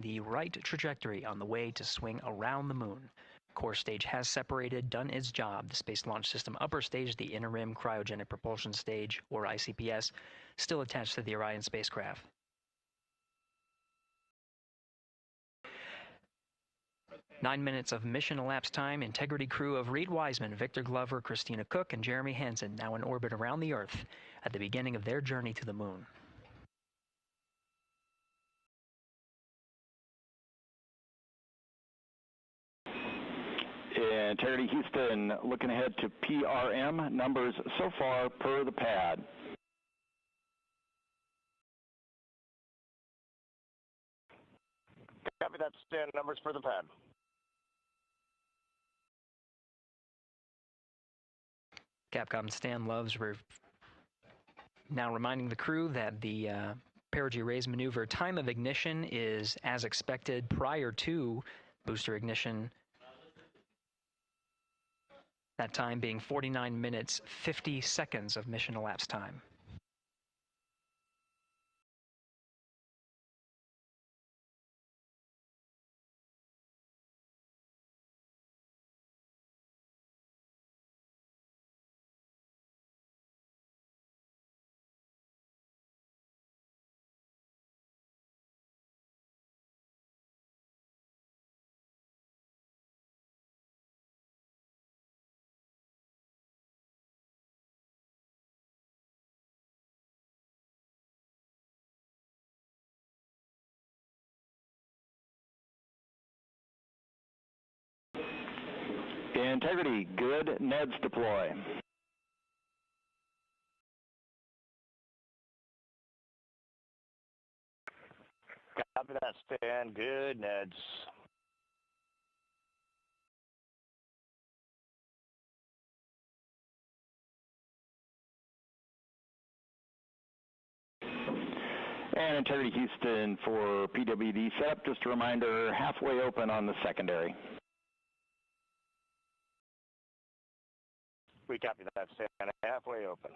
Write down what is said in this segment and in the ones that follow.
the right trajectory on the way to swing around the moon. Core stage has separated, done its job. The Space Launch System upper stage, the Inner Rim Cryogenic Propulsion Stage, or ICPS, still attached to the Orion spacecraft. Nine minutes of mission elapsed time. Integrity crew of Reed Wiseman, Victor Glover, Christina Koch, and Jeremy Hansen now in orbit around the Earth at the beginning of their journey to the moon. Integrity Houston, looking ahead to PRM numbers so far per the pad. Copy that, Stan. Numbers for the pad. Capcom Stan Loves now reminding the crew that the Perigee raise maneuver time of ignition is as expected prior to booster ignition. That time being 49 minutes, 50 seconds of mission elapsed time. Integrity, good. NEDS deploy. Copy that, Stan. Good, NEDS. And Integrity Houston for PWD setup. Just a reminder, halfway open on the secondary. We copy that, Stan. Halfway open.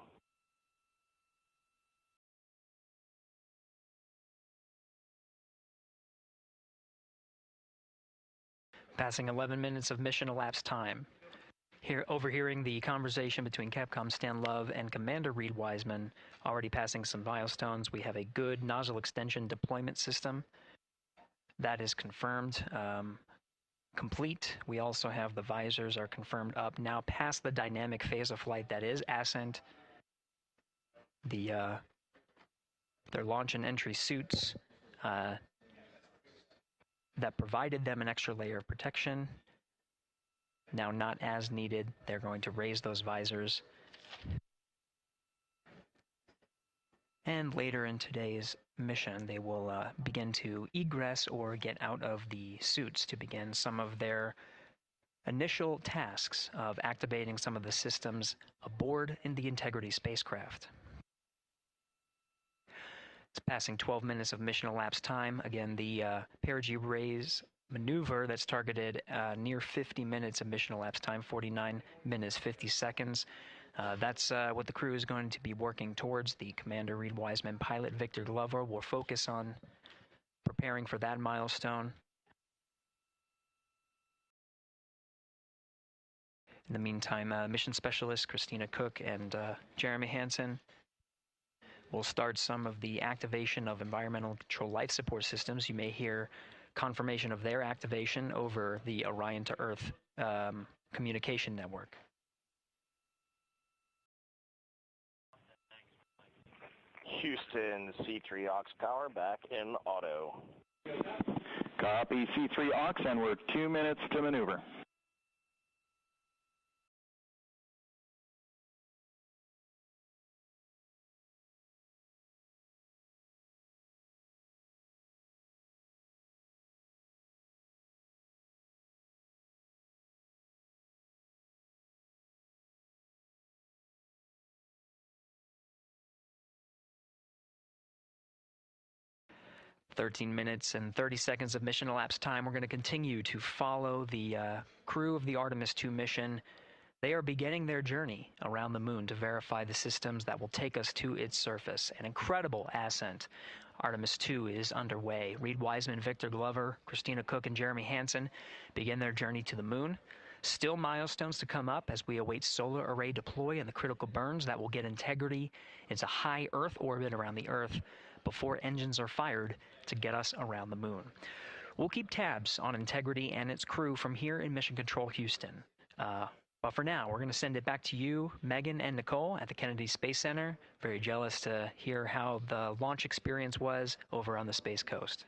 Passing 11 minutes of mission elapsed time. Here, overhearing the conversation between Capcom Stan Love and Commander Reed Wiseman, already passing some milestones. We have a good nozzle extension deployment system. That is confirmed. Complete. We also have the visors are confirmed up. Now past the dynamic phase of flight, that is ascent. Their launch and entry suits that provided them an extra layer of protection. Now not as needed. They're going to raise those visors. And later in today's mission, they will begin to egress or get out of the suits to begin some of their initial tasks of activating some of the systems aboard in the Integrity spacecraft. It's passing 12 minutes of mission elapsed time. Again, the Perigee raise maneuver that's targeted near 50 minutes of mission elapsed time, 49 minutes, 50 seconds. That's what the crew is going to be working towards. The Commander Reed Wiseman, pilot Victor Glover will focus on preparing for that milestone. In the meantime, mission specialist Christina Koch and Jeremy Hansen will start some of the activation of environmental control life support systems. You may hear confirmation of their activation over the Orion to Earth communication network. Houston, C3 aux power back in auto. Copy C3 aux, and we're 2 minutes to maneuver. "13 minutes and 30 seconds of mission elapsed time. We're going to continue to follow the crew of the Artemis II mission. They are beginning their journey around the moon to verify the systems that will take us to its surface. An incredible ascent. Artemis II is underway. Reed Wiseman, Victor Glover, Christina Koch, and Jeremy Hansen begin their journey to the moon. Still milestones to come up as we await solar array deploy and the critical burns that will get Integrity into high Earth orbit around the Earth before engines are fired to get us around the moon. We'll keep tabs on Integrity and its crew from here in Mission Control Houston. But for now, we're going to send it back to you, Megan and Nicole at the Kennedy Space Center. Very jealous to hear how the launch experience was over on the Space Coast.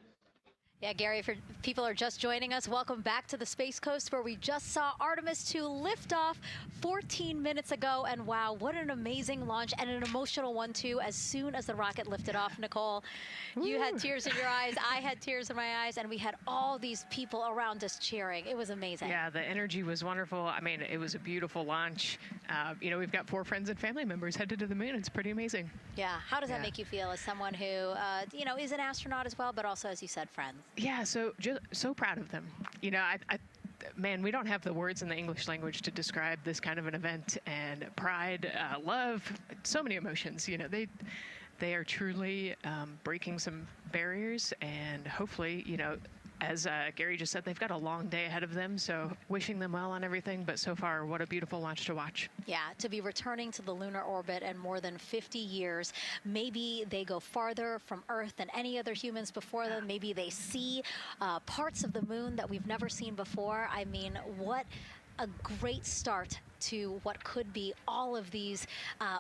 Yeah, Gary, if people are just joining us, welcome back to the Space Coast, where we just saw Artemis II lift off 14 minutes ago. And wow, what an amazing launch, and an emotional one, too, as soon as the rocket lifted off. Nicole, you had tears in your eyes, I had tears in my eyes, and we had all these people around us cheering. It was amazing. Yeah, the energy was wonderful. I mean, it was a beautiful launch. You know, we've got 4 friends and family members headed to the moon. It's pretty amazing. Yeah, how does that make you feel as someone who, you know, is an astronaut as well, but also, as you said, friends? Yeah, so proud of them. You know, man, we don't have the words in the English language to describe this kind of an event, and pride, love, so many emotions. You know, they are truly breaking some barriers, and hopefully, you know, as Gary just said, they've got a long day ahead of them, so wishing them well on everything. But so far, what a beautiful launch to watch. Yeah, to be returning to the lunar orbit in more than 50 years. Maybe they go farther from Earth than any other humans before them. Maybe they see parts of the moon that we've never seen before. I mean, what a great start to what could be all of these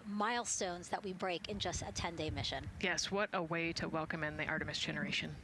milestones that we break in just a 10-day mission. Yes, what a way to welcome in the Artemis generation.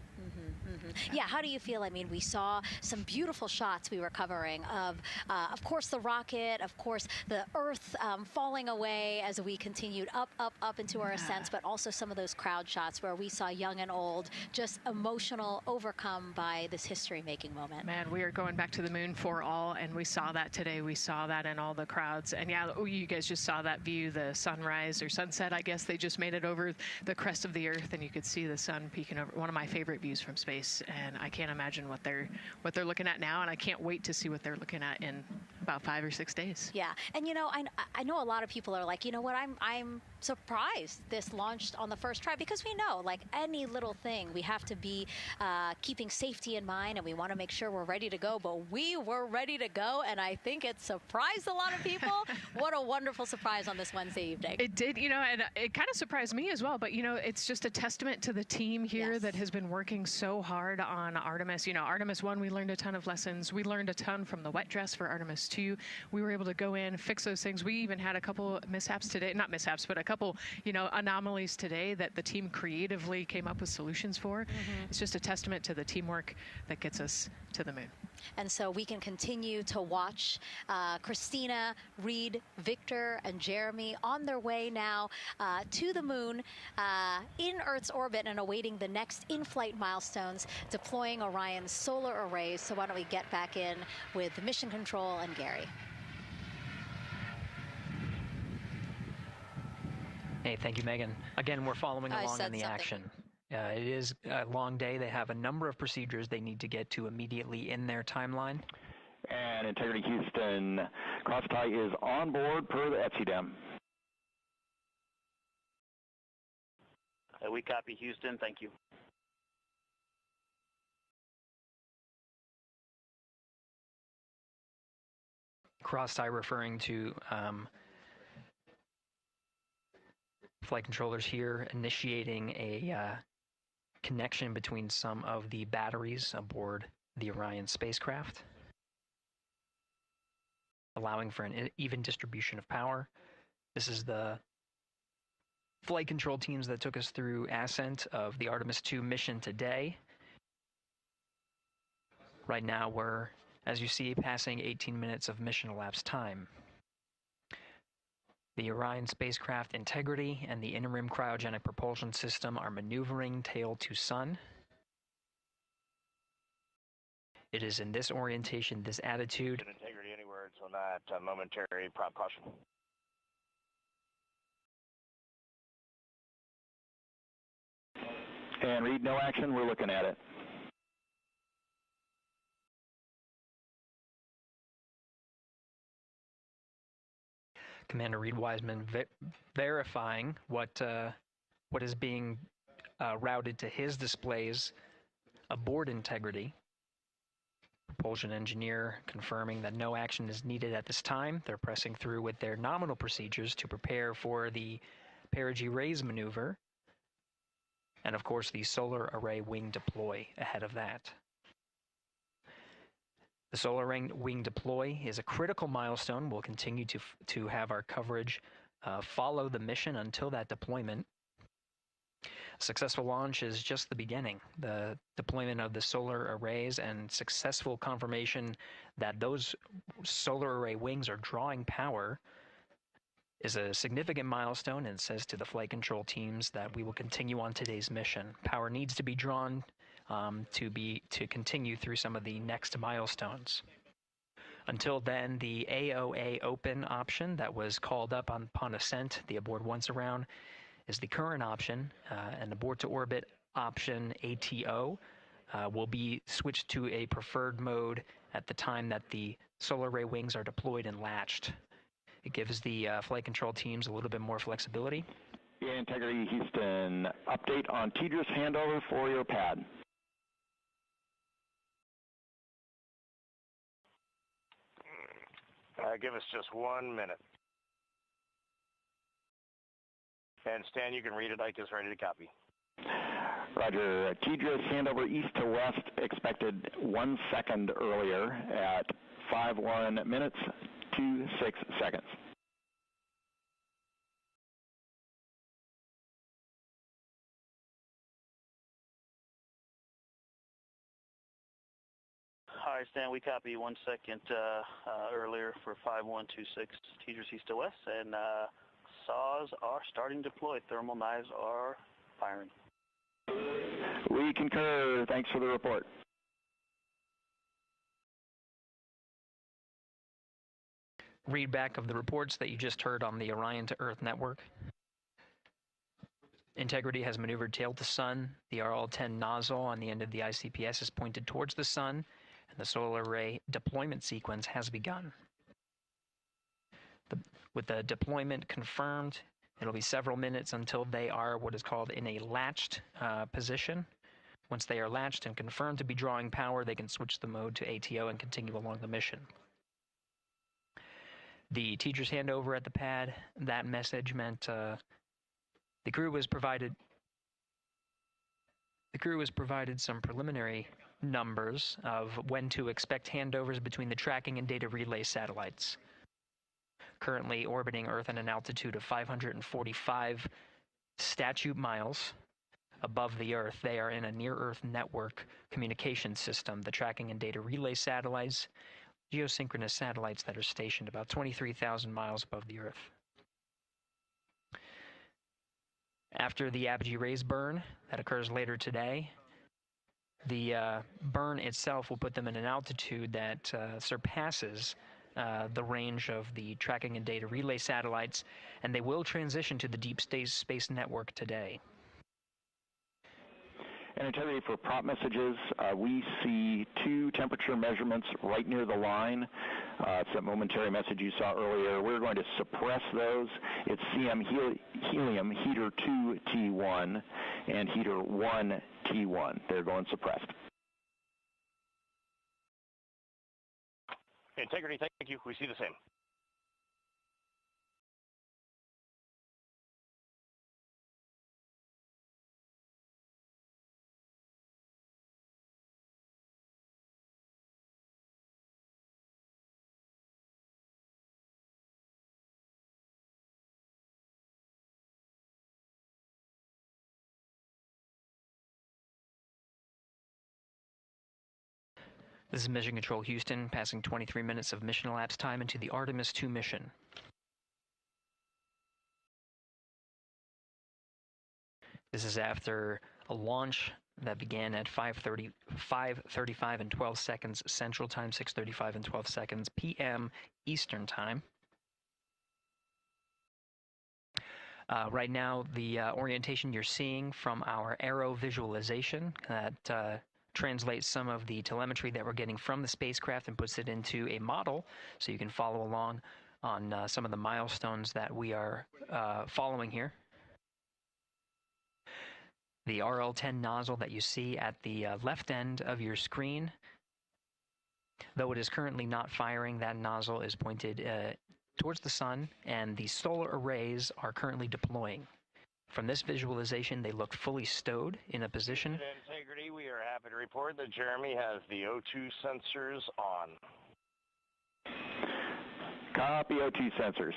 Yeah, how do you feel? I mean, we saw some beautiful shots we were covering of course, the rocket, of course, the Earth falling away as we continued up into our ascents, but also some of those crowd shots where we saw young and old just emotional, overcome by this history-making moment. Man, we are going back to the moon for all, and we saw that today. We saw that in all the crowds. And yeah, you guys just saw that view, the sunrise or sunset, I guess. They just made it over the crest of the Earth, and you could see the sun peeking over. One of my favorite views from space. And I can't imagine what they're looking at now, and I can't wait to see what they're looking at in about 5 or 6 days. Yeah, and you know, I know a lot of people are like, you know what, I'm surprised this launched on the first try, because we know, like any little thing, we have to be keeping safety in mind, and we want to make sure we're ready to go. But we were ready to go, and I think it surprised a lot of people. What a wonderful surprise on this Wednesday evening. It did, you know, and it kind of surprised me as well. But you know, it's just a testament to the team here that has been working so hard on Artemis. You know, Artemis 1, we learned a ton of lessons. We learned a ton from the wet dress for Artemis 2. We were able to go in, fix those things. We even had a couple mishaps today, not mishaps, but a couple, you know, anomalies today that the team creatively came up with solutions for. It's just a testament to the teamwork that gets us to the moon. And so we can continue to watch Christina, Reed, Victor, and Jeremy on their way now to the moon in Earth's orbit, and awaiting the next in-flight milestones, deploying Orion's solar arrays. So why don't we get back in with Mission Control and Gary. Hey, thank you, Megan. Again, we're following along in the action. It is a long day. They have a number of procedures they need to get to immediately in their timeline. And Integrity Houston, crosstie is on board per the ETSIDEM. We copy, Houston. Thank you. Crosstie referring to flight controllers here initiating a connection between some of the batteries aboard the Orion spacecraft, allowing for an even distribution of power. This is the flight control teams that took us through ascent of the Artemis II mission today. Right now we're, as you see, passing 18 minutes of mission elapsed time. The Orion Spacecraft Integrity and the Interim Cryogenic Propulsion System are maneuvering tail to sun. It is in this orientation, this attitude. Integrity any words on that momentary prop caution? And Reed, no action. We're looking at it. Commander Reed Wiseman verifying what is being routed to his displays aboard Integrity. Propulsion engineer confirming that no action is needed at this time. They're pressing through with their nominal procedures to prepare for the Perigee raise maneuver. And of course, the solar array wing deploy ahead of that. The solar array wing deploy is a critical milestone. We'll continue to have our coverage follow the mission until that deployment. A successful launch is just the beginning. The deployment of the solar arrays and successful confirmation that those solar array wings are drawing power is a significant milestone, and says to the flight control teams that we will continue on today's mission. Power needs to be drawn to continue through some of the next milestones. Until then, the AOA open option that was called up upon ascent, the aboard once around, is the current option, and abort to orbit option ATO will be switched to a preferred mode at the time that the solar array wings are deployed and latched. It gives the flight control teams a little bit more flexibility. Integrity Houston, update on TDRS handover for your pad. Give us just 1 minute. And Stan, you can read it. Ike is ready to copy. Roger. TDRS handover east to west expected 1 second earlier at 5:1 minutes 26 seconds. All right, Stan, we copy 1 second earlier for 5126 TDRS east to west, and saws are starting to deploy. Thermal knives are firing. We concur. Thanks for the report. Read back of the reports that you just heard on the Orion to Earth network. Integrity has maneuvered tail to sun. The RL-10 nozzle on the end of the ICPS is pointed towards the sun, and the solar array deployment sequence has begun. With the deployment confirmed, it'll be several minutes until they are what is called in a latched position. Once they are latched and confirmed to be drawing power, they can switch the mode to ATO and continue along the mission. The teacher's handover at the pad, that message meant the crew was provided some preliminary numbers of when to expect handovers between the tracking and data relay satellites. Currently orbiting Earth at an altitude of 545 statute miles above the Earth, they are in a near-Earth network communication system. The tracking and data relay satellites, geosynchronous satellites that are stationed about 23,000 miles above the Earth. After the Apogee raise burn that occurs later today, the burn itself will put them in an altitude that surpasses the range of the tracking and data relay satellites, and they will transition to the deep space network today. And Integrity, for prop messages, we see 2 temperature measurements right near the line. It's that momentary message you saw earlier. We're going to suppress those. It's CM helium heater 2 T1 and heater 1 T1. They're going suppressed. Integrity, thank you. We see the same. This is Mission Control Houston, passing 23 minutes of mission elapsed time into the Artemis II mission. This is after a launch that began at 5:35 and 12 seconds Central Time, 6:35 and 12 seconds p.m. Eastern Time. Right now, the orientation you're seeing from our aero visualization that translates some of the telemetry that we're getting from the spacecraft and puts it into a model so you can follow along on some of the milestones that we are following here. The RL-10 nozzle that you see at the left end of your screen, though it is currently not firing, that nozzle is pointed towards the sun, and the solar arrays are currently deploying. From this visualization, they look fully stowed in a position. Integrity, we are happy to report that Jeremy has the O2 sensors on. Copy O2 sensors.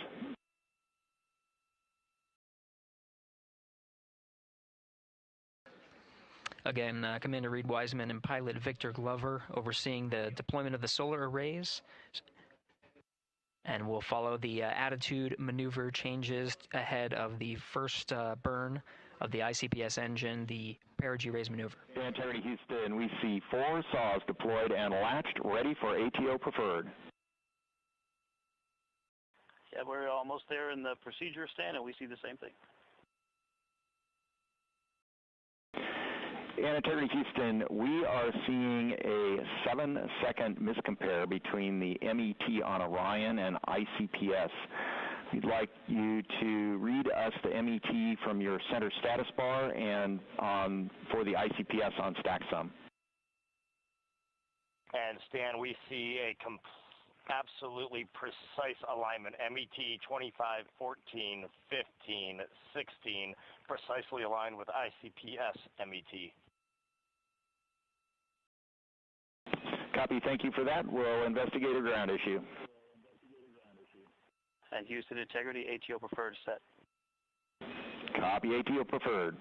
Again, Commander Reed Wiseman and pilot Victor Glover overseeing the deployment of the solar arrays. And we'll follow the attitude maneuver changes ahead of the first burn of the ICPS engine, the Perigee raise maneuver. Integrity Houston, we see 4 saws deployed and latched, ready for ATO preferred. Yeah, we're almost there in the procedure stand, and we see the same thing. And Integrity Houston, we are seeing a 7-second miscompare between the MET on Orion and ICPS. We'd like you to read us the MET from your center status bar and for the ICPS on StackSum. And Stan, we see a absolutely precise alignment. MET 25, 14, 15, 16, precisely aligned with ICPS MET. Copy, thank you for that. We'll investigate a ground issue. And Houston Integrity, ATO preferred set. Copy, ATO preferred.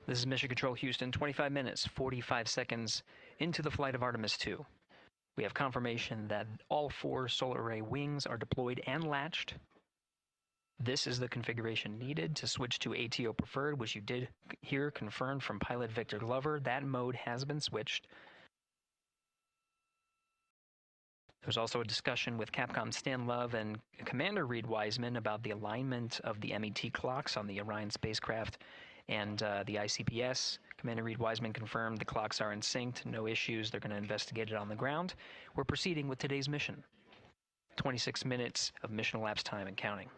This is Mission Control Houston, 25 minutes, 45 seconds into the flight of Artemis II. We have confirmation that all 4 solar array wings are deployed and latched. This is the configuration needed to switch to ATO preferred, which you did hear confirmed from pilot Victor Glover. That mode has been switched. There's also a discussion with Capcom Stan Love and Commander Reed Wiseman about the alignment of the MET clocks on the Orion Spacecraft and the ICPS. Commander Reed Wiseman confirmed the clocks are in sync, no issues. They're going to investigate it on the ground. We're proceeding with today's mission. 26 minutes of mission elapsed time and counting.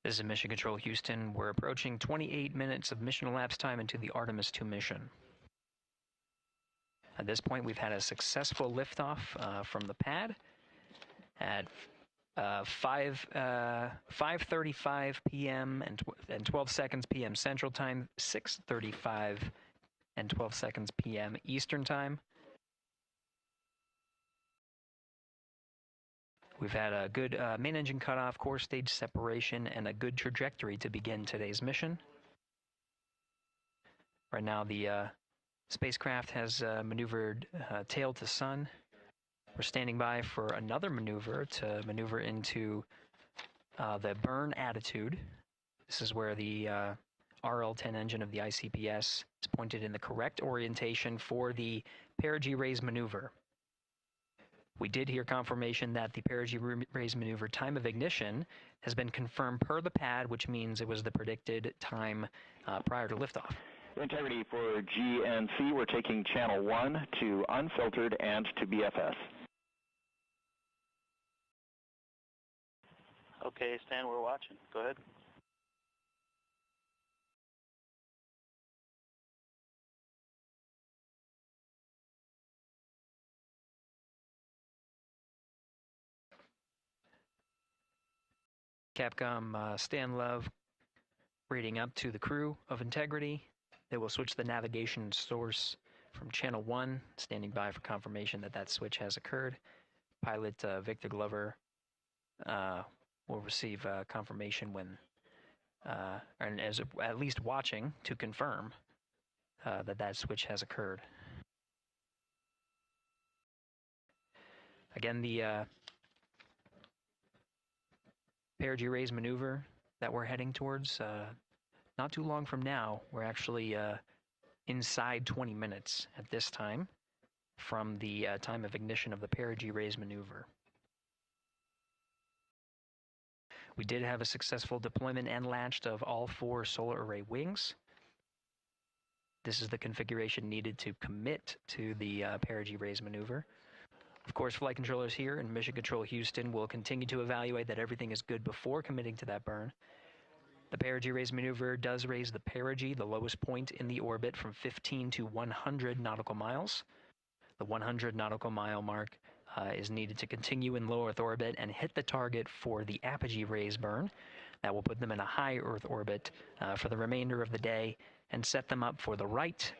This is Mission Control Houston. We're approaching 28 minutes of mission elapsed time into the Artemis II mission. At this point, we've had a successful liftoff from the pad at 5:35 p.m. and 12 seconds p.m. Central Time, 6:35 and 12 seconds p.m. Eastern Time. We've had a good main engine cutoff, core stage separation, and a good trajectory to begin today's mission. Right now, the spacecraft has maneuvered tail to sun. We're standing by for another maneuver to maneuver into the burn attitude. This is where the RL-10 engine of the ICPS is pointed in the correct orientation for the Perigee raise maneuver. We did hear confirmation that the Perigee raise maneuver time of ignition has been confirmed per the pad, which means it was the predicted time prior to liftoff. Integrity for GNC, we're taking channel 1 to unfiltered and to BFS. Okay, Stan, we're watching. Go ahead. Capcom Stan Love reading up to the crew of Integrity. They will switch the navigation source from channel 1, standing by for confirmation that that switch has occurred. Pilot Victor Glover will receive confirmation when, and as at least watching to confirm that that switch has occurred. Again, the Perigee raise maneuver that we're heading towards, not too long from now, we're actually inside 20 minutes at this time from the time of ignition of the Perigee raise maneuver. We did have a successful deployment and launched of all 4 solar array wings. This is the configuration needed to commit to the Perigee raise maneuver. Of course, flight controllers here in Mission Control Houston will continue to evaluate that everything is good before committing to that burn. The Perigee raise maneuver does raise the Perigee, the lowest point in the orbit, from 15 to 100 nautical miles. The 100 nautical mile mark is needed to continue in low Earth orbit and hit the target for the Apogee raise burn. That will put them in a high Earth orbit for the remainder of the day and set them up for the right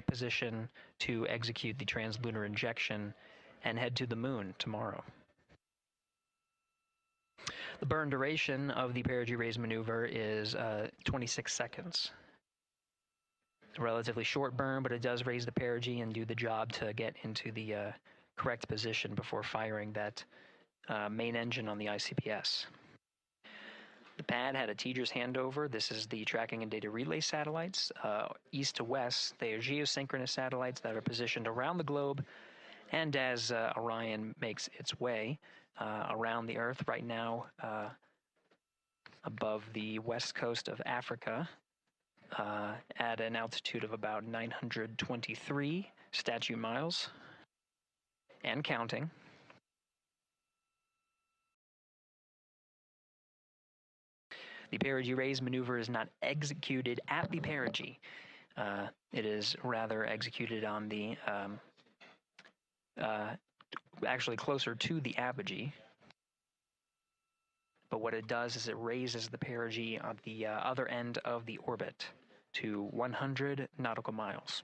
position to execute the translunar injection and head to the moon tomorrow. The burn duration of the Perigee raise maneuver is 26 seconds. It's a relatively short burn, but it does raise the Perigee and do the job to get into the correct position before firing that main engine on the ICPS. The pad had a TDRS handover. This is the tracking and data relay satellites. East to west, they are geosynchronous satellites that are positioned around the globe. And as Orion makes its way around the Earth right now, above the west coast of Africa, at an altitude of about 923 statute miles, and counting. The Perigee raise maneuver is not executed at the Perigee. It is rather executed on the, actually closer to the Apogee. But what it does is it raises the Perigee on the other end of the orbit to 100 nautical miles.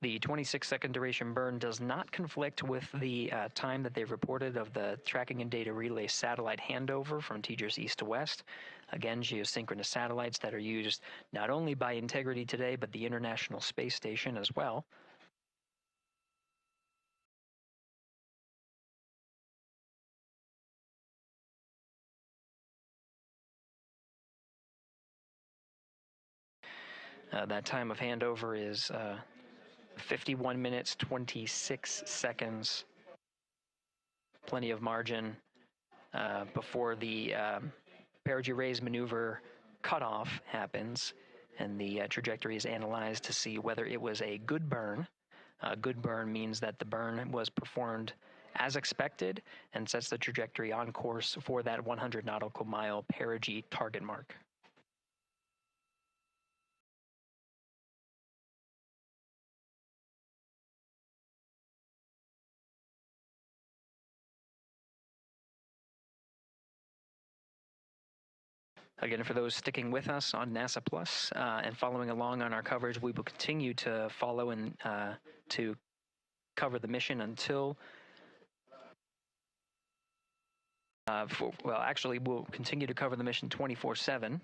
The 26-second duration burn does not conflict with the time that they've reported of the tracking and data relay satellite handover from TDRS east to west. Again, geosynchronous satellites that are used not only by Integrity today, but the International Space Station as well. That time of handover is 51 minutes, 26 seconds. Plenty of margin before the Perigee raise maneuver cutoff happens, and the trajectory is analyzed to see whether it was a good burn. A good burn means that the burn was performed as expected and sets the trajectory on course for that 100 nautical mile Perigee target mark. Again, for those sticking with us on NASA Plus and following along on our coverage, we will continue to follow and to cover the mission until, actually, we'll continue to cover the mission 24/7.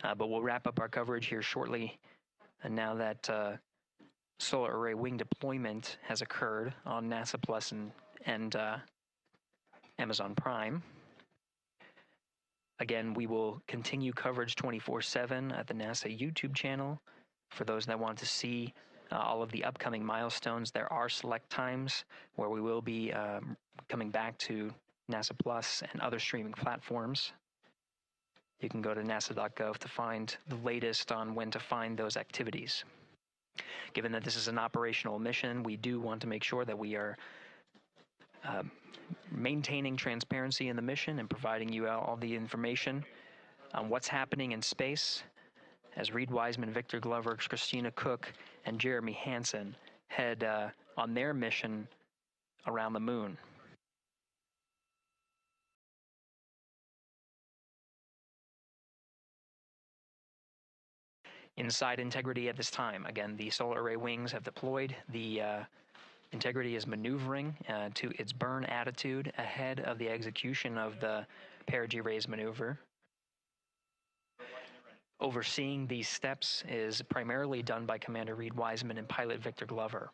But we'll wrap up our coverage here shortly, and now that solar array wing deployment has occurred on NASA Plus and Amazon Prime. Again, we will continue coverage 24/7 at the NASA YouTube channel. For those that want to see all of the upcoming milestones, there are select times where we will be coming back to NASA Plus and other streaming platforms. You can go to nasa.gov to find the latest on when to find those activities. Given that this is an operational mission, we do want to make sure that we are maintaining transparency in the mission and providing you all the information on what's happening in space as Reed Wiseman, Victor Glover, Christina Koch, and Jeremy Hansen head on their mission around the moon. Inside Integrity at this time, again, the solar array wings have deployed. The Integrity is maneuvering to its burn attitude ahead of the execution of the Perigee raise maneuver. Overseeing these steps is primarily done by Commander Reed Wiseman and pilot Victor Glover.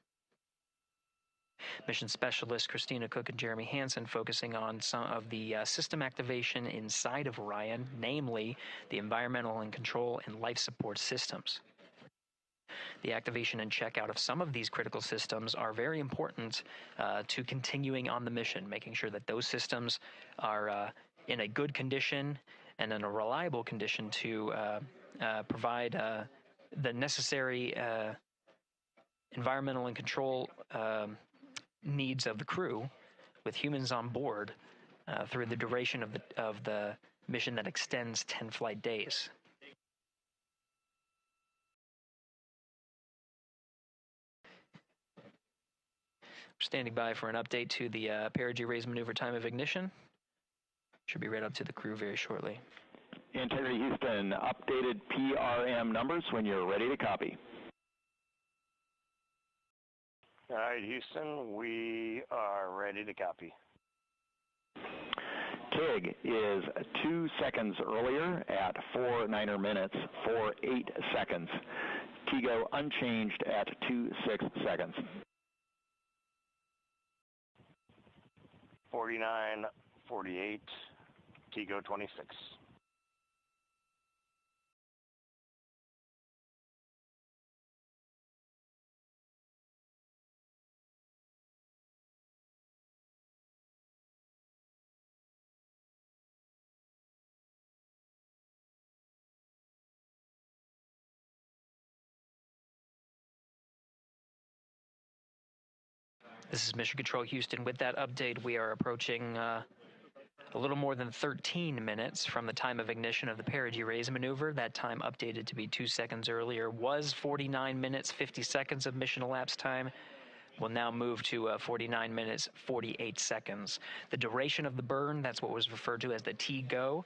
Mission specialist Christina Koch and Jeremy Hansen focusing on some of the system activation inside of Orion, namely the environmental and control and life support systems. The activation and checkout of some of these critical systems are very important to continuing on the mission, making sure that those systems are in a good condition and in a reliable condition to provide the necessary environmental and control needs of the crew, with humans on board through the duration of the mission that extends 10 flight days. Standing by for an update to the Perigee raise maneuver time of ignition. Should be read up to the crew very shortly. Integrity Houston, updated PRM numbers when you're ready to copy. All right, Houston, we are ready to copy. TIG is 2 seconds earlier at 4 minutes, 48 seconds. TIGO unchanged at 26 seconds. 49, 48, TIGO 26. This is Mission Control Houston. With that update, we are approaching a little more than 13 minutes from the time of ignition of the Perigee raise maneuver. That time updated to be 2 seconds earlier was 49 minutes, 50 seconds of mission elapsed time. We'll now move to 49 minutes, 48 seconds. The duration of the burn, that's what was referred to as the TGO,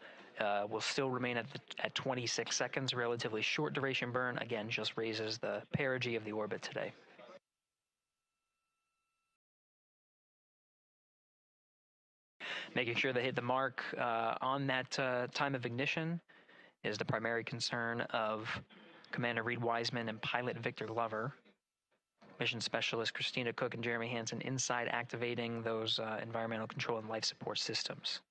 will still remain at 26 seconds. Relatively short duration burn, again, just raises the perigee of the orbit today. Making sure they hit the mark on that time of ignition is the primary concern of Commander Reed Wiseman and pilot Victor Glover. Mission specialist Christina Koch and Jeremy Hansen inside activating those environmental control and life support systems.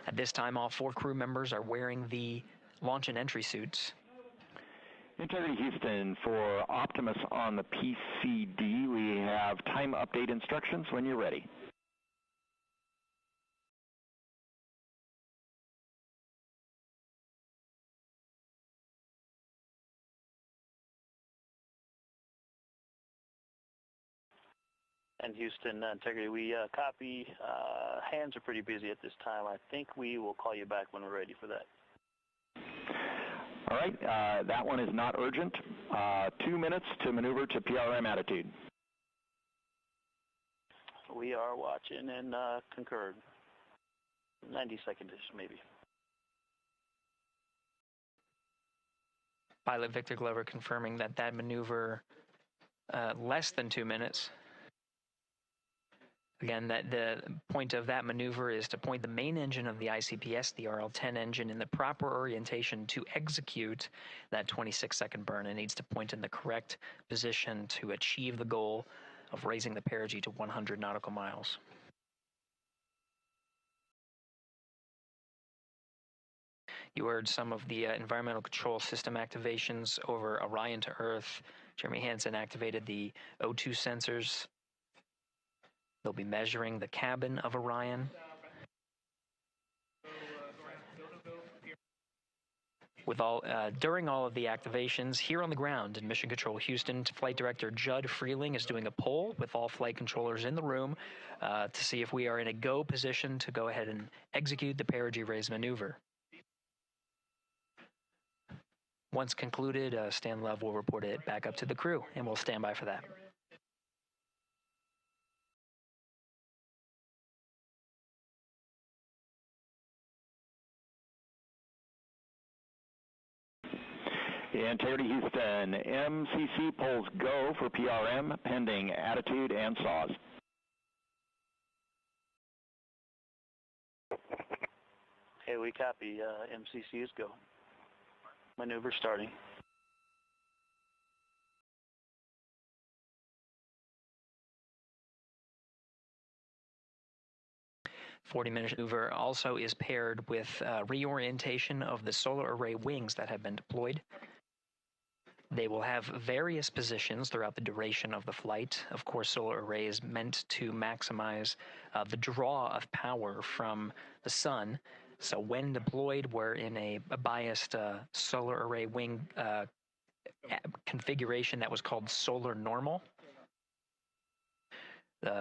At this time, all 4 crew members are wearing the launch and entry suits. Integrity Houston, for Optimus on the PCD, we have time update instructions when you're ready. And Houston, Integrity, we copy. Hands are pretty busy at this time. I think we will call you back when we're ready for that. All right, that one is not urgent. 2 minutes to maneuver to PRM attitude. We are watching and concurred. 90 seconds-ish, maybe. Pilot Victor Glover confirming that maneuver less than 2 minutes. Again, the point of that maneuver is to point the main engine of the ICPS, the RL-10 engine, in the proper orientation to execute that 26-second burn. It needs to point in the correct position to achieve the goal of raising the perigee to 100 nautical miles. You heard some of the environmental control system activations over Orion to Earth. Jeremy Hansen activated the O2 sensors. They'll be measuring the cabin of Orion. During all of the activations, here on the ground in Mission Control Houston, Flight Director Judd Freeling is doing a poll with all flight controllers in the room to see if we are in a go position to go ahead and execute the perigee raise maneuver. Once concluded, Stan Love will report it back up to the crew, and we'll stand by for that. Integrity Houston, MCC polls go for PRM pending attitude and saws. Hey, we copy. MCC is go. Maneuver starting. The 40-minute maneuver also is paired with reorientation of the solar array wings that have been deployed. They will have various positions throughout the duration of the flight. Of course, solar array is meant to maximize the draw of power from the sun. So when deployed, we're in a biased solar array wing configuration that was called solar normal.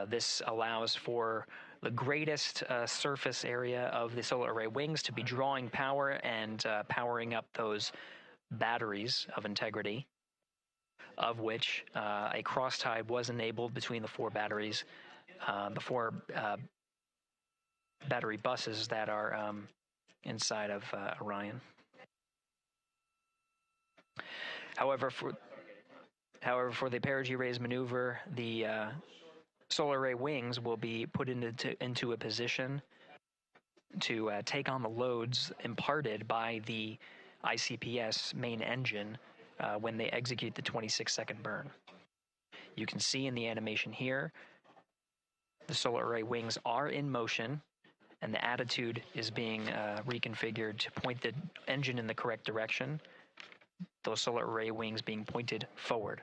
This allows for the greatest surface area of the solar array wings to be drawing power and powering up those batteries of Integrity, of which a cross-tie was enabled between the four batteries, the four battery buses that are inside of Orion. However, for the perigee raise maneuver, the solar array wings will be put into a position to take on the loads imparted by the ICPS main engine when they execute the 26-second burn. You can see in the animation here, the solar array wings are in motion, and the attitude is being reconfigured to point the engine in the correct direction, those solar array wings being pointed forward.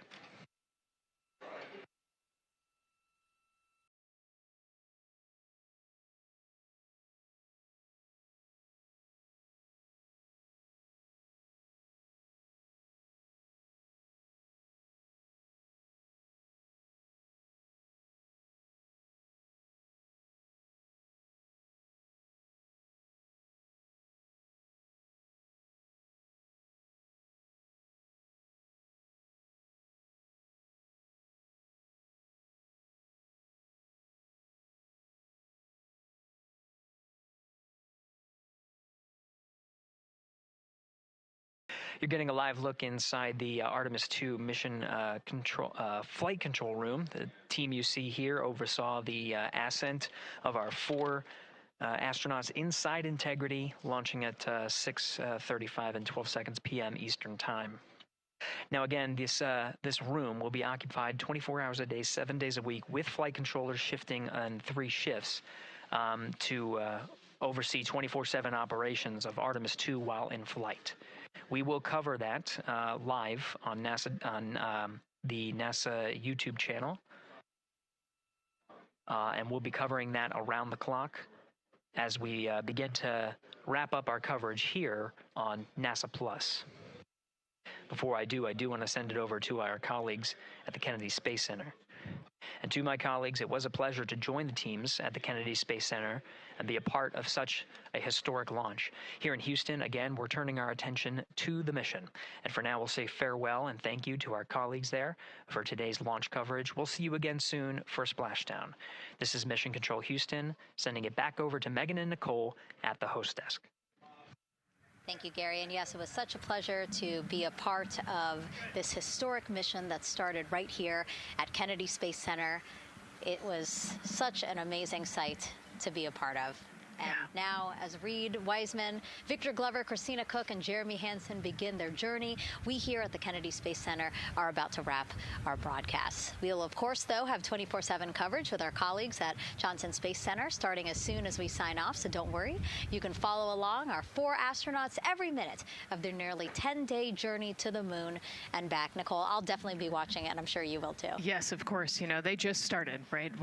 You're getting a live look inside the Artemis II mission flight control room. The team you see here oversaw the ascent of our four astronauts inside Integrity, launching at 6:35 and 12 seconds p.m. Eastern Time. Now again, this room will be occupied 24 hours a day, 7 days a week, with flight controllers shifting on 3 shifts to oversee 24/7 operations of Artemis II while in flight. We will cover that live on the NASA YouTube channel, and we'll be covering that around the clock as we begin to wrap up our coverage here on NASA Plus. Before I do want to send it over to our colleagues at the Kennedy Space Center. And to my colleagues, it was a pleasure to join the teams at the Kennedy Space Center and be a part of such a historic launch. Here in Houston, again, we're turning our attention to the mission. And for now, we'll say farewell and thank you to our colleagues there for today's launch coverage. We'll see you again soon for Splashdown. This is Mission Control Houston, sending it back over to Megan and Nicole at the host desk. Thank you, Gary. And yes, it was such a pleasure to be a part of this historic mission that started right here at Kennedy Space Center. It was such an amazing sight to be a part of. And now, as Reed Wiseman, Victor Glover, Christina Koch, and Jeremy Hansen begin their journey, we here at the Kennedy Space Center are about to wrap our broadcasts. We'll, of course, though, have 24/7 coverage with our colleagues at Johnson Space Center starting as soon as we sign off, so don't worry. You can follow along our 4 astronauts every minute of their nearly 10-day journey to the moon and back. Nicole, I'll definitely be watching it, and I'm sure you will, too. Yes, of course. You know, they just started, right?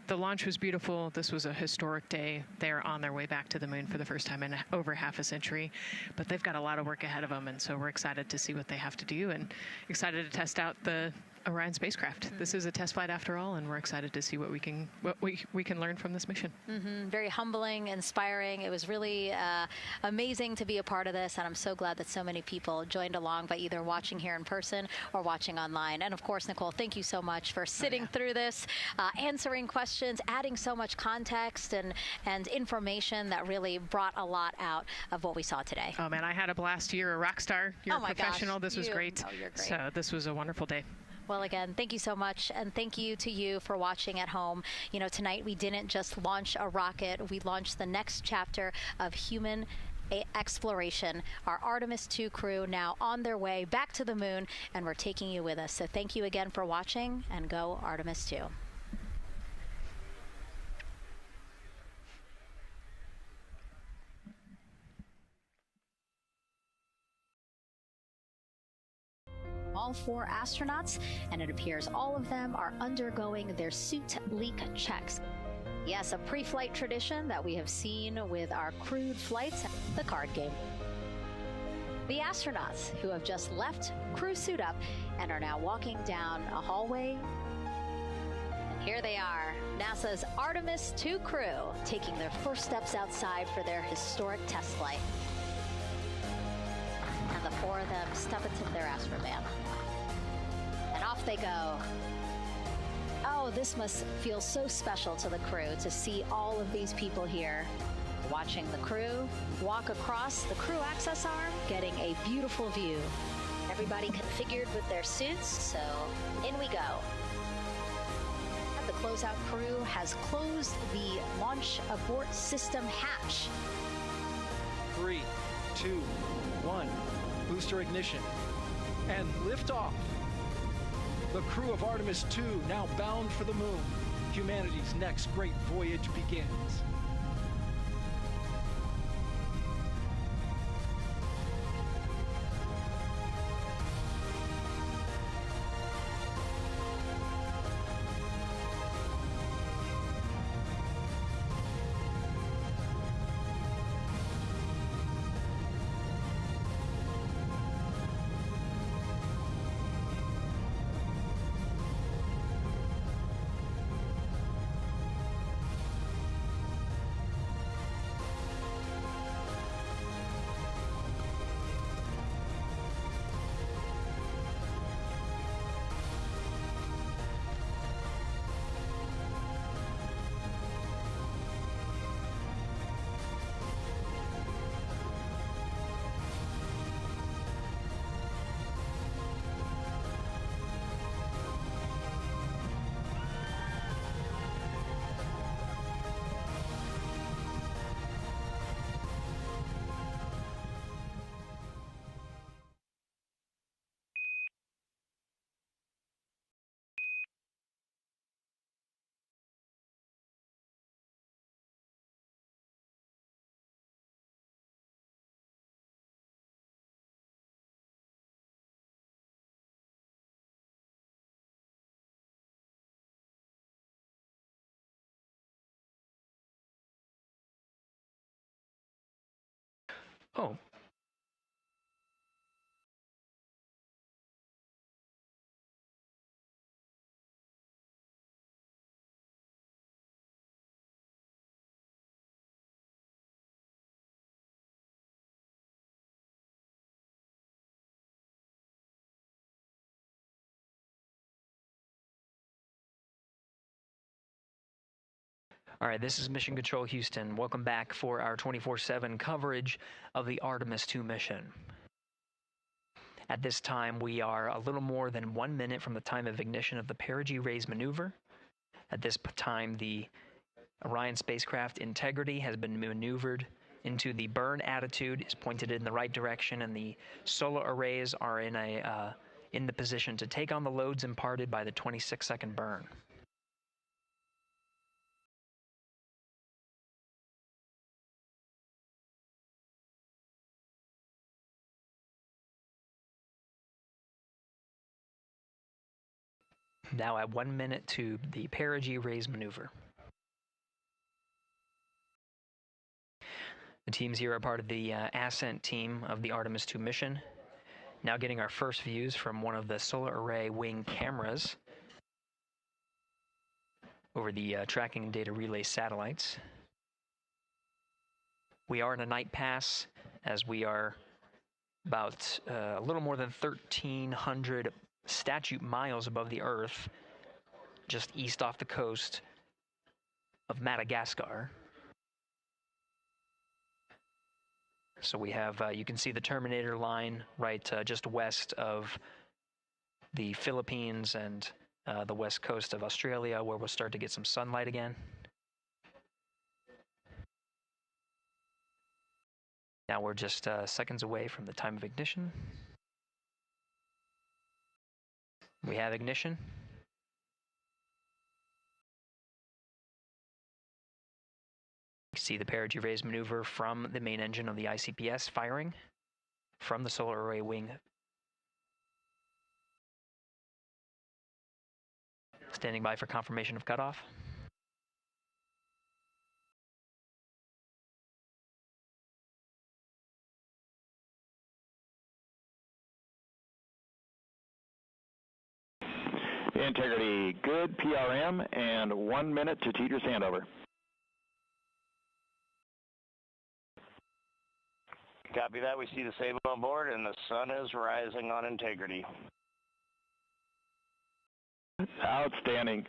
The launch was beautiful. This was a historic day. They're on their way back to the moon for the first time in over half a century, but they've got a lot of work ahead of them, and so we're excited to see what they have to do and excited to test out the Orion spacecraft. This is a test flight after all, and we're excited to see what we can learn from this mission. Very humbling, inspiring. It was really amazing to be a part of this, and I'm so glad that so many people joined along by either watching here in person or watching online. And of course, Nicole, thank you so much for sitting through this, answering questions, adding so much context and information that really brought a lot out of what we saw today. Oh man, I had a blast. You're a rock star. You're a professional. Gosh, this was great. Oh, you're great. So this was a wonderful day. Well, again, thank you so much, and thank you to you for watching at home. You know, tonight we didn't just launch a rocket, we launched the next chapter of human exploration. Our Artemis II crew now on their way back to the moon, and we're taking you with us. So thank you again for watching, and go Artemis II. All 4 astronauts, and it appears all of them are undergoing their suit leak checks. Yes, a pre-flight tradition that we have seen with our crewed flights, the card game. The astronauts who have just left crew suit up and are now walking down a hallway. And here they are, NASA's Artemis II crew, taking their first steps outside for their historic test flight. And the 4 of them step into their astrovan. And off they go. Oh, this must feel so special to the crew to see all of these people here watching the crew walk across the crew access arm, getting a beautiful view. Everybody configured with their suits, so in we go. The closeout crew has closed the launch abort system hatch. 3, 2, 1, booster ignition, and liftoff. The crew of Artemis II now bound for the moon. Humanity's next great voyage begins. Oh. All right, this is Mission Control Houston. Welcome back for our 24/7 coverage of the Artemis II mission. At this time, we are a little more than 1 minute from the time of ignition of the Perigee raise maneuver, At this time, the Orion Spacecraft Integrity has been maneuvered into the burn attitude, is pointed in the right direction, and the solar arrays are in the position to take on the loads imparted by the 26-second burn. Now at 1 minute to the Perigee raise maneuver. The teams here are part of the ascent team of the Artemis II mission. Now getting our first views from one of the solar array wing cameras over the tracking and data relay satellites. We are in a night pass, as we are about a little more than 1,300 statute miles above the Earth, just east off the coast of Madagascar. So we have, you can see the Terminator line right just west of the Philippines and the west coast of Australia, where we'll start to get some sunlight again. Now we're just seconds away from the time of ignition. We have ignition. You see the Perigee raise maneuver from the main engine of the ICPS firing from the solar array wing. Standing by for confirmation of cutoff. Integrity, good PRM, and 1 minute to Teeter's handover. Copy that. We see the Sable on board, and the sun is rising on Integrity. Outstanding.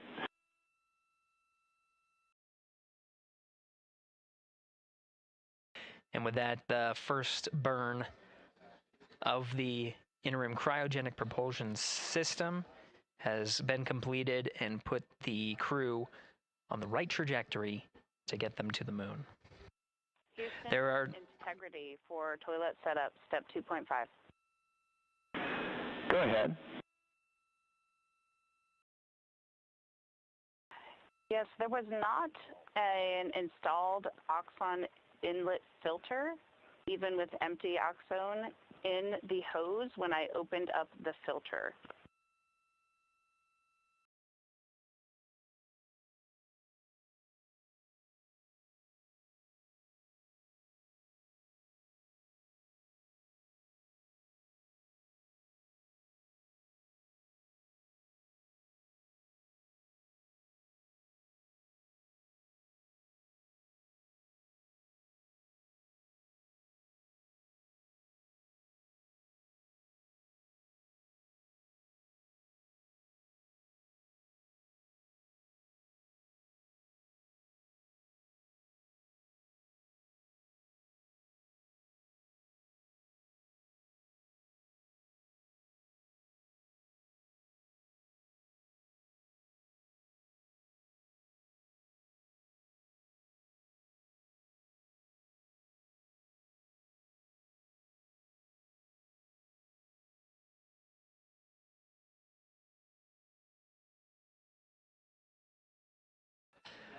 And with that, the first burn of the interim cryogenic propulsion system has been completed and put the crew on the right trajectory to get them to the moon. Houston, There are Integrity for toilet setup, step 2.5. Go ahead. Yes, there was not an installed oxon inlet filter, even with empty oxone in the hose when I opened up the filter.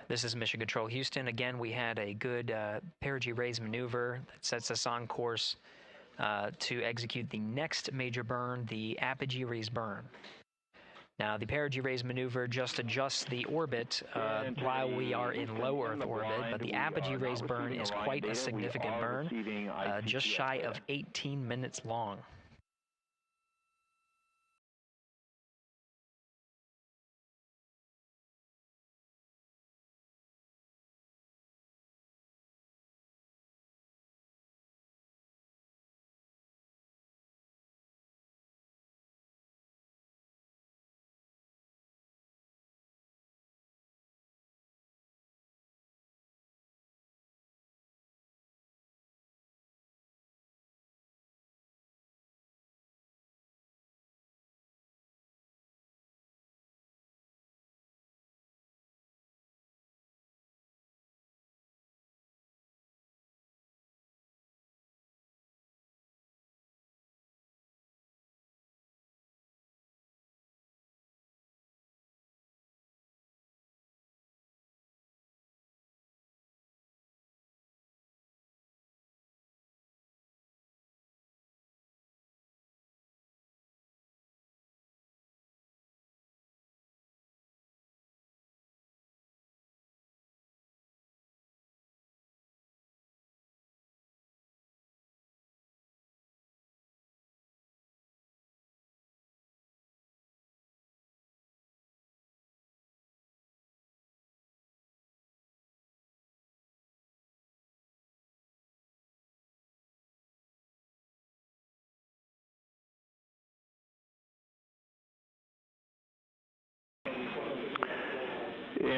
This is Mission Control Houston. Again, we had a good Perigee raise maneuver that sets us on course to execute the next major burn, the Apogee raise burn. Now, the Perigee raise maneuver just adjusts the orbit while we are in low Earth orbit, but the Apogee raise burn is quite a significant burn, just shy of 18 minutes long.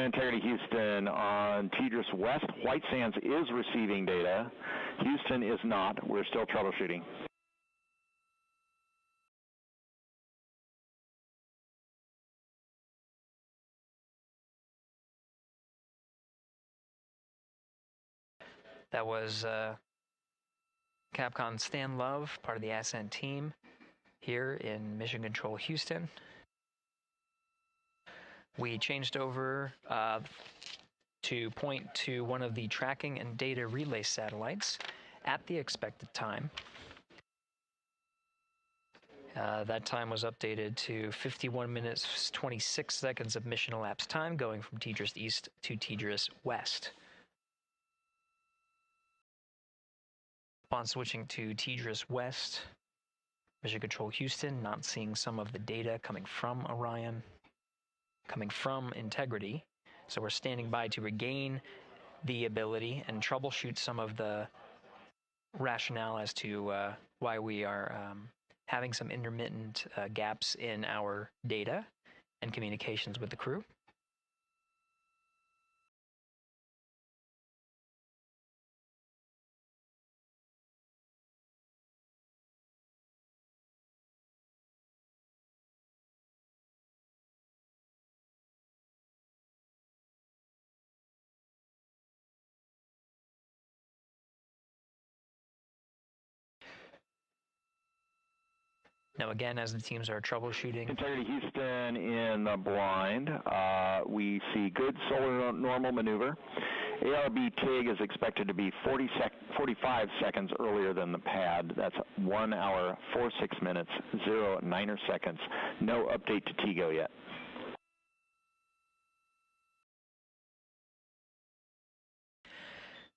Integrity Houston, on TDRS West, White Sands is receiving data. Houston is not. We're still troubleshooting. That was Capcom Stan Love, part of the Ascent team here in Mission Control Houston. We changed over to point to one of the tracking and data relay satellites at the expected time. That time was updated to 51 minutes, 26 seconds of mission elapsed time, going from TDRS East to TDRS West. Upon switching to TDRS West, Mission Control Houston, not seeing some of the data coming from Orion, coming from Integrity. So we're standing by to regain the ability and troubleshoot some of the rationale as to why we are having some intermittent gaps in our data and communications with the crew. Now again, as the teams are troubleshooting. Integrity Houston in the blind. We see good solar normal maneuver. ARB TIG is expected to be 45 seconds earlier than the pad. That's 1 hour, 46 minutes, 0 9 seconds. No update to TIGO yet.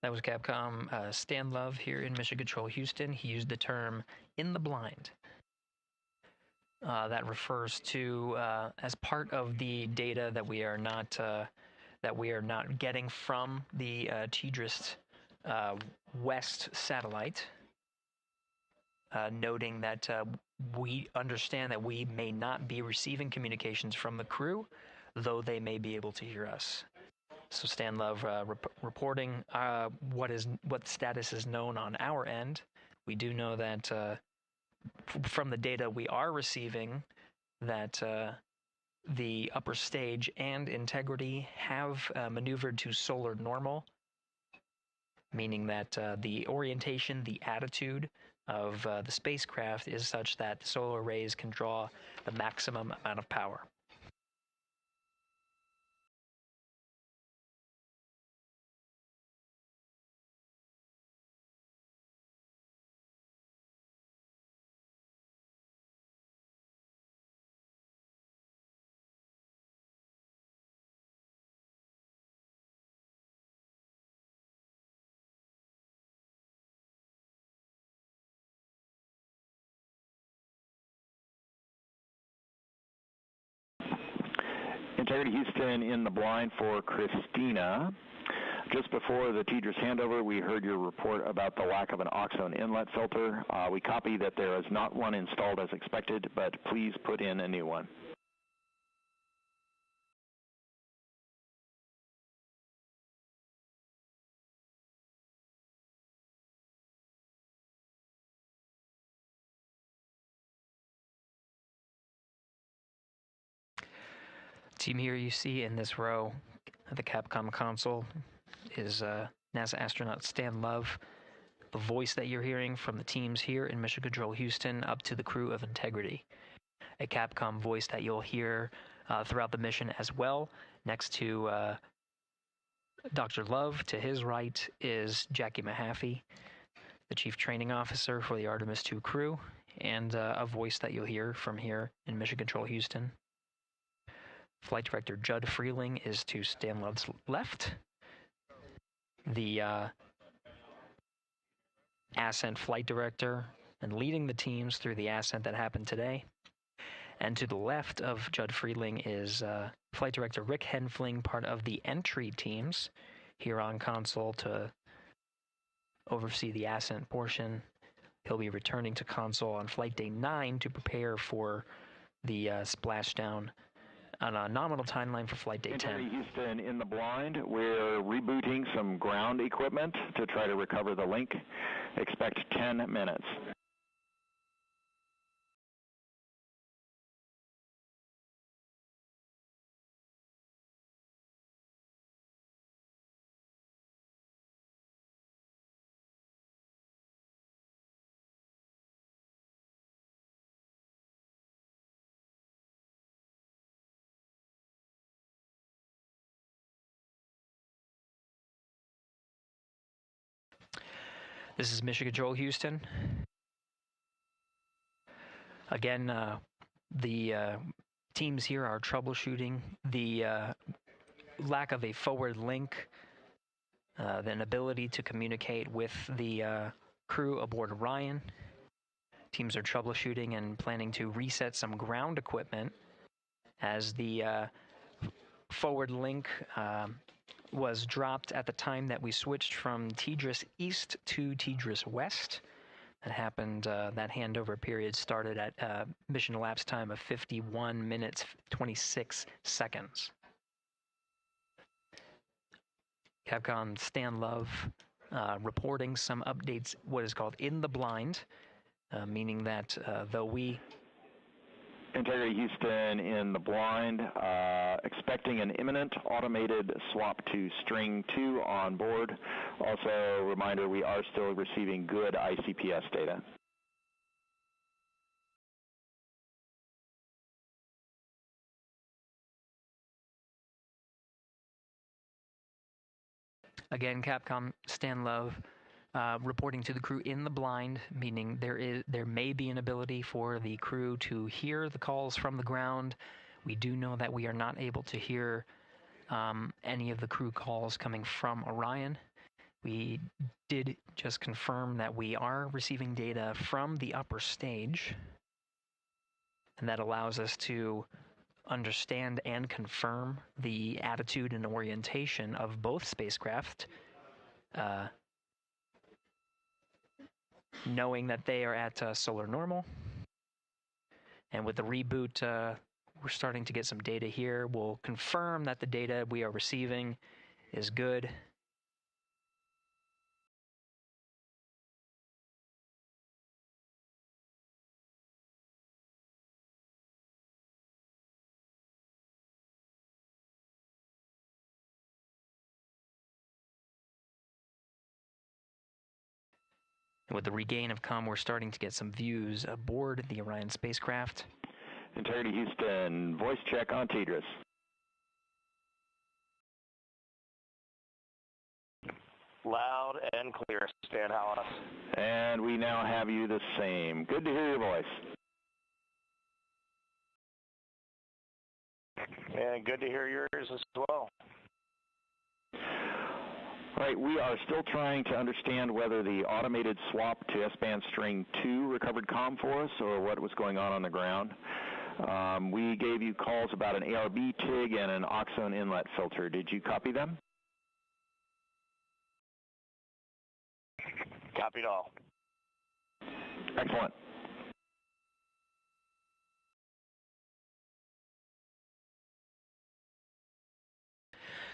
That was Capcom Stan Love here in Mission Control Houston. He used the term "in the blind." That refers to as part of the data that we are not getting from the TDRS West satellite. Noting that we understand that we may not be receiving communications from the crew, though they may be able to hear us. So Stan Love reporting what status is known on our end. We do know that from the data we are receiving that the upper stage and Integrity have maneuvered to solar normal, meaning that the orientation, the attitude of the spacecraft is such that the solar rays can draw the maximum amount of power. Integrity Houston in the blind for Christina. Just before the TDRS handover, we heard your report about the lack of an oxone inlet filter. We copy that there is not one installed as expected, but please put in a new one. Team here you see in this row at the Capcom console is NASA astronaut Stan Love. The voice that you're hearing from the teams here in Mission Control Houston up to the crew of Integrity. A Capcom voice that you'll hear throughout the mission as well. Next to Dr. Love, to his right is Jackie Mahaffey, the Chief Training Officer for the Artemis II crew, and a voice that you'll hear from here in Mission Control Houston. Flight Director Judd Freeling is to Stan Love's left. The Ascent Flight Director and leading the teams through the ascent that happened today. And to the left of Judd Freeling is Flight Director Rick Henfling, part of the entry teams here on console to oversee the ascent portion. He'll be returning to console on Flight Day 9 to prepare for the splashdown on a nominal timeline for flight day 10. Houston, in the blind, we're rebooting some ground equipment to try to recover the link. Expect 10 minutes. This is Mission Control Houston. Again, the teams here are troubleshooting the lack of a forward link, the inability to communicate with the crew aboard Orion. Teams are troubleshooting and planning to reset some ground equipment as the forward link was dropped at the time that we switched from TDRS East to TDRS West. That happened, that handover period started at mission elapsed time of 51 minutes, 26 seconds. Capcom Stan Love reporting some updates, what is called in the blind, meaning that though we... Integrity Houston, in the blind, expecting an imminent automated swap to string 2 on board. Also, reminder, we are still receiving good ICPS data. Again, Capcom Stan Love reporting to the crew in the blind, meaning there may be an ability for the crew to hear the calls from the ground. We do know that we are not able to hear any of the crew calls coming from Orion. We did just confirm that we are receiving data from the upper stage, and that allows us to understand and confirm the attitude and orientation of both spacecraft, knowing that they are at solar normal. And with the reboot, we're starting to get some data here. We'll confirm that the data we are receiving is good. And with the regain of comm, we're starting to get some views aboard the Orion spacecraft. Integrity Houston, voice check on TDRS. Loud and clear, Stan Hallis. And we now have you the same. Good to hear your voice. And good to hear yours as well. Right, we are still trying to understand whether the automated swap to S-band string 2 recovered comm for us or what was going on the ground. We gave you calls about an ARB TIG and an Oxone inlet filter. Did you copy them? Copied all. Excellent.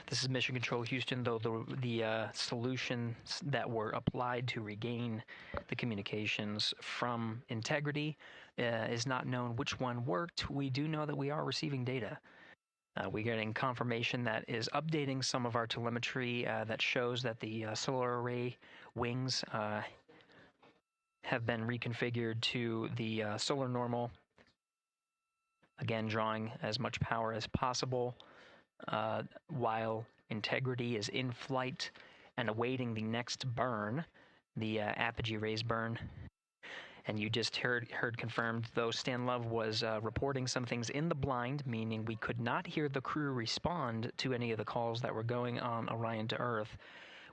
This is Mission Control Houston, though the solutions that were applied to regain the communications from Integrity is not known which one worked. We do know that we are receiving data. We're getting confirmation that is updating some of our telemetry that shows that the solar array wings have been reconfigured to the solar normal. Again, drawing as much power as possible. While Integrity is in flight and awaiting the next burn, the Apogee raise burn. And you just heard confirmed, though Stan Love was reporting some things in the blind, meaning we could not hear the crew respond to any of the calls that were going on Orion to Earth.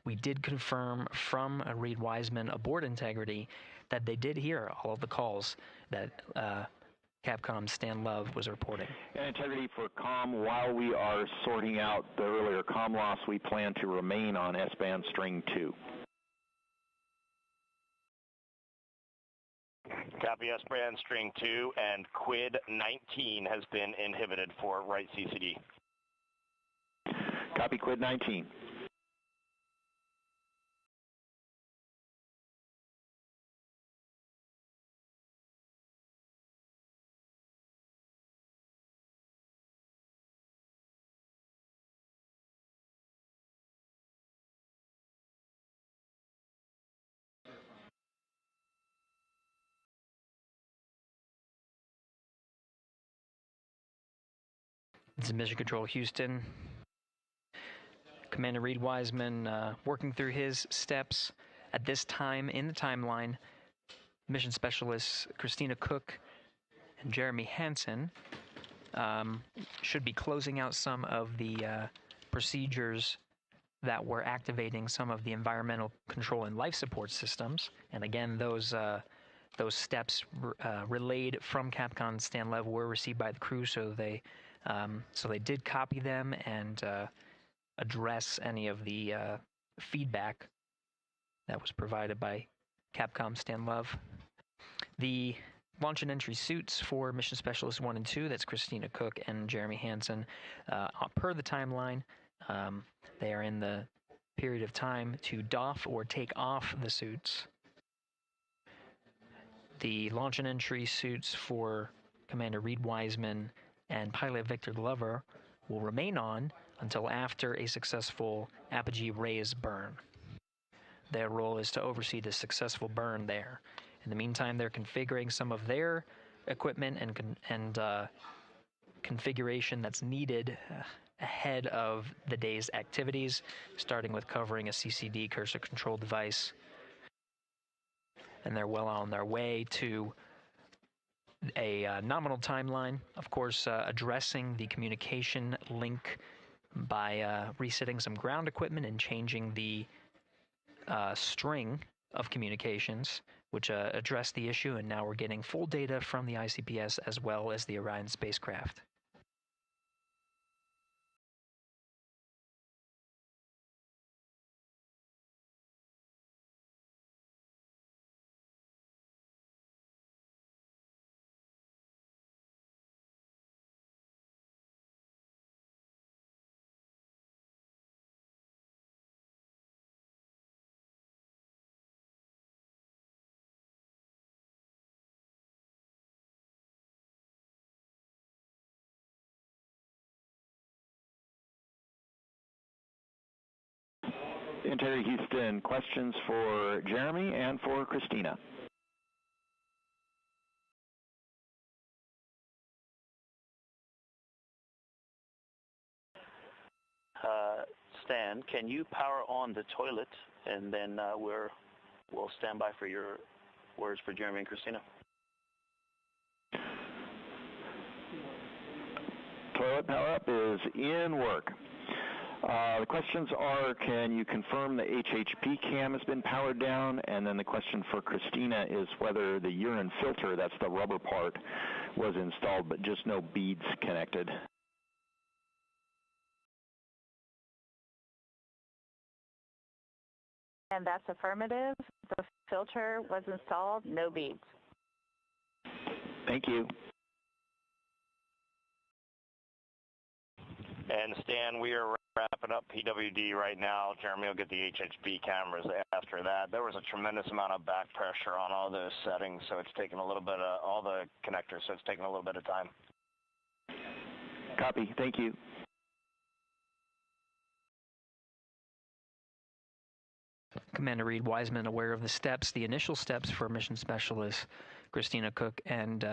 We did confirm from Reed Wiseman aboard Integrity that they did hear all of the calls that Capcom Stan Love was reporting. And Integrity for comm, while we are sorting out the earlier comm loss, we plan to remain on S-band string 2. Copy S-band string 2, and quid 19 has been inhibited for right CCD. Copy quid 19. This is Mission Control Houston. Commander Reed Wiseman working through his steps. At this time in the timeline, mission specialists Christina Koch and Jeremy Hansen should be closing out some of the procedures that were activating some of the environmental control and life support systems. And again, those steps relayed from Capcom Stan Lev were received by the crew, so they did copy them and address any of the feedback that was provided by Capcom Stan Love. The launch and entry suits for Mission Specialists 1 and 2, that's Christina Koch and Jeremy Hansen, per the timeline, they are in the period of time to doff or take off the suits. The launch and entry suits for Commander Reed Wiseman and pilot Victor Glover will remain on until after a successful Apogee raise burn. Their role is to oversee the successful burn there. In the meantime, they're configuring some of their equipment and configuration that's needed ahead of the day's activities, starting with covering a CCD cursor control device. And they're well on their way to a nominal timeline, of course, addressing the communication link by resetting some ground equipment and changing the string of communications, which addressed the issue, and now we're getting full data from the ICPS as well as the Orion spacecraft. Integrity Houston, questions for Jeremy and for Christina. Stan, can you power on the toilet, and then we'll stand by for your words for Jeremy and Christina. Toilet power up is in work. The questions are, can you confirm the HHP cam has been powered down? And then the question for Christina is whether the urine filter, that's the rubber part, was installed, but just no beads connected. And that's affirmative. The filter was installed, no beads. Thank you. And Stan, we are wrapping up PWD right now. Jeremy will get the HHB cameras after that. There was a tremendous amount of back pressure on all those settings, so it's taken a little bit of all the connectors, so it's taken a little bit of time. Copy. Thank you. Commander Reed Wiseman aware of the steps, the initial steps for mission specialists Christina Koch and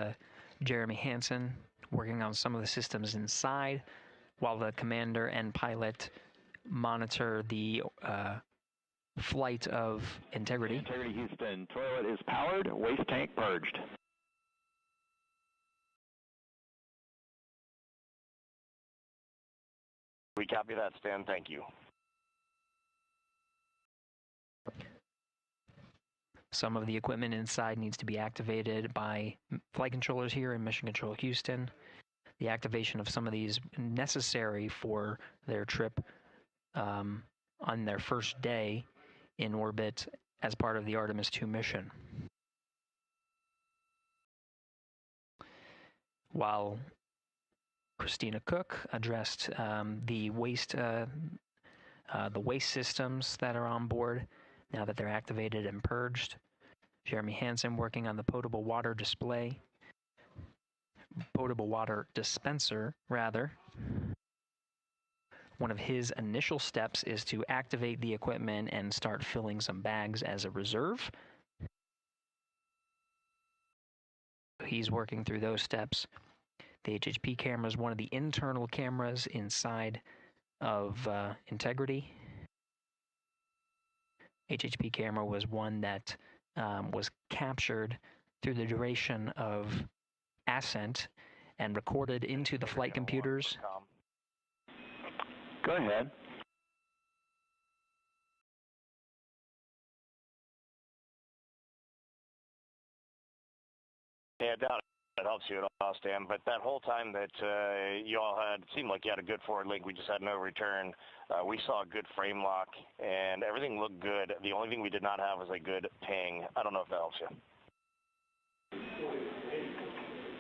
Jeremy Hansen, working on some of the systems inside, while the commander and pilot monitor the flight of Integrity. Integrity Houston, toilet is powered, waste tank purged. We copy that, Stan. Thank you. Some of the equipment inside needs to be activated by flight controllers here in Mission Control Houston. The activation of some of these necessary for their trip on their first day in orbit as part of the Artemis II mission. while Christina Koch addressed the waste systems that are on board now that they're activated and purged. Jeremy Hansen working on the potable water dispenser, rather. One of his initial steps is to activate the equipment and start filling some bags as a reserve. He's working through those steps. The HHP camera is one of the internal cameras inside of Integrity. HHP camera was one that was captured through the duration of ascent and recorded into the flight computers. Go ahead. Yeah, doubt it helps you at all, Stan. But that whole time that you all had, it seemed like you had a good forward link. We just had no return. We saw a good frame lock, and everything looked good. The only thing we did not have was a good ping. I don't know if that helps you.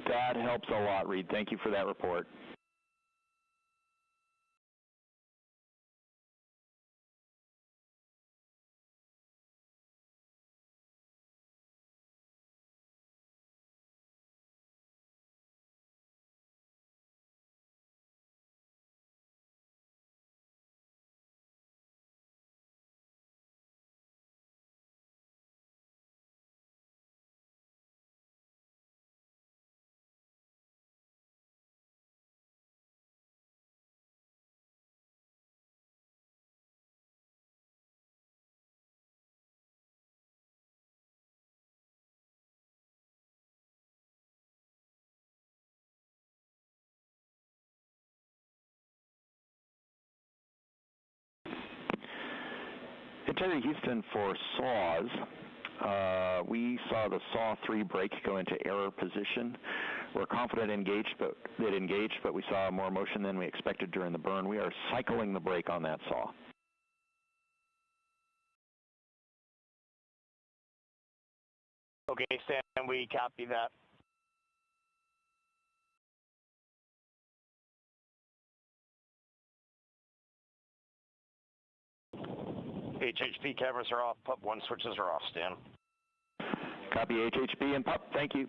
That helps a lot, Reed. Thank you for that report. Integrity Houston for SAW. We saw the SAW 3 brake go into error position. We're confident it engaged, but we saw more motion than we expected during the burn. We are cycling the brake on that SAW. Okay, Stan, we copy that. HHP cameras are off, PUP 1 switches are off, Stan. Copy HHP and PUP, thank you.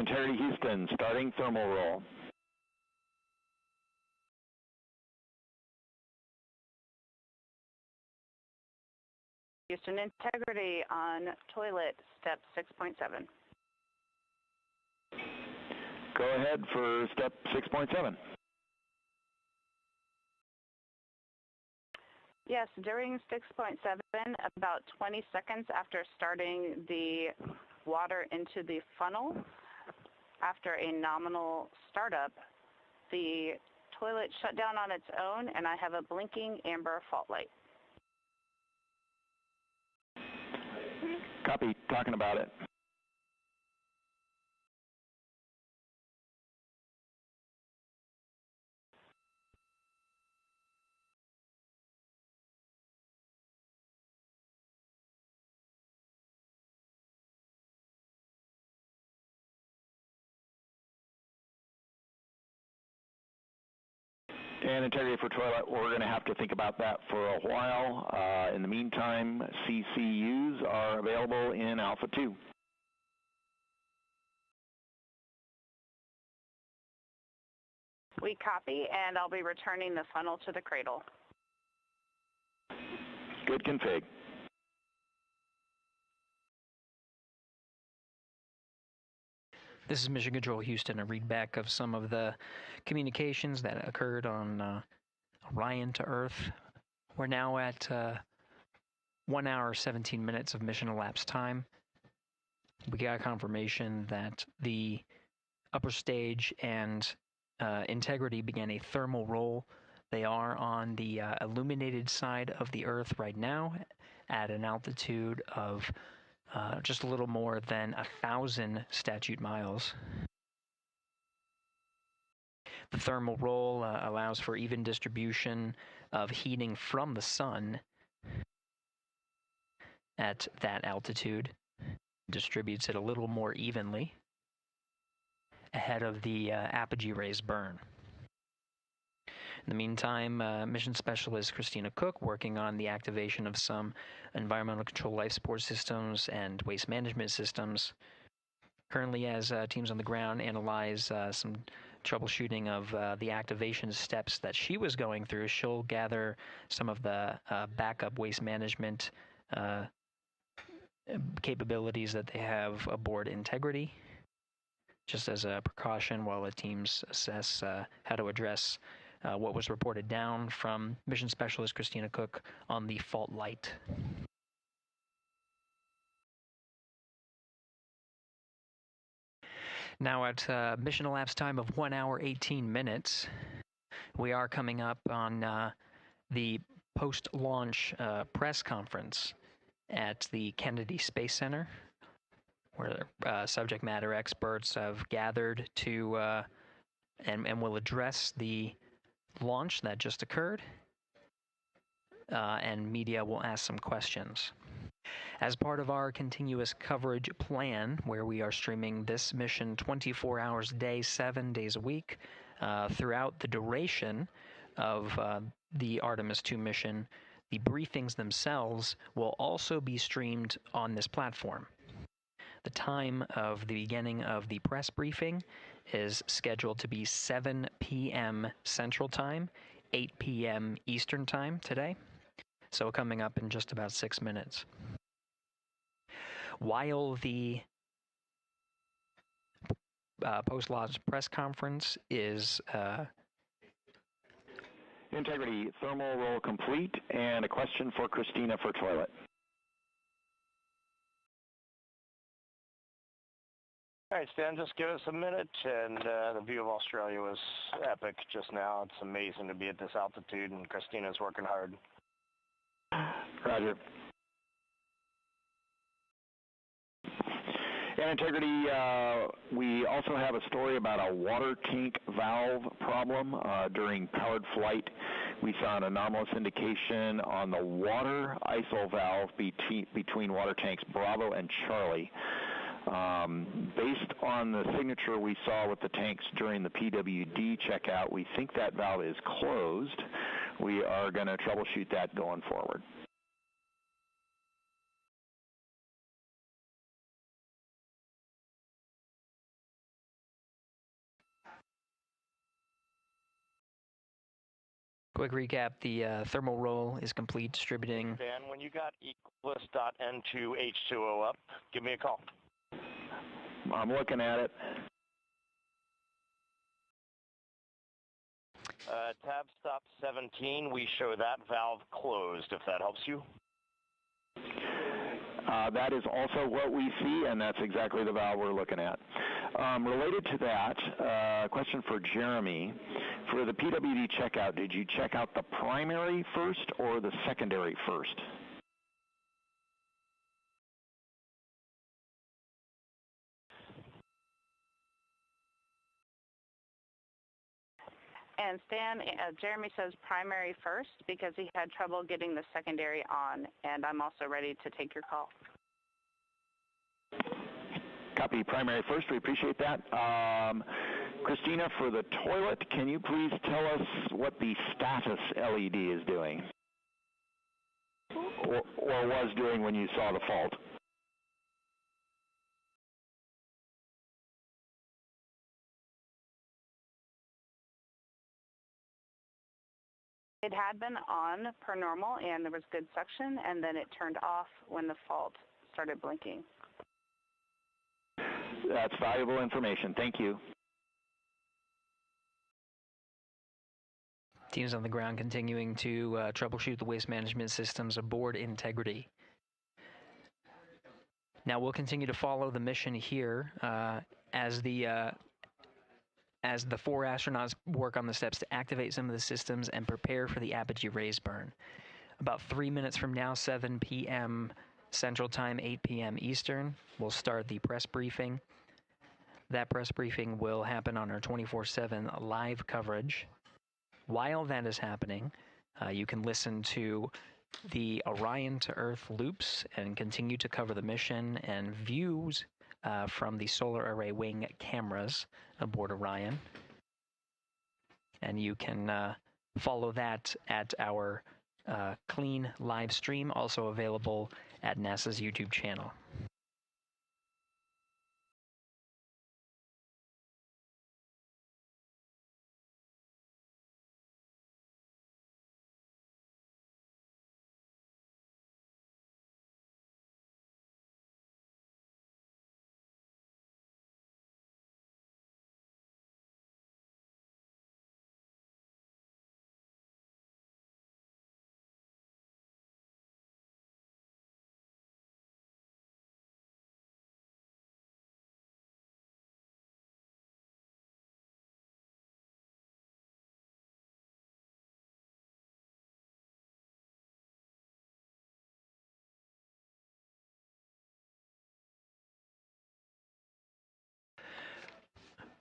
Integrity Houston, starting thermal roll. Houston Integrity on toilet, step 6.7. Go ahead for step 6.7. Yes, during 6.7, about 20 seconds after starting the water into the funnel, after a nominal startup, the toilet shut down on its own, and I have a blinking amber fault light. Copy, talking about it. And Integrity for toilet, we're going to have to think about that for a while. In the meantime, CCUs are available in Alpha 2. We copy, and I'll be returning the funnel to the cradle. Good config. This is Mission Control Houston, a readback of some of the communications that occurred on Orion to Earth. We're now at 1 hour, 17 minutes of mission elapsed time. We got confirmation that the upper stage and Integrity began a thermal roll. They are on the illuminated side of the Earth right now at an altitude of just a little more than 1,000 statute miles. The thermal roll allows for even distribution of heating from the sun at that altitude. Distributes it a little more evenly ahead of the Apogee rays burn. In the meantime, Mission Specialist Christina Koch working on the activation of some environmental control life support systems and waste management systems. Currently, as teams on the ground analyze some troubleshooting of the activation steps that she was going through, she'll gather some of the backup waste management capabilities that they have aboard Integrity, just as a precaution while the teams assess how to address what was reported down from Mission Specialist Christina Koch on the fault light. Now at mission elapsed time of 1 hour, 18 minutes, we are coming up on the post-launch press conference at the Kennedy Space Center, where subject matter experts have gathered to and will address the launch that just occurred, and media will ask some questions. As part of our continuous coverage plan, where we are streaming this mission 24 hours a day, 7 days a week, throughout the duration of the Artemis II mission, the briefings themselves will also be streamed on this platform. The time of the beginning of the press briefing is scheduled to be 7 p.m. Central Time, 8 p.m. Eastern Time today. So coming up in just about 6 minutes. While the post-launch press conference is Integrity thermal roll complete, and a question for Christina for toilet. All right, Stan, just give us a minute, and the view of Australia was epic just now. It's amazing to be at this altitude, and Christina's working hard. Roger. And Integrity, we also have a story about a water tank valve problem during powered flight. We saw an anomalous indication on the water ISO valve between water tanks Bravo and Charlie. Based on the signature we saw with the tanks during the PWD checkout, we think that valve is closed. We are going to troubleshoot that going forward. Quick recap, the thermal roll is complete, distributing. Dan, when you got Equus.N2H2O up, give me a call. I'm looking at it. Tab stop 17, we show that valve closed, if that helps you. That is also what we see, and that's exactly the valve we're looking at. Related to that, question for Jeremy. For the PWD checkout, did you check out the primary first or the secondary first? And Stan, Jeremy says primary first because he had trouble getting the secondary on, and I'm also ready to take your call. Copy primary first. We appreciate that. Christina, for the toilet, can you please tell us what the status LED is doing? Or was doing when you saw the fault? It had been on per normal, and there was good suction, and then it turned off when the fault started blinking. That's valuable information. Thank you. Teams on the ground continuing to troubleshoot the waste management systems aboard Integrity. Now we'll continue to follow the mission here as the 4 astronauts work on the steps to activate some of the systems and prepare for the Apogee raise burn. About 3 minutes from now, 7 p.m. Central Time, 8 p.m. Eastern, we'll start the press briefing. That press briefing will happen on our 24/7 live coverage. While that is happening, you can listen to the Orion to Earth loops and continue to cover the mission and views from the solar array wing cameras aboard Orion. And you can follow that at our clean live stream, also available at NASA's YouTube channel.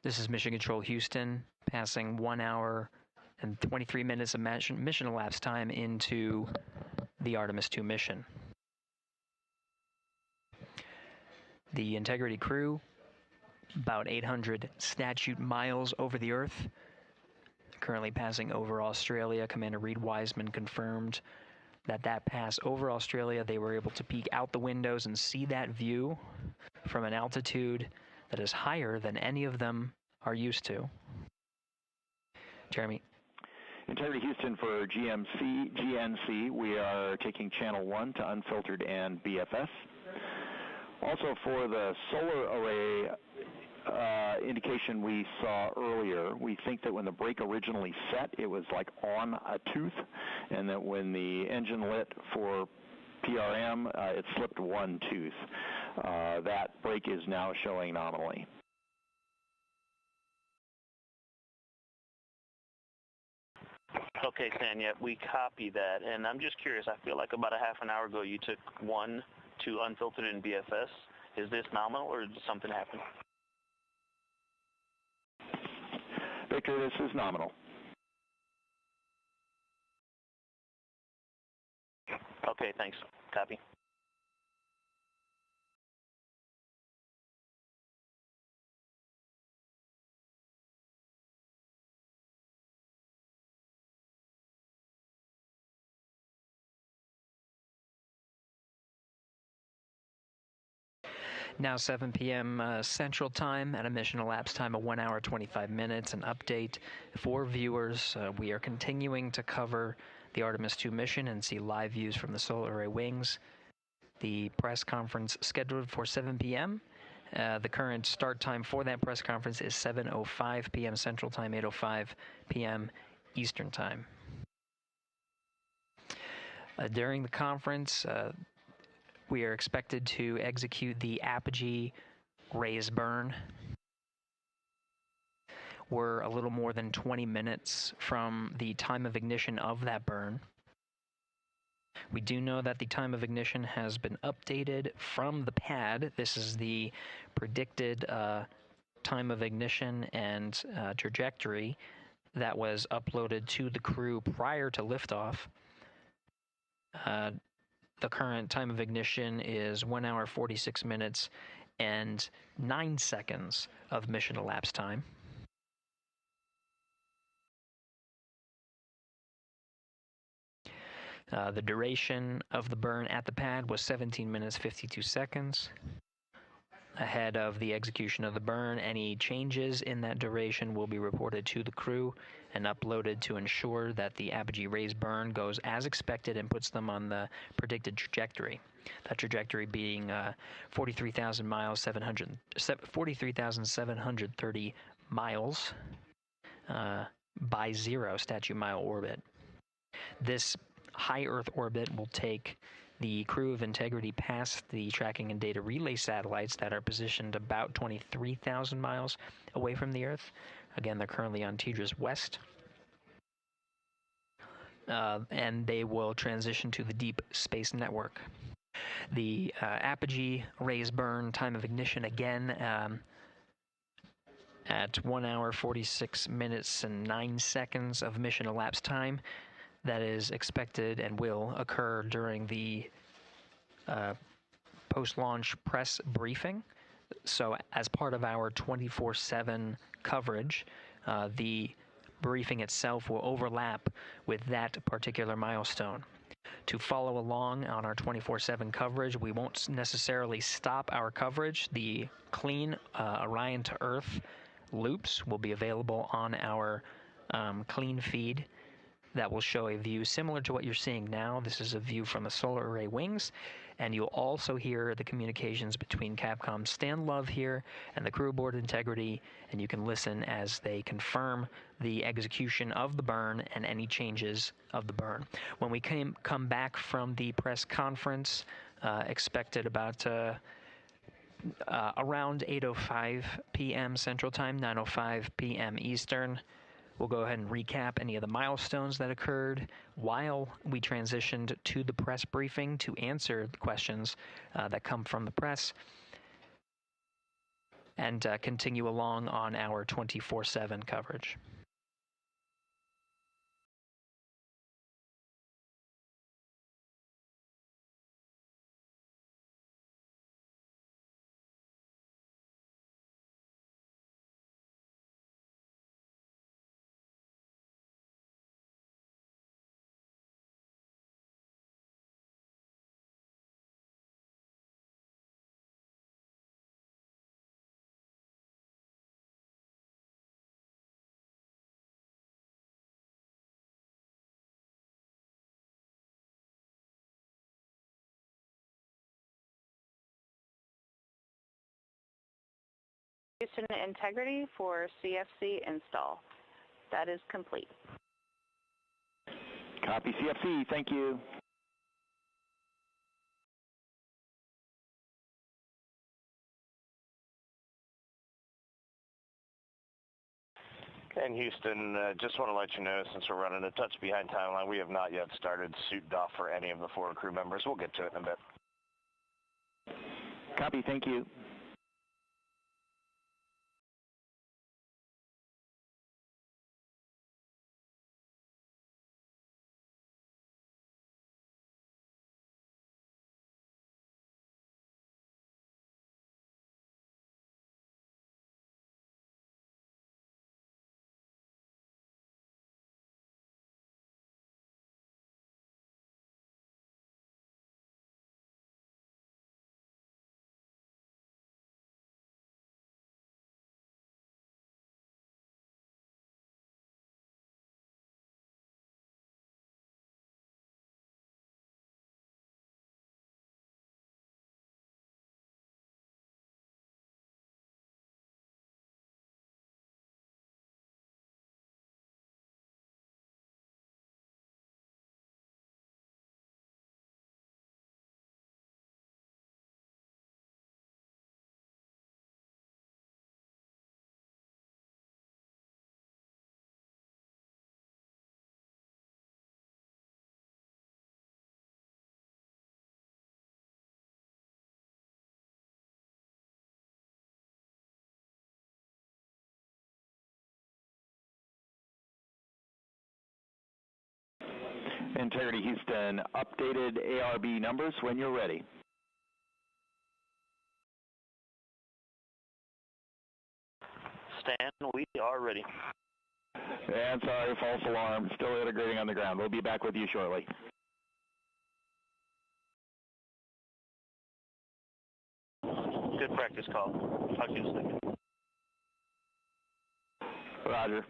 This is Mission Control Houston, passing 1 hour and 23 minutes of mission elapsed time into the Artemis II mission. The Integrity crew, about 800 statute miles over the Earth, currently passing over Australia. Commander Reed Wiseman confirmed that pass over Australia, they were able to peek out the windows and see that view from an altitude that is higher than any of them are used to. Jeremy. Integrity Houston for GNC, we are taking channel 1 to unfiltered and BFS. Also for the solar array indication we saw earlier, we think that when the brake originally set, it was like on a tooth, and that when the engine lit for PRM, it slipped one tooth. That brake is now showing nominally. Okay, Stan, yeah, we copy that. And I'm just curious, I feel like about a half an hour ago you took 1 to unfiltered and BFS. Is this nominal or did something happen? Victor, this is nominal. Okay, thanks. Copy. Now 7 p.m. Central Time, at a mission elapsed time of 1 hour 25 minutes. An update for viewers. We are continuing to cover the Artemis II mission and see live views from the solar array wings. The press conference scheduled for 7 p.m. The current start time for that press conference is 7:05 p.m. Central Time, 8:05 p.m. Eastern Time. During the conference, we are expected to execute the Apogee raise burn. We're a little more than 20 minutes from the time of ignition of that burn. We do know that the time of ignition has been updated from the pad. This is the predicted time of ignition and trajectory that was uploaded to the crew prior to liftoff. The current time of ignition is 1 hour 46 minutes and 9 seconds of mission elapsed time. The duration of the burn at the pad was 17 minutes 52 seconds. Ahead of the execution of the burn, any changes in that duration will be reported to the crew and uploaded to ensure that the Apogee raise burn goes as expected and puts them on the predicted trajectory. That trajectory being 43,730 miles by 0 statute mile orbit. This high Earth orbit will take the crew of Integrity past the tracking and data relay satellites that are positioned about 23,000 miles away from the Earth. Again, they're currently on TDRS West. And they will transition to the Deep Space Network. The Apogee raise burn time of ignition again at 1 hour 46 minutes and 9 seconds of mission elapsed time. That is expected and will occur during the post-launch press briefing. So as part of our 24/7 coverage, the briefing itself will overlap with that particular milestone. To follow along on our 24/7 coverage, we won't necessarily stop our coverage. The clean Orion to Earth loops will be available on our clean feed. That will show a view similar to what you're seeing now. This is a view from the solar array wings, and you'll also hear the communications between Capcom Stan Love here and the crew aboard Integrity, and you can listen as they confirm the execution of the burn and any changes of the burn. When we come back from the press conference, expected about around 8:05 p.m. Central Time, 9:05 p.m. Eastern, we'll go ahead and recap any of the milestones that occurred while we transitioned to the press briefing to answer the questions that come from the press, and continue along on our 24/7 coverage. Houston Integrity for CFC install. That is complete. Copy CFC, thank you. And Houston, just want to let you know, since we're running a touch behind timeline, we have not yet started suit doff for any of the 4 crew members. We'll get to it in a bit. Copy, thank you. Integrity Houston, updated ARB numbers when you're ready. Stan, we are ready. And sorry, false alarm. Still integrating on the ground. We'll be back with you shortly. Good practice call. Talk to you in a second. Roger.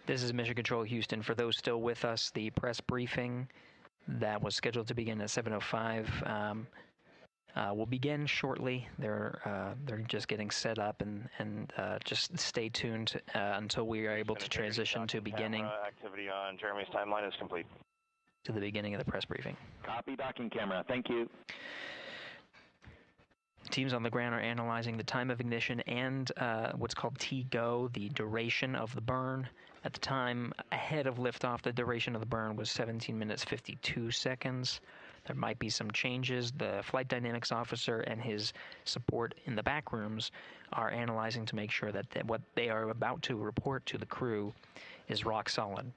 This is Mission Control Houston. For those still with us, the press briefing that was scheduled to begin at 7:05 will begin shortly. They're just getting set up, and just stay tuned until we are able to transition to beginning. Activity on Jeremy's timeline is complete. To the beginning of the press briefing. Copy docking camera. Thank you. Teams on the ground are analyzing the time of ignition and what's called T-GO, the duration of the burn. At the time ahead of liftoff, the duration of the burn was 17 minutes 52 seconds. There might be some changes. The flight dynamics officer and his support in the back rooms are analyzing to make sure that what they are about to report to the crew is rock solid.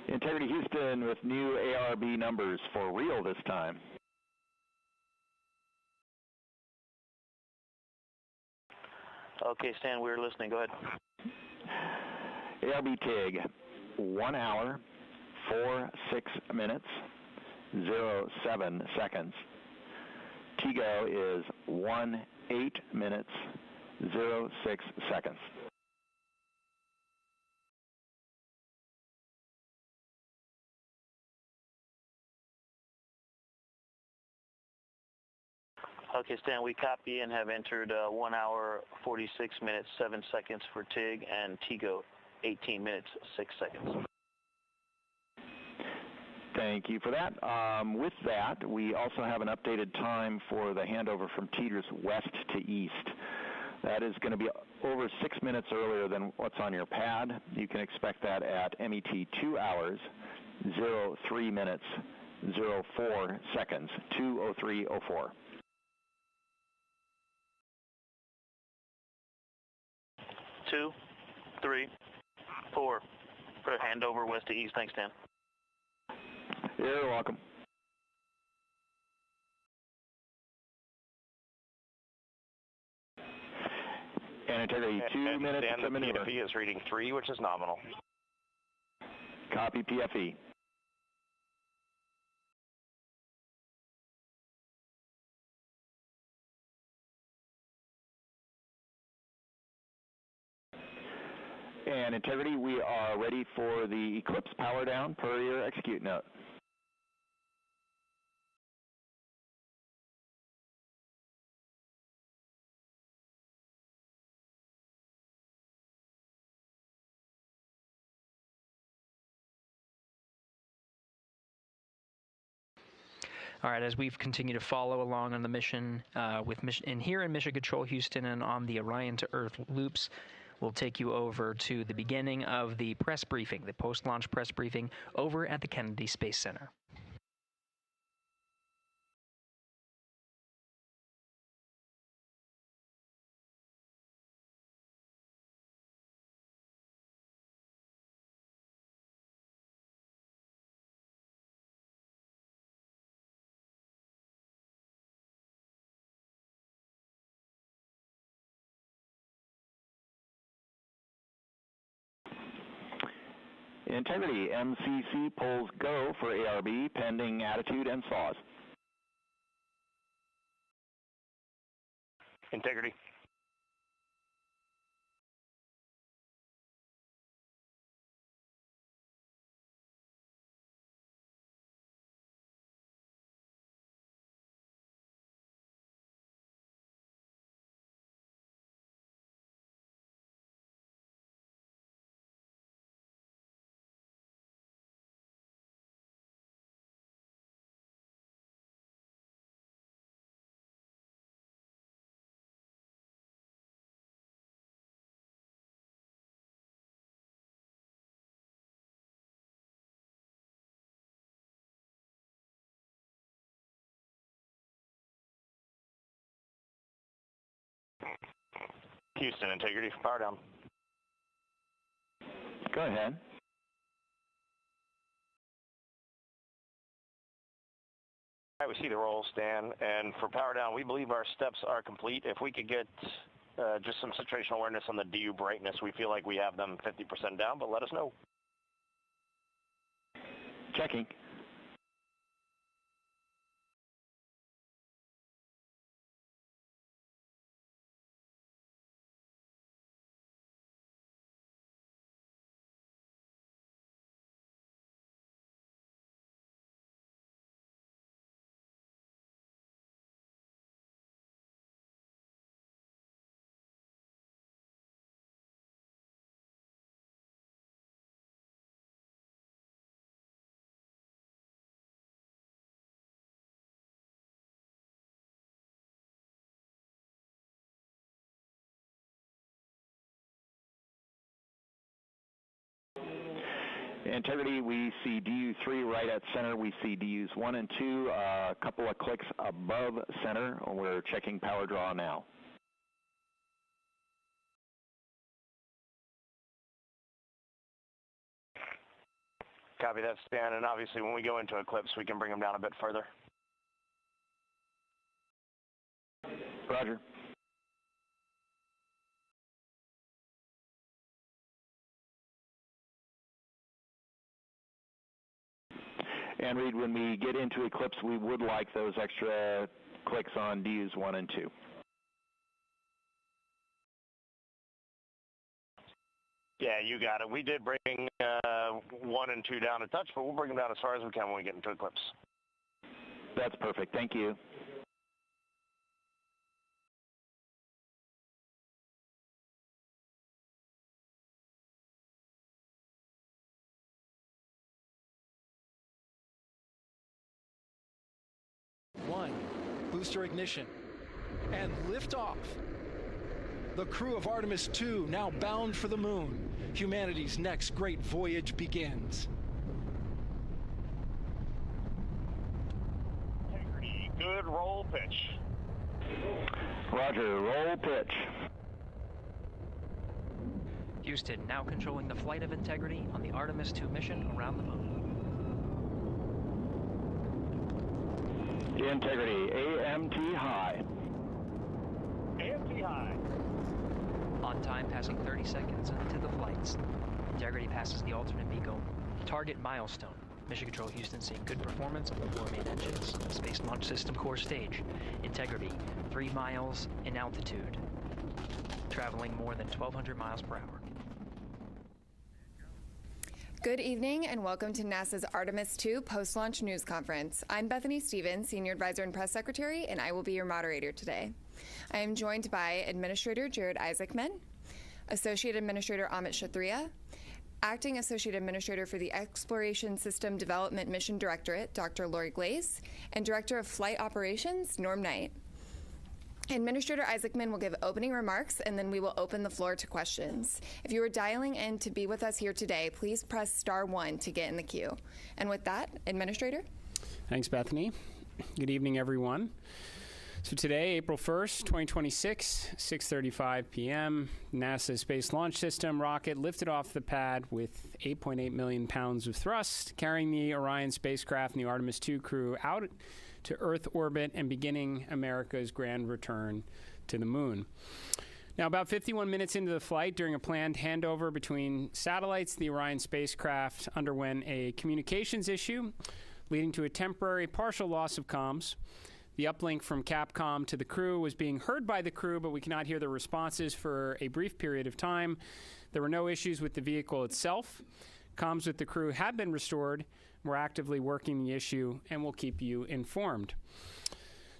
Integrity Houston with new ARB numbers for real this time. Okay, Stan, we're listening. Go ahead. ARB TIG, 1 hour, 46 minutes, 07 seconds. T-GO is 18 minutes, 06 seconds. Okay, Stan, we copy and have entered 1 hour, 46 minutes, 7 seconds for TIG, and T-GO, 18 minutes, 6 seconds. Thank you for that. With that, we also have an updated time for the handover from teeters west to east. That is going to be over 6 minutes earlier than what's on your pad. You can expect that at MET 2 hours, 03 minutes, 04 seconds, 2:03:04. 2, 3, 4. For handover west to east. Thanks, Dan. You're welcome. And Integrity, 2 minutes to maneuver. PFE is reading 3, which is nominal. Copy PFE. And Integrity, we are ready for the Eclipse power down per your execute note. All right, as we've continued to follow along on the mission, here in Mission Control Houston and on the Orion to Earth loops, we'll take you over to the beginning of the press briefing, the post-launch press briefing over at the Kennedy Space Center. Integrity, MCC pulls go for ARB pending attitude and saws. Integrity. Houston, Integrity for power down. Go ahead. All right, we see the roll, Stan, and for power down, we believe our steps are complete. If we could get just some situational awareness on the DU brightness, we feel like we have them 50% down, but let us know. Checking. Integrity, we see DU3 right at center. We see DUs 1 and 2, a couple of clicks above center. We're checking power draw now. Copy that, Stan, and obviously when we go into eclipse, we can bring them down a bit further. Roger. And Reed, when we get into eclipse, we would like those extra clicks on DUs 1 and 2. Yeah, you got it. We did bring 1 and 2 down a touch, but we'll bring them down as far as we can when we get into eclipse. That's perfect. Thank you. Booster ignition and liftoff. The crew of Artemis II now bound for the moon. Humanity's next great voyage begins. Integrity, good roll pitch. Roger, roll pitch. Houston now controlling the flight of Integrity on the Artemis II mission around the moon. Integrity, AMT high. AMT high. On time, passing 30 seconds into the flights. Integrity passes the alternate MECO target milestone. Mission Control Houston seeing good performance on the 4 main engines. Space Launch System core stage. Integrity, 3 miles in altitude. Traveling more than 1,200 miles per hour. Good evening and welcome to NASA's Artemis II post-launch news conference. I'm Bethany Stevens, Senior Advisor and Press Secretary, and I will be your moderator today. I am joined by Administrator Jared Isaacman, Associate Administrator Amit Kshatriya, Acting Associate Administrator for the Exploration System Development Mission Directorate, Dr. Lori Glaze, and Director of Flight Operations, Norm Knight. Administrator Isaacman will give opening remarks, and then we will open the floor to questions. If you are dialing in to be with us here today, please press *1 to get in the queue. And with that, Administrator. Thanks, Bethany. Good evening, everyone. So today, April 1st, 2026, 6:35 p.m., NASA Space Launch System rocket lifted off the pad with 8.8 million pounds of thrust, carrying the Orion Spacecraft and the Artemis II crew out to Earth orbit and beginning America's grand return to the moon. Now, about 51 minutes into the flight, during a planned handover between satellites, the Orion spacecraft underwent a communications issue, leading to a temporary partial loss of comms. The uplink from Capcom to the crew was being heard by the crew, but we cannot hear the responses for a brief period of time. There were no issues with the vehicle itself. Comms with the crew have been restored. We're actively working the issue, and we'll keep you informed.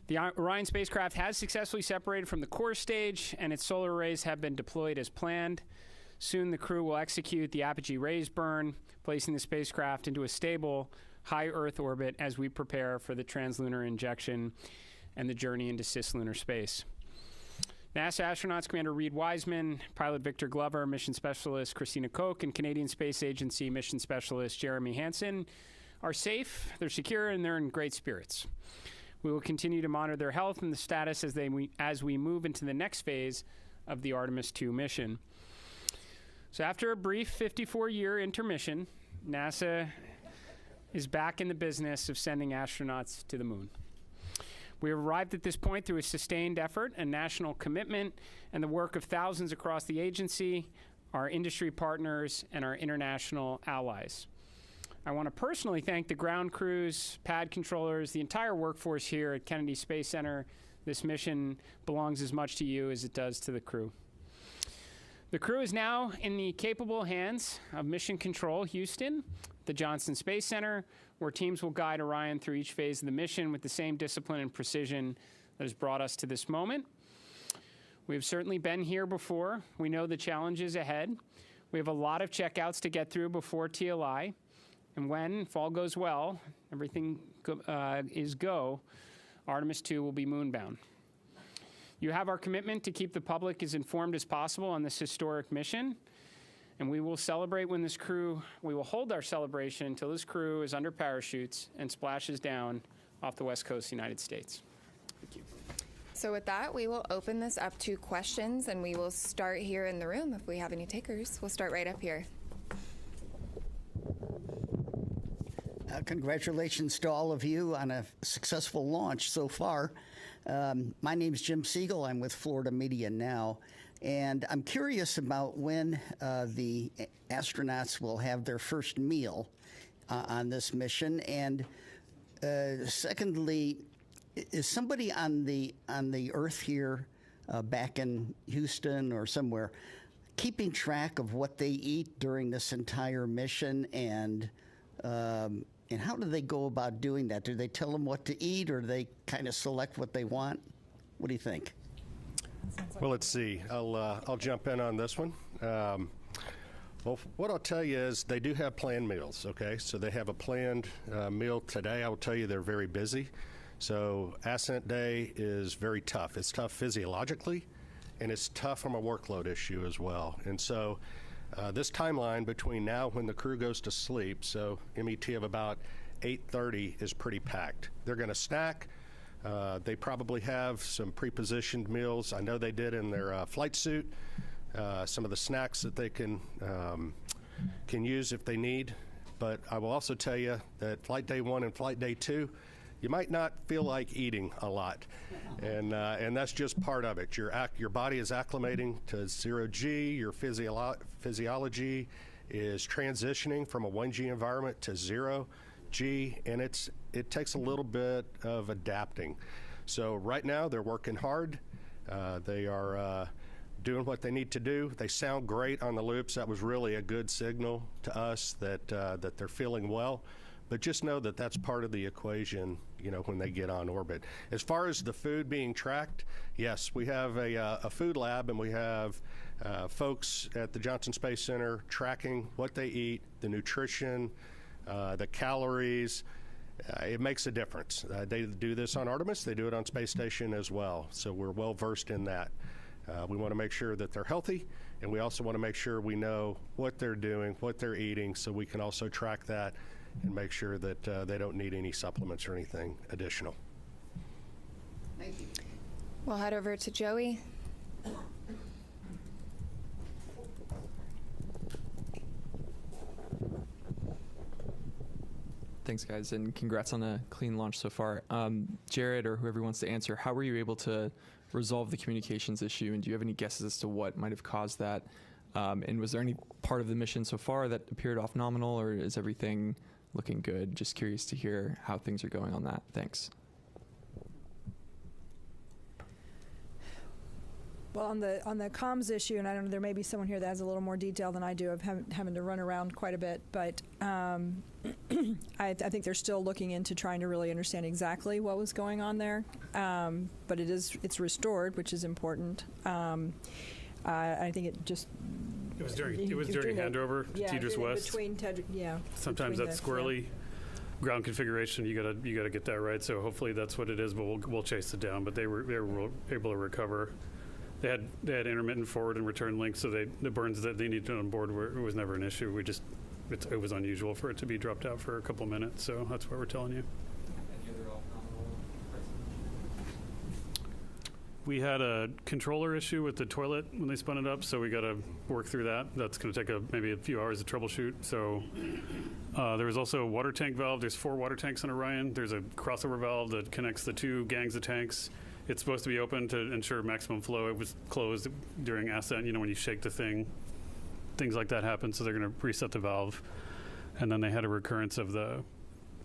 The Orion spacecraft has successfully separated from the core stage, and its solar arrays have been deployed as planned. Soon, the crew will execute the Apogee raise burn, placing the spacecraft into a stable, high Earth orbit as we prepare for the translunar injection and the journey into cislunar space. NASA astronauts Commander Reed Wiseman, Pilot Victor Glover, Mission Specialist Christina Koch, and Canadian Space Agency Mission Specialist Jeremy Hansen are safe, they're secure, and they're in great spirits. We will continue to monitor their health and the status as we move into the next phase of the Artemis II mission. So after a brief 54-year intermission, NASA is back in the business of sending astronauts to the moon. We have arrived at this point through a sustained effort and national commitment and the work of thousands across the agency, our industry partners, and our international allies. I want to personally thank the ground crews, pad controllers, the entire workforce here at Kennedy Space Center. This mission belongs as much to you as it does to the crew. The crew is now in the capable hands of Mission Control Houston, the Johnson Space Center, where teams will guide Orion through each phase of the mission with the same discipline and precision that has brought us to this moment. We've certainly been here before. We know the challenges ahead. We have a lot of checkouts to get through before TLI. And when, if all goes well, everything is go, Artemis II will be moonbound. You have our commitment to keep the public as informed as possible on this historic mission. And we will celebrate when this crew, we will hold our celebration until this crew is under parachutes and splashes down off the west coast of the United States. Thank you. So with that, we will open this up to questions, and we will start here in the room if we have any takers. We'll start right up here. Congratulations to all of you on a successful launch so far. My name is Jim Siegel. I'm with Florida Media Now. And I'm curious about when the astronauts will have their first meal on this mission. And secondly, is somebody on the Earth here back in Houston or somewhere keeping track of what they eat during this entire mission? And how do they go about doing that? Do they tell them what to eat, or do they kind of select what they want? What do you think? Well, let's see. I'll jump in on this one. Well, what I'll tell you is they do have planned meals, okay? So they have a planned meal today. I will tell you they're very busy. So ascent day is very tough. It's tough physiologically, and it's tough from a workload issue as well. And so this timeline between now when the crew goes to sleep, so MET of about 8:30 is pretty packed. They're going to snack. They probably have some pre-positioned meals. I know they did in their flight suit. Some of the snacks that they can use if they need. But I will also tell you that flight day 1 and flight day 2, you might not feel like eating a lot, and that's just part of it. Your body is acclimating to 0G. Your physiology is transitioning from a 1G environment to 0G, and it takes a little bit of adapting. So right now they're working hard. They are doing what they need to do. They sound great on the loops. That was really a good signal to us that they're feeling well. But just know that that's part of the equation, when they get on orbit. As far as the food being tracked, yes, we have a food lab, and we have folks at the Johnson Space Center tracking what they eat, the nutrition, the calories. It makes a difference. They do this on Artemis. They do it on Space Station as well. So we're well versed in that. We want to make sure that they're healthy, and we also want to make sure we know what they're doing, what they're eating, so we can also track that and make sure that they don't need any supplements or anything additional. Thank you. We'll head over to Joey. Thanks, guys, and congrats on a clean launch so far. Jared, or whoever wants to answer, how were you able to resolve the communications issue, and do you have any guesses as to what might have caused that? And was there any part of the mission so far that appeared off nominal, or is everything looking good? Just curious to hear how things are going on that. Thanks. Well, on the comms issue, and I don't know, there may be someone here that has a little more detail than I do of having to run around quite a bit, but I think they're still looking into trying to really understand exactly what was going on there. But it's restored, which is important. I think it just. It was during handover to Tejas West. Sometimes that's squirrely ground configuration. You gotta get that right. So hopefully that's what it is. But we'll chase it down. But they were able to recover. They had intermittent forward and return links, so the burns that they needed on board it was never an issue. It was unusual for it to be dropped out for a couple minutes. So that's what we're telling you. We had a controller issue with the toilet when they spun it up, so we got to work through that. That's going to take maybe a few hours to troubleshoot. So there was also a water tank valve. There's 4 water tanks on Orion. There's a crossover valve that connects the 2 gangs of tanks. It's supposed to be open to ensure maximum flow. It was closed during ascent. You know, when you shake the thing, things like that happen. So they're going to reset the valve. And then they had a recurrence of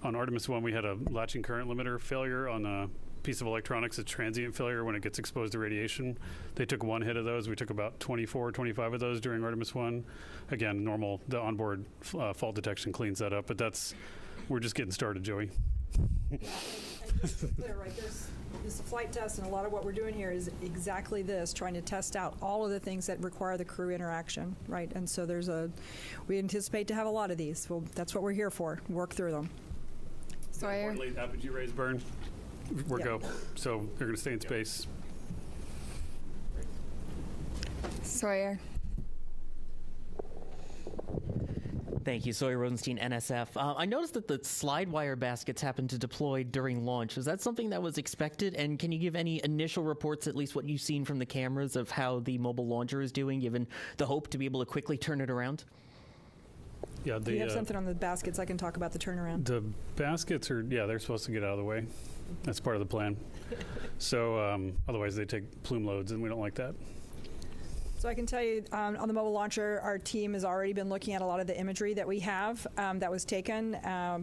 on Artemis 1, we had a latching current limiter failure on a piece of electronics, a transient failure when it gets exposed to radiation. They took 1 hit of those. We took about 24, 25 of those during Artemis 1. Again, normal, the onboard fault detection cleans that up, but we're just getting started, Joey. Yeah, and just to be clear, right, this is a flight test, and a lot of what we're doing here is exactly this, trying to test out all of the things that require the crew interaction, right? And so we anticipate to have a lot of these. Well, that's what we're here for, work through them. Sawyer. Importantly, Apogee rays burn. We're go. So they're going to stay in space. Sawyer. Thank you, Sawyer Rosenstein, NSF. I noticed that the slide wire baskets happened to deploy during launch. Is that something that was expected? And can you give any initial reports, at least what you've seen from the cameras, of how the mobile launcher is doing, given the hope to be able to quickly turn it around? Yeah, Do you have something on the baskets? I can talk about the turnaround. The baskets they're supposed to get out of the way. That's part of the plan. So otherwise they take plume loads, and we don't like that. So I can tell you on the mobile launcher, our team has already been looking at a lot of the imagery that we have that was taken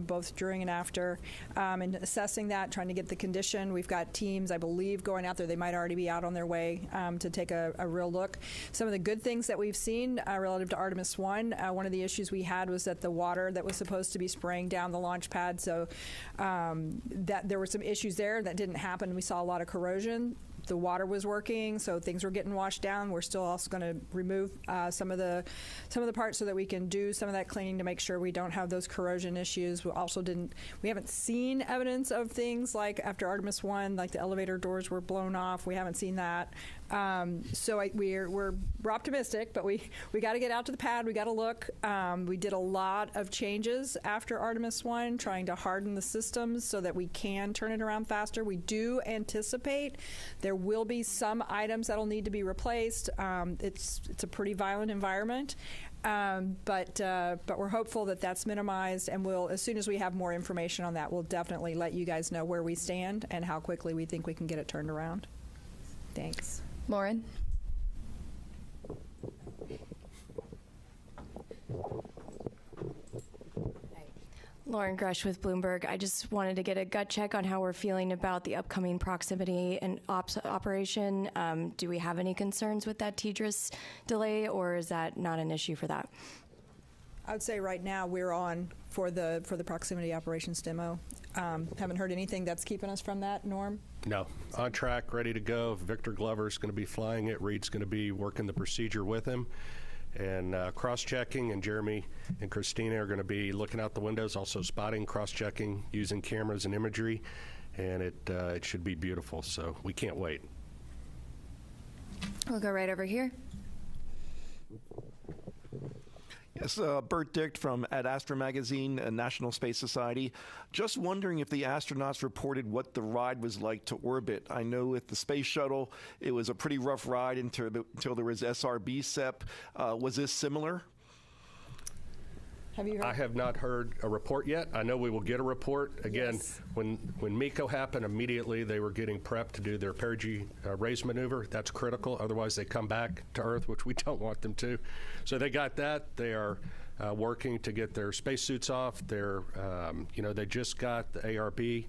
both during and after and assessing that, trying to get the condition. We've got teams, I believe, going out there. They might already be out on their way to take a real look. Some of the good things that we've seen relative to Artemis 1, one of the issues we had was that the water that was supposed to be spraying down the launch pad, so that there were some issues there that didn't happen. We saw a lot of corrosion. The water was working, so things were getting washed down. We're still also going to remove some of the parts so that we can do some of that cleaning to make sure we don't have those corrosion issues. We haven't seen evidence of things like after Artemis 1, like the elevator doors were blown off. We haven't seen that. So we're optimistic, but we got to get out to the pad. We got to look. We did a lot of changes after Artemis 1, trying to harden the systems so that we can turn it around faster. We do anticipate there will be some items that'll need to be replaced. It's a pretty violent environment. But we're hopeful that that's minimized, and as soon as we have more information on that, we'll definitely let you guys know where we stand and how quickly we think we can get it turned around. Thanks. Lauren. Lauren Grush with Bloomberg. I just wanted to get a gut check on how we're feeling about the upcoming proximity and ops operation. Do we have any concerns with that TDRS delay, or is that not an issue for that? I would say right now we're on for the proximity operations demo. Haven't heard anything that's keeping us from that, Norm? No. On track, ready to go. Victor Glover's going to be flying it. Reed's going to be working the procedure with him and cross-checking, and Jeremy and Christina are going to be looking out the windows, also spotting, cross-checking, using cameras and imagery, and it should be beautiful, so we can't wait. We'll go right over here. Yes, Bert Dicht from Ad Astra Magazine, National Space Society. Just wondering if the astronauts reported what the ride was like to orbit. I know with the space shuttle, it was a pretty rough ride until there was SRB SEP. Was this similar? Have you heard? I have not heard a report yet. I know we will get a report. Again, yes. when MECO happened, immediately they were getting prepped to do their Perigee raise maneuver. That's critical. Otherwise, they come back to Earth, which we don't want them to. So they got that. They are working to get their spacesuits off. They just got the ARB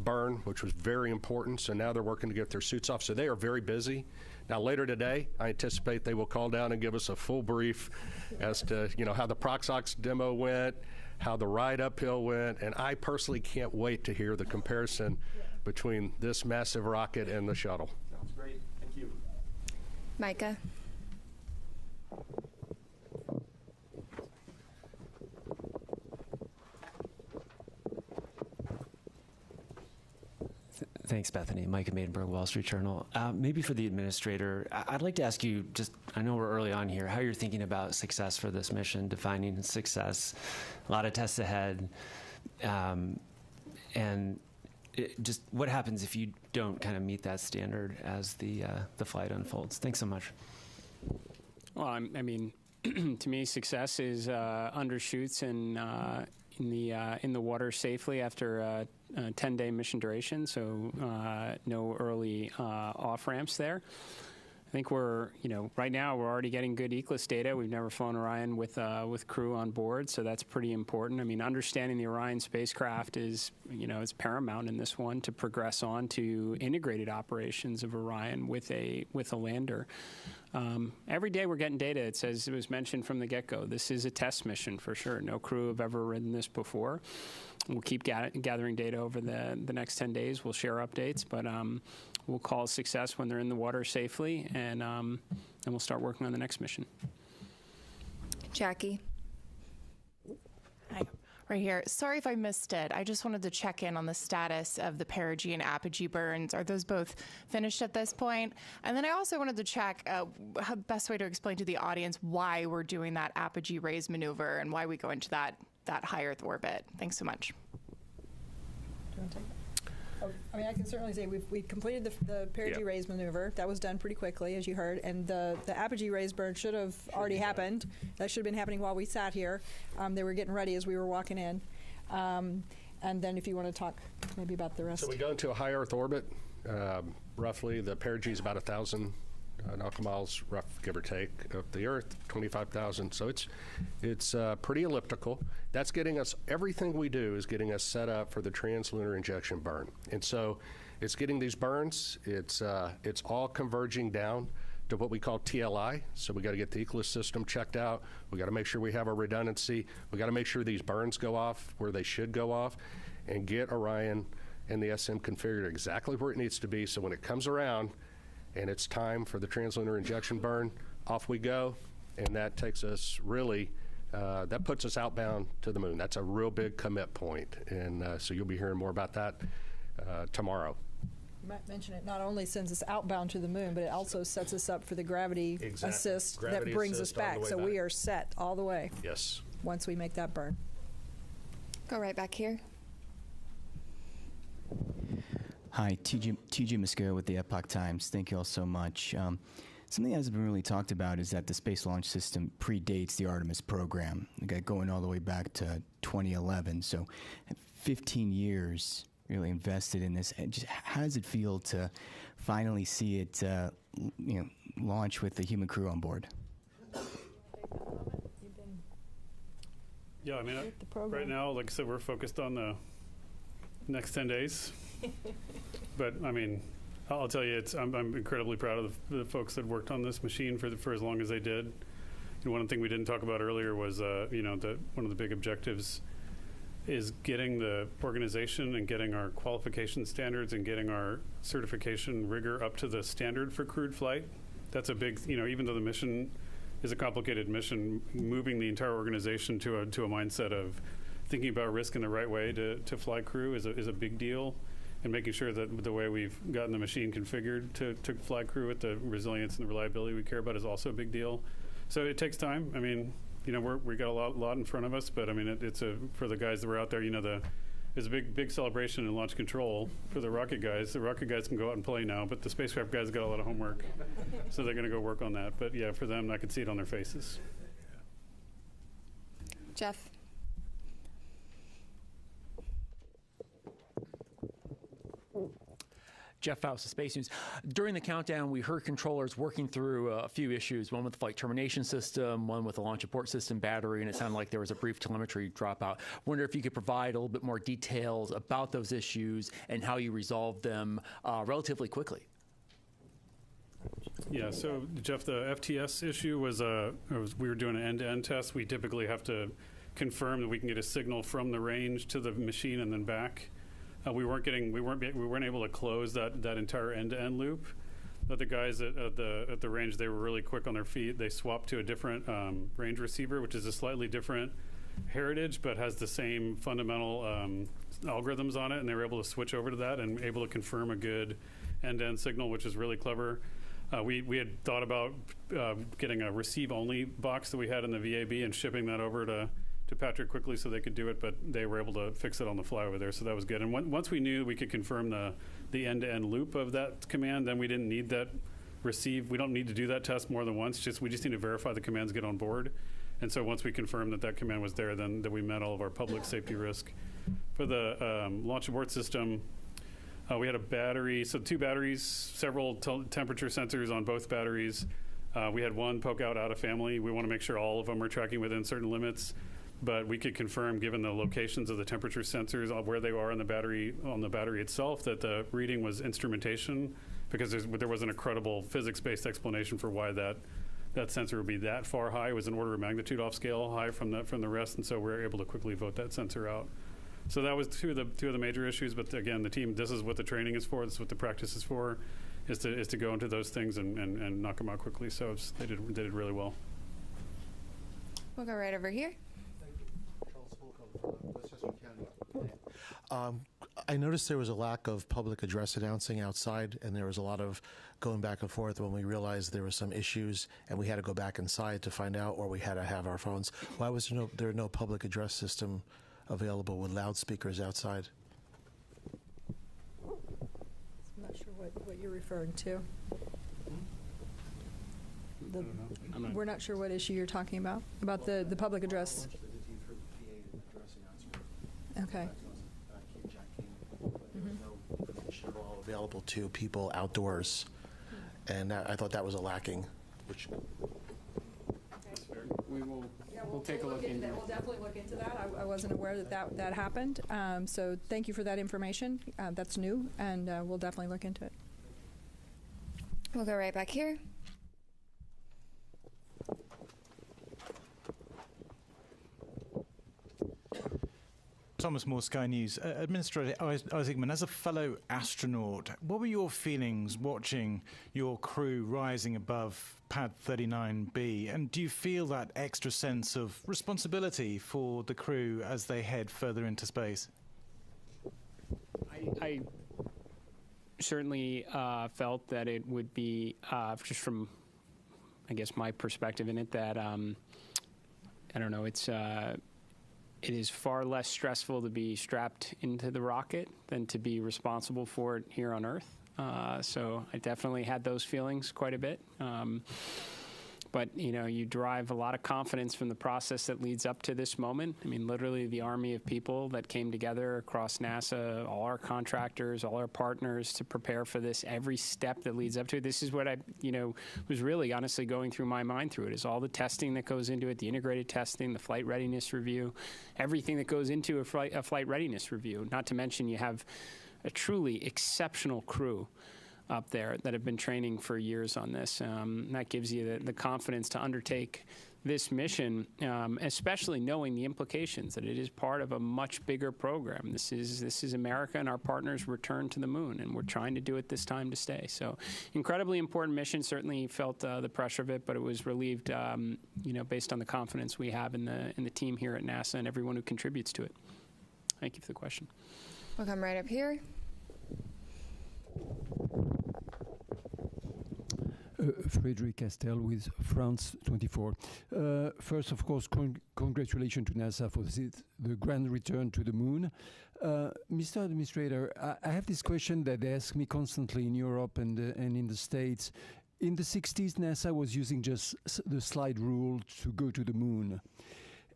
burn, which was very important. So now they're working to get their suits off. So they are very busy. Now, later today, I anticipate they will call down and give us a full brief as to, how the Proxox demo went, how the ride uphill went, and I personally can't wait to hear the comparison between this massive rocket and the shuttle. Sounds great. Thank you. Micah. Thanks, Bethany. Micah Maidenberg, Wall Street Journal. Maybe for the administrator, I'd like to ask you, I know we're early on here, how you're thinking about success for this mission, defining success. A lot of tests ahead. And just what happens if you don't kind of meet that standard as the flight unfolds? Thanks so much. Well, I mean, to me, success is undershoots and in the water safely after a 10-day mission duration. So no early off ramps there. I think we're, right now we're already getting good ECLIS data. We've never flown Orion with crew on board, so that's pretty important. I mean, understanding the Orion spacecraft is, is paramount in this one to progress on to integrated operations of Orion with a lander. Every day we're getting data. It says, it was mentioned from the get-go, this is a test mission for sure. No crew have ever ridden this before. We'll keep gathering data over the next 10 days. We'll share updates, but we'll call success when they're in the water safely, and we'll start working on the next mission. Jackie. Hi. Right here. Sorry if I missed it. I just wanted to check in on the status of the Perigee and Apogee burns. Are those both finished at this point? And then I also wanted to check how best way to explain to the audience why we're doing that Apogee raise maneuver and why we go into that high Earth orbit. Thanks so much. Do you want to take it? I mean, I can certainly say we completed the Perigee raise maneuver. That was done pretty quickly, as you heard, and the Apogee raise burn should have already happened. That should have been happening while we sat here. They were getting ready as we were walking in. And then if you want to talk maybe about the rest. So we go into a high Earth orbit. Roughly, the Perigee is about 1,000 nautical miles, rough, give or take, of the Earth, 25,000. So it's pretty elliptical. That's getting us, everything we do is getting us set up for the translunar injection burn. And so it's getting these burns, it's all converging down to what we call TLI. So we got to get the ECLIS system checked out. We got to make sure we have our redundancy. We got to make sure these burns go off where they should go off, and get Orion and the SM configured exactly where it needs to be. So when it comes around and it's time for the translunar injection burn, off we go. And that takes us really, that puts us outbound to the moon. That's a real big commit point. And so you'll be hearing more about that tomorrow. You might mention it not only sends us outbound to the moon, but it also sets us up for the gravity assist that brings us back. So we are set all the way. Yes. Once we make that burn. Go right back here. Hi, TJ Mosquera with the Epoch Times. Thank you all so much. Something that hasn't been really talked about is that the Space Launch System predates the Artemis program. We got going all the way back to 2011, so 15 years really invested in this. And just how does it feel to finally see it, launch with the human crew on board? Yeah, I mean, right now, like I said, we're focused on the next 10 days. But I mean, I'll tell you, I'm incredibly proud of the folks that worked on this machine for as long as they did. And one thing we didn't talk about earlier was, that one of the big objectives is getting the organization and getting our qualification standards and getting our certification rigor up to the standard for crewed flight. That's a big, even though the mission is a complicated mission, moving the entire organization to a mindset of thinking about risk in the right way to fly crew is a big deal. And making sure that the way we've gotten the machine configured to fly crew with the resilience and the reliability we care about is also a big deal. So it takes time. I mean, we got a lot in front of us, but I mean, it's for the guys that were out there, there's a big celebration in launch control for the rocket guys. The rocket guys can go out and play now, but the spacecraft guys got a lot of homework, so they're going to go work on that. But yeah, for them, I could see it on their faces. Jeff. Jeff Faust of Space News. During the countdown, we heard controllers working through a few issues, one with the flight termination system, one with the launch abort system battery, and it sounded like there was a brief telemetry dropout. Wonder if you could provide a little bit more details about those issues and how you resolved them relatively quickly. Yeah, so Jeff, the FTS issue was we were doing an end-to-end test. We typically have to confirm that we can get a signal from the range to the machine and then back. We weren't able to close that entire end-to-end loop. But the guys at the range, they were really quick on their feet. They swapped to a different range receiver, which is a slightly different heritage, but has the same fundamental algorithms on it, and they were able to switch over to that and able to confirm a good end-to-end signal, which is really clever. We had thought about getting a receive-only box that we had in the VAB and shipping that over to Patrick quickly so they could do it, but they were able to fix it on the fly over there, so that was good. And once we knew we could confirm the end-to-end loop of that command, then we didn't need that receive. We don't need to do that test more than once. We just need to verify the commands get on board. And so once we confirmed that command was there, then that we met all of our public safety risk. For the launch abort system, we had a battery, so 2 batteries, several temperature sensors on both batteries. We had one poke out of family. We want to make sure all of them are tracking within certain limits, but we could confirm, given the locations of the temperature sensors, where they are on the battery itself, that the reading was instrumentation, because there wasn't a credible physics-based explanation for why that sensor would be that far high. It was an order of magnitude off scale high from the rest, and so we were able to quickly vote that sensor out. So that was two of the major issues. But again, the team, this is what the training is for. This is what the practice is for, is to go into those things and knock them out quickly. So they did really well. We'll go right over here. I noticed there was a lack of public address announcing outside, and there was a lot of going back and forth when we realized there were some issues, and we had to go back inside to find out, or we had to have our phones. Why was there no public address system available with loudspeakers outside? I'm not sure what you're referring to. We're not sure what issue you're talking about the public address. Okay. Available to people outdoors, and I thought that was a lacking. We'll take a look into that. We'll definitely look into that. I wasn't aware that happened. So thank you for that information. That's new, and we'll definitely look into it. We'll go right back here. Thomas Moore, Sky News. Administrator Isaacman, as a fellow astronaut, what were your feelings watching your crew rising above Pad 39B? And do you feel that extra sense of responsibility for the crew as they head further into space? I certainly felt that it would be, just from, I guess, my perspective in it, that, I don't know, it is far less stressful to be strapped into the rocket than to be responsible for it here on Earth. So I definitely had those feelings quite a bit. But, you derive a lot of confidence from the process that leads up to this moment. I mean, literally the army of people that came together across NASA, all our contractors, all our partners to prepare for this, every step that leads up to it. This is what I, was really honestly going through my mind through it, is all the testing that goes into it, the integrated testing, the flight readiness review, everything that goes into a flight readiness review. Not to mention you have a truly exceptional crew up there that have been training for years on this. That gives you the confidence to undertake this mission, especially knowing the implications that it is part of a much bigger program. This is America and our partners' return to the moon, and we're trying to do it this time to stay. So, incredibly important mission. Certainly felt the pressure of it, but it was relieved, based on the confidence we have in the team here at NASA and everyone who contributes to it. Thank you for the question. We'll come right up here. Frédéric Castel with France 24. First, of course, congratulations to NASA for the grand return to the moon. Mr. Administrator, I have this question that they ask me constantly in Europe and in the States. In the 60s, NASA was using just the slide rule to go to the moon,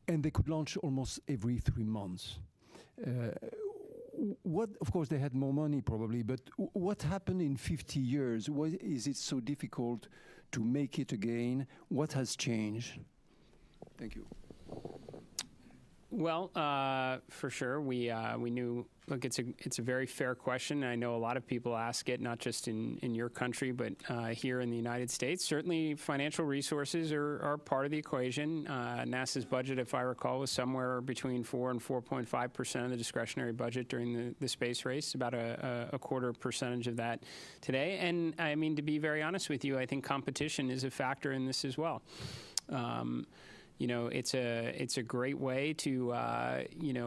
and they could launch almost every 3 months. Of course, they had more money probably, but what happened in 50 years? Why is it so difficult to make it again? What has changed? Thank you. Well, for sure, we knew. Look, it's a very fair question. I know a lot of people ask it, not just in your country, but here in the United States. Certainly, financial resources are part of the equation. NASA's budget, if I recall, was somewhere between 4 and 4.5% of the discretionary budget during the space race. About a quarter percentage of that today. And I mean, to be very honest with you, I think competition is a factor in this as well. it's a great way to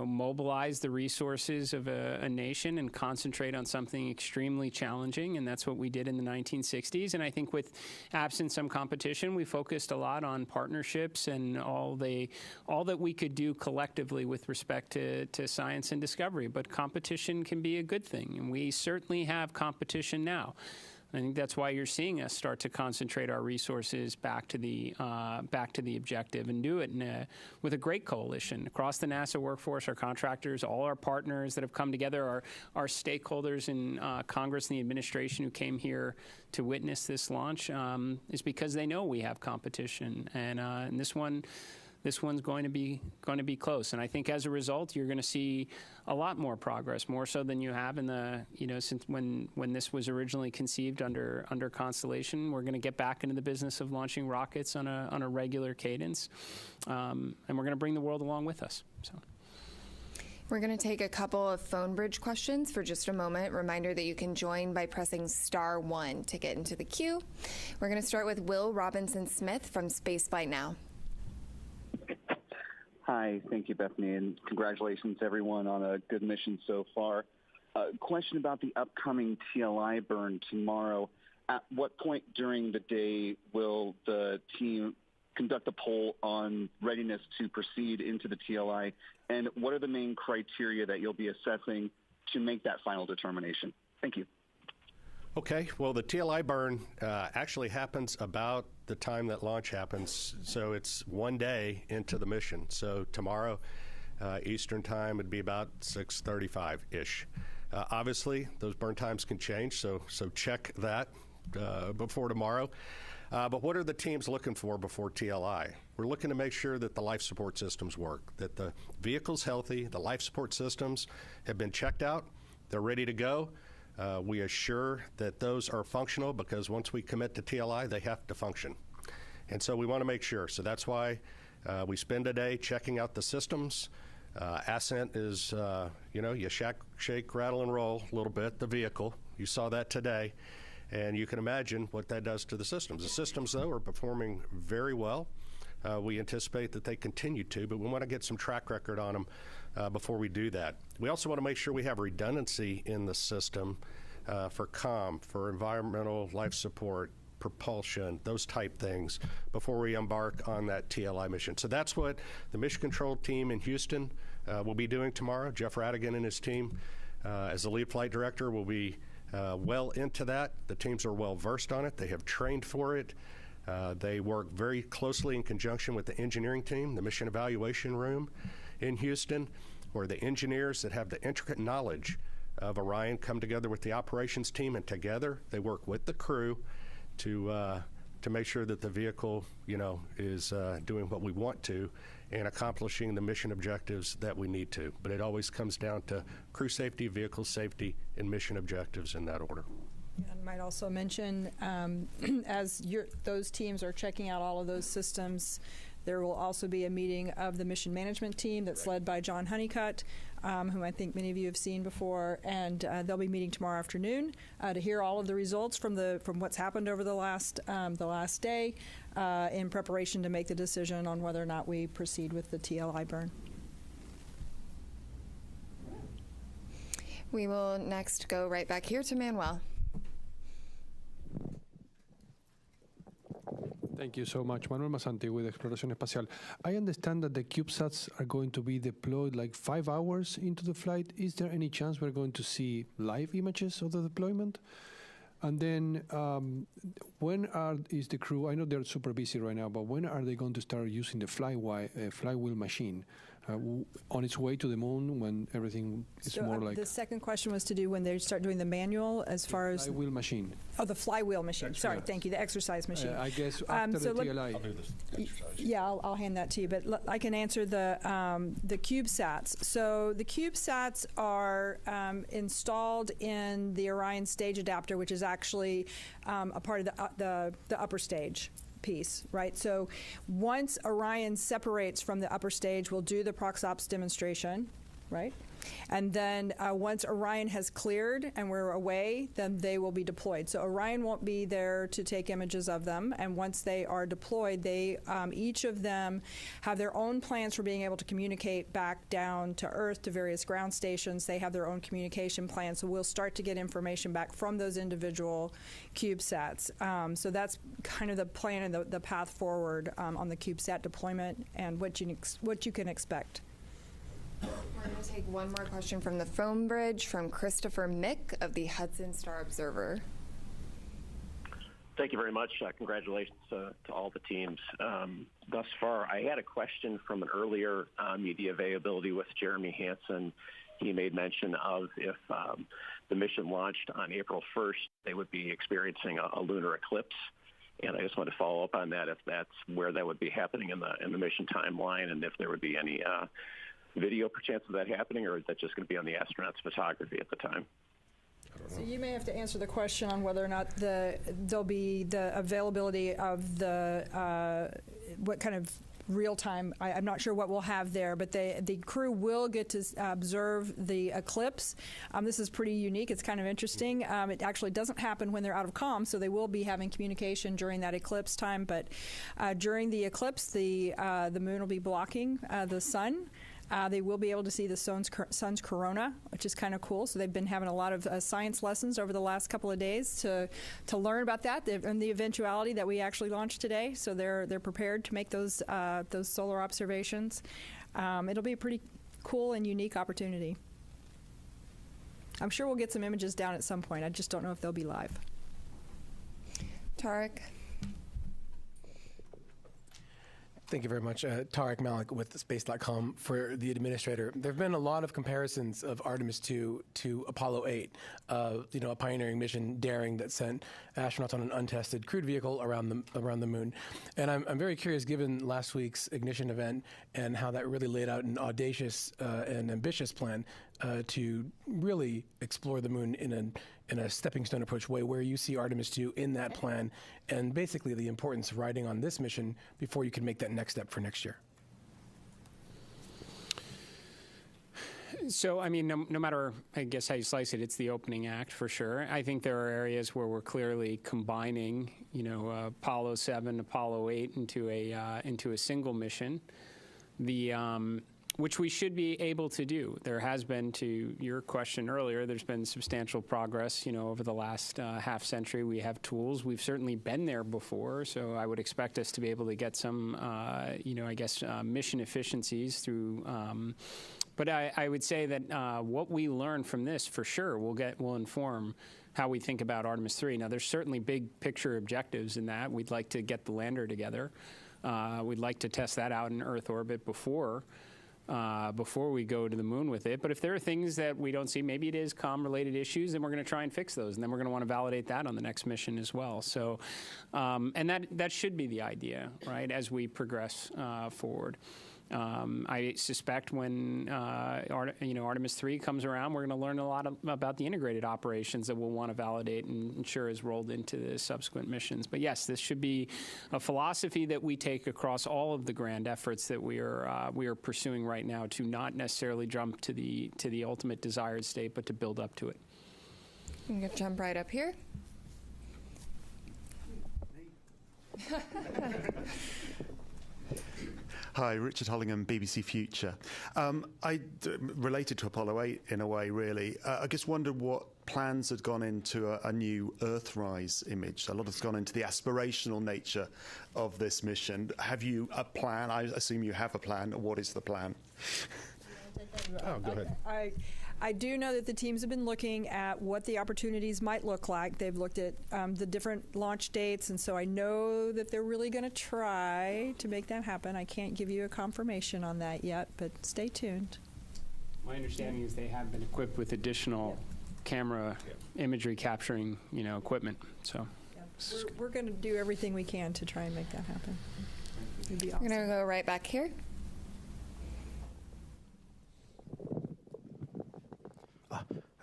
mobilize the resources of a nation and concentrate on something extremely challenging, and that's what we did in the 1960s. And I think with absent some competition, we focused a lot on partnerships and all that we could do collectively with respect to science and discovery. But competition can be a good thing, and we certainly have competition now. I think that's why you're seeing us start to concentrate our resources back to the objective, and do it with a great coalition across the NASA workforce, our contractors, all our partners that have come together, our stakeholders in Congress and the administration who came here to witness this launch, is because they know we have competition, and this one's going to be close. And I think as a result, you're going to see a lot more progress, more so than you have in the, since when this was originally conceived under Constellation. We're going to get back into the business of launching rockets on a regular cadence, and we're going to bring the world along with us. So. We're going to take a couple of phone bridge questions for just a moment. Reminder that you can join by pressing *1 to get into the queue. We're going to start with Will Robinson-Smith from Spaceflight Now. Hi, thank you, Bethany, and congratulations, everyone, on a good mission so far. Question about the upcoming TLI burn tomorrow. At what point during the day will the team conduct a poll on readiness to proceed into the TLI, and what are the main criteria that you'll be assessing to make that final determination? Thank you. Okay, well, the TLI burn actually happens about the time that launch happens, so it's one day into the mission. So tomorrow, Eastern time, would be about 6:35-ish. Obviously, those burn times can change, so check that before tomorrow. But what are the teams looking for before TLI? We're looking to make sure that the life support systems work, that the vehicle's healthy, the life support systems have been checked out, they're ready to go. We assure that those are functional, because once we commit to TLI, they have to function. And so we want to make sure. So that's why we spend a day checking out the systems. Ascent is, you shake, rattle, and roll a little bit, the vehicle. You saw that today. And you can imagine what that does to the systems. The systems, though, are performing very well. We anticipate that they continue to, but we want to get some track record on them before we do that. We also want to make sure we have redundancy in the system for comm, for environmental life support, propulsion, those type things, before we embark on that TLI mission. So that's what the mission control team in Houston will be doing tomorrow. Jeff Radigan and his team, as the lead flight director, will be well into that. The teams are well versed on it. They have trained for it. They work very closely in conjunction with the engineering team, the mission evaluation room in Houston, where the engineers that have the intricate knowledge of Orion come together with the operations team, and together they work with the crew to make sure that the vehicle, is doing what we want to and accomplishing the mission objectives that we need to. But it always comes down to crew safety, vehicle safety, and mission objectives in that order. I might also mention, as those teams are checking out all of those systems, there will also be a meeting of the mission management team that's led by John Honeycutt, whom I think many of you have seen before, and they'll be meeting tomorrow afternoon to hear all of the results from what's happened over the last day, in preparation to make the decision on whether or not we proceed with the TLI burn. We will next go right back here to Manuel. Thank you so much. Manuel Masanti with Exploración Espacial. I understand that the CubeSats are going to be deployed like 5 hours into the flight. Is there any chance we're going to see live images of the deployment? And then when is the crew, I know they're super busy right now, but when are they going to start using the flywheel machine on its way to the moon, when everything is more like... The second question was to do when they start doing the manual as far as... Flywheel machine. Oh, the flywheel machine. Sorry, thank you, the exercise machine. I guess after the TLI. I'll do this exercise. Yeah, I'll hand that to you, but I can answer the CubeSats. So the CubeSats are installed in the Orion stage adapter, which is actually a part of the upper stage piece, right? So once Orion separates from the upper stage, we'll do the ProxOps demonstration. right? And then once Orion has cleared and we're away, then they will be deployed. So Orion won't be there to take images of them. And once they are deployed, they each of them have their own plans for being able to communicate back down to Earth to various ground stations. They have their own communication plans. So we'll start to get information back from those individual CubeSats. So that's kind of the plan and the path forward on the CubeSat deployment and what you can expect. We're going to take one more question from the phone bridge from Christopher Mick of the Hudson Star Observer. Thank you very much. Congratulations to all the teams thus far. I had a question from an earlier media availability with Jeremy Hansen. He made mention of if the mission launched on April 1st, they would be experiencing a lunar eclipse. And I just want to follow up on that, if that's where that would be happening in the mission timeline, and if there would be any video perchance of that happening, or is that just going to be on the astronauts' photography at the time? So you may have to answer the question on whether or not there'll be the availability of the what kind of real time. I'm not sure what we'll have there, but the crew will get to observe the eclipse. This is pretty unique. It's kind of interesting. It actually doesn't happen when they're out of comm, so they will be having communication during that eclipse time. But during the eclipse, the moon will be blocking the sun. They will be able to see the sun's corona, which is kind of cool. So they've been having a lot of science lessons over the last couple of days to learn about that and the eventuality that we actually launched today. So they're prepared to make those solar observations. It'll be a pretty cool and unique opportunity. I'm sure we'll get some images down at some point. I just don't know if they'll be live. Tarek. Thank you very much. Tarek Malik with Space.com for the administrator. There have been a lot of comparisons of Artemis II to Apollo 8, a pioneering mission, daring, that sent astronauts on an untested crewed vehicle around the moon. And I'm very curious, given last week's ignition event and how that really laid out an audacious and ambitious plan to really explore the moon in a stepping stone approach way, where you see Artemis II in that plan, and basically the importance of riding on this mission before you can make that next step for next year. So, I mean, no matter, I guess, how you slice it, it's the opening act for sure. I think there are areas where we're clearly combining, Apollo 7, Apollo 8 into a single mission. Which we should be able to do. There has been, to your question earlier, there's been substantial progress, over the last half century. We have tools. We've certainly been there before, so I would expect us to be able to get some, mission efficiencies through. But I would say that what we learn from this, for sure, will inform how we think about Artemis III. Now, there's certainly big picture objectives in that. We'd like to get the lander together. We'd like to test that out in Earth orbit before we go to the moon with it. But if there are things that we don't see, maybe it is comm-related issues, then we're going to try and fix those, and then we're going to want to validate that on the next mission as well. So, and that should be the idea, right, as we progress forward. I suspect when Artemis III comes around, we're going to learn a lot about the integrated operations that we'll want to validate and ensure is rolled into the subsequent missions. But yes, this should be a philosophy that we take across all of the grand efforts that we are pursuing right now, to not necessarily jump to the ultimate desired state, but to build up to it. I'm going to jump right up here. Hi, Richard Hollingham, BBC Future. Related to Apollo 8 in a way, really. I just wondered what plans had gone into a new Earthrise image. A lot has gone into the aspirational nature of this mission. Have you a plan? I assume you have a plan. What is the plan? Oh, go ahead. I do know that the teams have been looking at what the opportunities might look like. They've looked at the different launch dates, and so I know that they're really going to try to make that happen. I can't give you a confirmation on that yet, but stay tuned. My understanding is they have been equipped with additional camera imagery capturing, equipment. So we're going to do everything we can to try and make that happen. It'd be awesome. We're going to go right back here.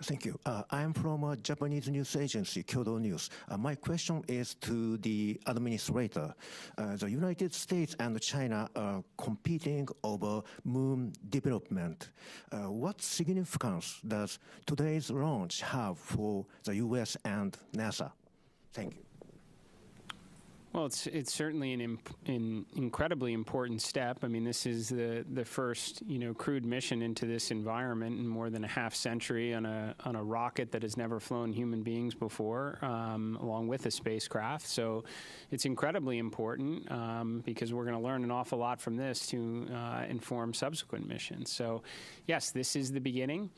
Thank you. I am from a Japanese news agency, Kyodo News. My question is to the administrator. The United States and China are competing over moon development. What significance does today's launch have for the U.S. and NASA? Thank you. Well, it's certainly an incredibly important step. I mean, this is the first crewed mission into this environment in more than a half century on a rocket that has never flown human beings before, along with a spacecraft. So it's incredibly important because we're going to learn an awful lot from this to inform subsequent missions. So, yes, this is the beginning.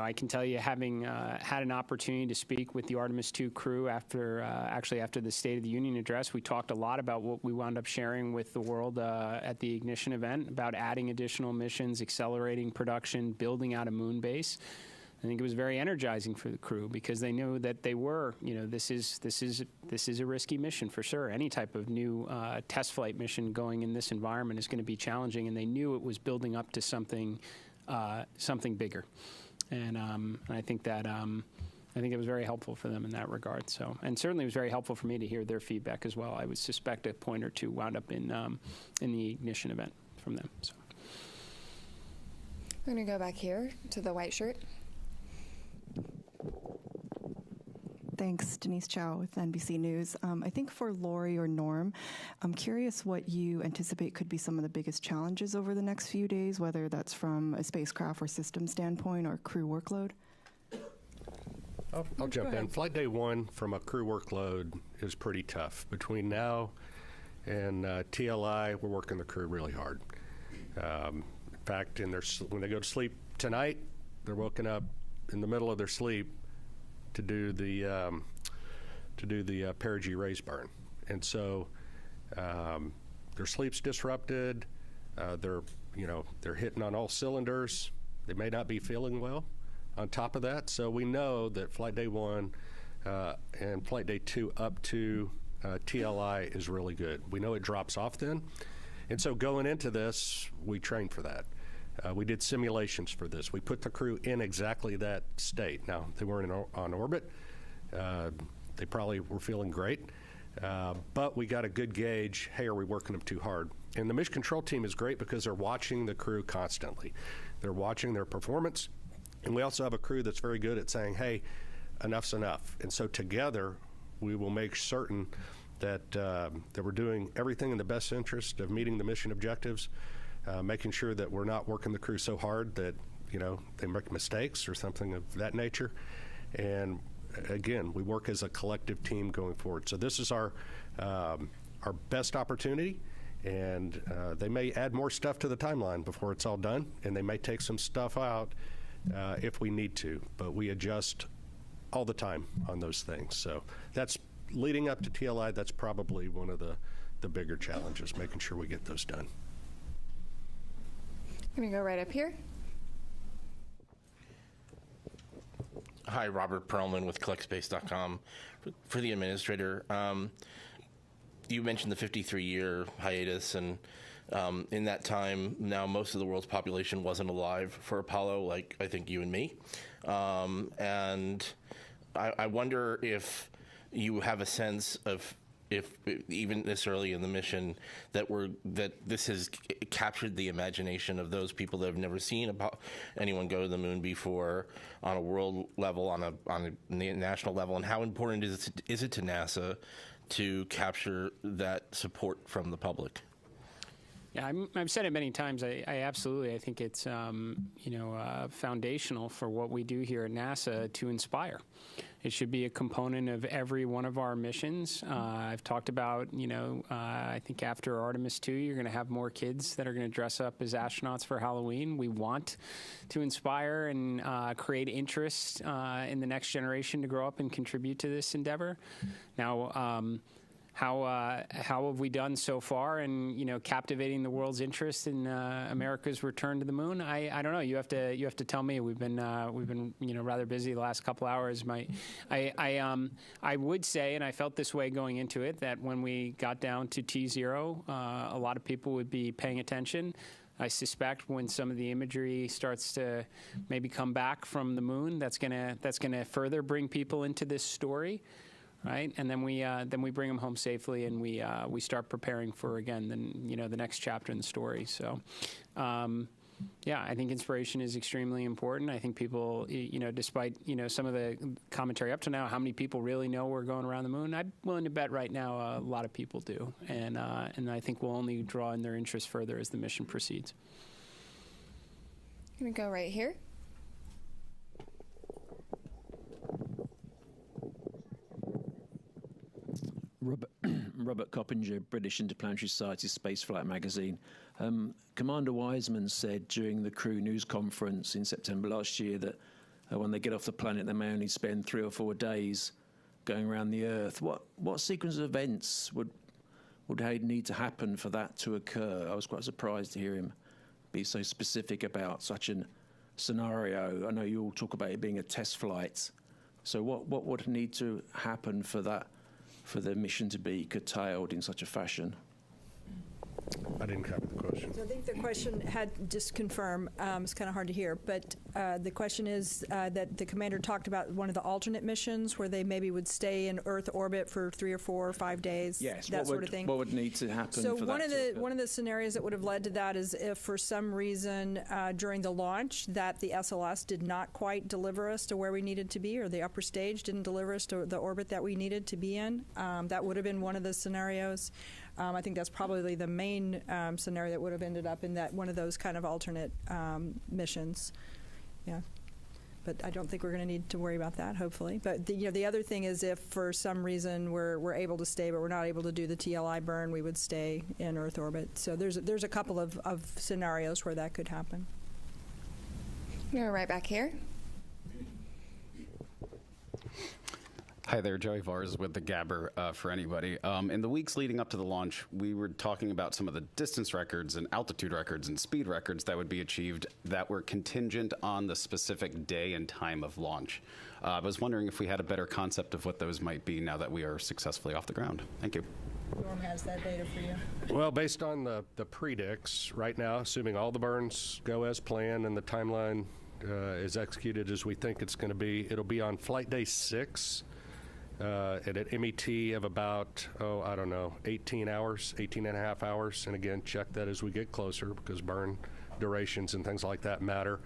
I can tell you, having had an opportunity to speak with the Artemis II crew after the State of the Union address, we talked a lot about what we wound up sharing with the world at the Ignition event about adding additional missions, accelerating production, building out a moon base. I think it was very energizing for the crew because they knew that they were, this is a risky mission for sure. Any type of new test flight mission going in this environment is going to be challenging, and they knew it was building up to something bigger. And I think that it was very helpful for them in that regard. So, and certainly it was very helpful for me to hear their feedback as well. I would suspect a point or two wound up in the Ignition event from them. So, we're going to go back here to the white shirt. Thanks, Denise Chow with NBC News. I think for Lori or Norm, I'm curious what you anticipate could be some of the biggest challenges over the next few days, whether that's from a spacecraft or system standpoint or crew workload. I'll jump in. Flight day 1 from a crew workload is pretty tough. Between now and TLI, we're working the crew really hard. In fact, when they go to sleep tonight, they're woken up in the middle of their sleep to do the Perigee raise burn, and so their sleep's disrupted. They're hitting on all cylinders. They may not be feeling well. On top of that, so we know that flight day 1 and flight day 2 up to TLI is really good. We know it drops off then, and so going into this, we trained for that. We did simulations for this. We put the crew in exactly that state. Now, they weren't on orbit. They probably were feeling great. But we got a good gauge, hey, are we working them too hard? And the mission control team is great because they're watching the crew constantly. They're watching their performance. And we also have a crew that's very good at saying, hey, enough's enough. And so together, we will make certain that we're doing everything in the best interest of meeting the mission objectives, making sure that we're not working the crew so hard that, they make mistakes or something of that nature. And again, we work as a collective team going forward. So this is our best opportunity, and they may add more stuff to the timeline before it's all done, and they may take some stuff out if we need to, but we adjust all the time on those things. So that's leading up to TLI. That's probably one of the bigger challenges, making sure we get those done. I'm going to go right up here. Hi, Robert Perlman with CollectSpace.com. For the administrator, you mentioned the 53-year hiatus, and in that time, now most of the world's population wasn't alive for Apollo, like I think you and me. And I wonder if you have a sense of, if even this early in the mission, that this has captured the imagination of those people that have never seen anyone go to the moon before on a world level, on a national level, and how important is it to NASA to capture that support from the public? Yeah, I've said it many times. I absolutely, I think it's foundational for what we do here at NASA to inspire. It should be a component of every one of our missions. I've talked about, I think after Artemis II, you're going to have more kids that are going to dress up as astronauts for Halloween. We want to inspire and create interest in the next generation to grow up and contribute to this endeavor. Now, how have we done so far in captivating the world's interest in America's return to the moon? I don't know. You have to tell me. We've been rather busy the last couple hours. I would say, and I felt this way going into it, that when we got down to T0, a lot of people would be paying attention. I suspect when some of the imagery starts to maybe come back from the moon, that's gonna further bring people into this story. Right, and then we bring them home safely, and we start preparing for again the next chapter in the story. So, I think inspiration is extremely important. I think people, despite some of the commentary up to now, how many people really know we're going around the moon? I'm willing to bet right now a lot of people do, and I think we'll only draw in their interest further as the mission proceeds. I'm gonna go right here. Robert Coppinger, British Interplanetary Society Spaceflight magazine. Commander Wiseman said during the crew news conference in September last year that when they get off the planet, they may only spend 3 or 4 days going around the Earth. What sequence of events would need to happen for that to occur? I was quite surprised to hear him be so specific about such a scenario. I know you all talk about it being a test flight. So what would need to happen for the mission to be curtailed in such a fashion? I didn't cover the question. So I think the question had, just confirm, it's kind of hard to hear, but the question is that the commander talked about one of the alternate missions where they maybe would stay in Earth orbit for 3 or 4 or 5 days, yes, that sort of thing. What would need to happen so for one that? One of the scenarios that would have led to that is if for some reason during the launch that the SLS did not quite deliver us to where we needed to be, or the upper stage didn't deliver us to the orbit that we needed to be in. That would have been one of the scenarios. I think that's probably the main scenario that would have ended up in that one of those kind of alternate missions. Yeah, but I don't think we're going to need to worry about that, hopefully. But the other thing is if for some reason we're able to stay, but we're not able to do the TLI burn, we would stay in Earth orbit. So there's a couple of scenarios where that could happen. We're right back here. Hi there, Joey Vars with the Gabber for anybody. In the weeks leading up to the launch, we were talking about some of the distance records and altitude records and speed records that would be achieved that were contingent on the specific day and time of launch. I was wondering if we had a better concept of what those might be now that we are successfully off the ground. Thank you. Norm has that data for you. Well, based on the predicts right now, assuming all the burns go as planned and the timeline is executed as we think it's going to be, it'll be on flight day 6. At an MET of about, 18 hours, 18 and a half hours. And again, check that as we get closer because burn durations and things like that matter.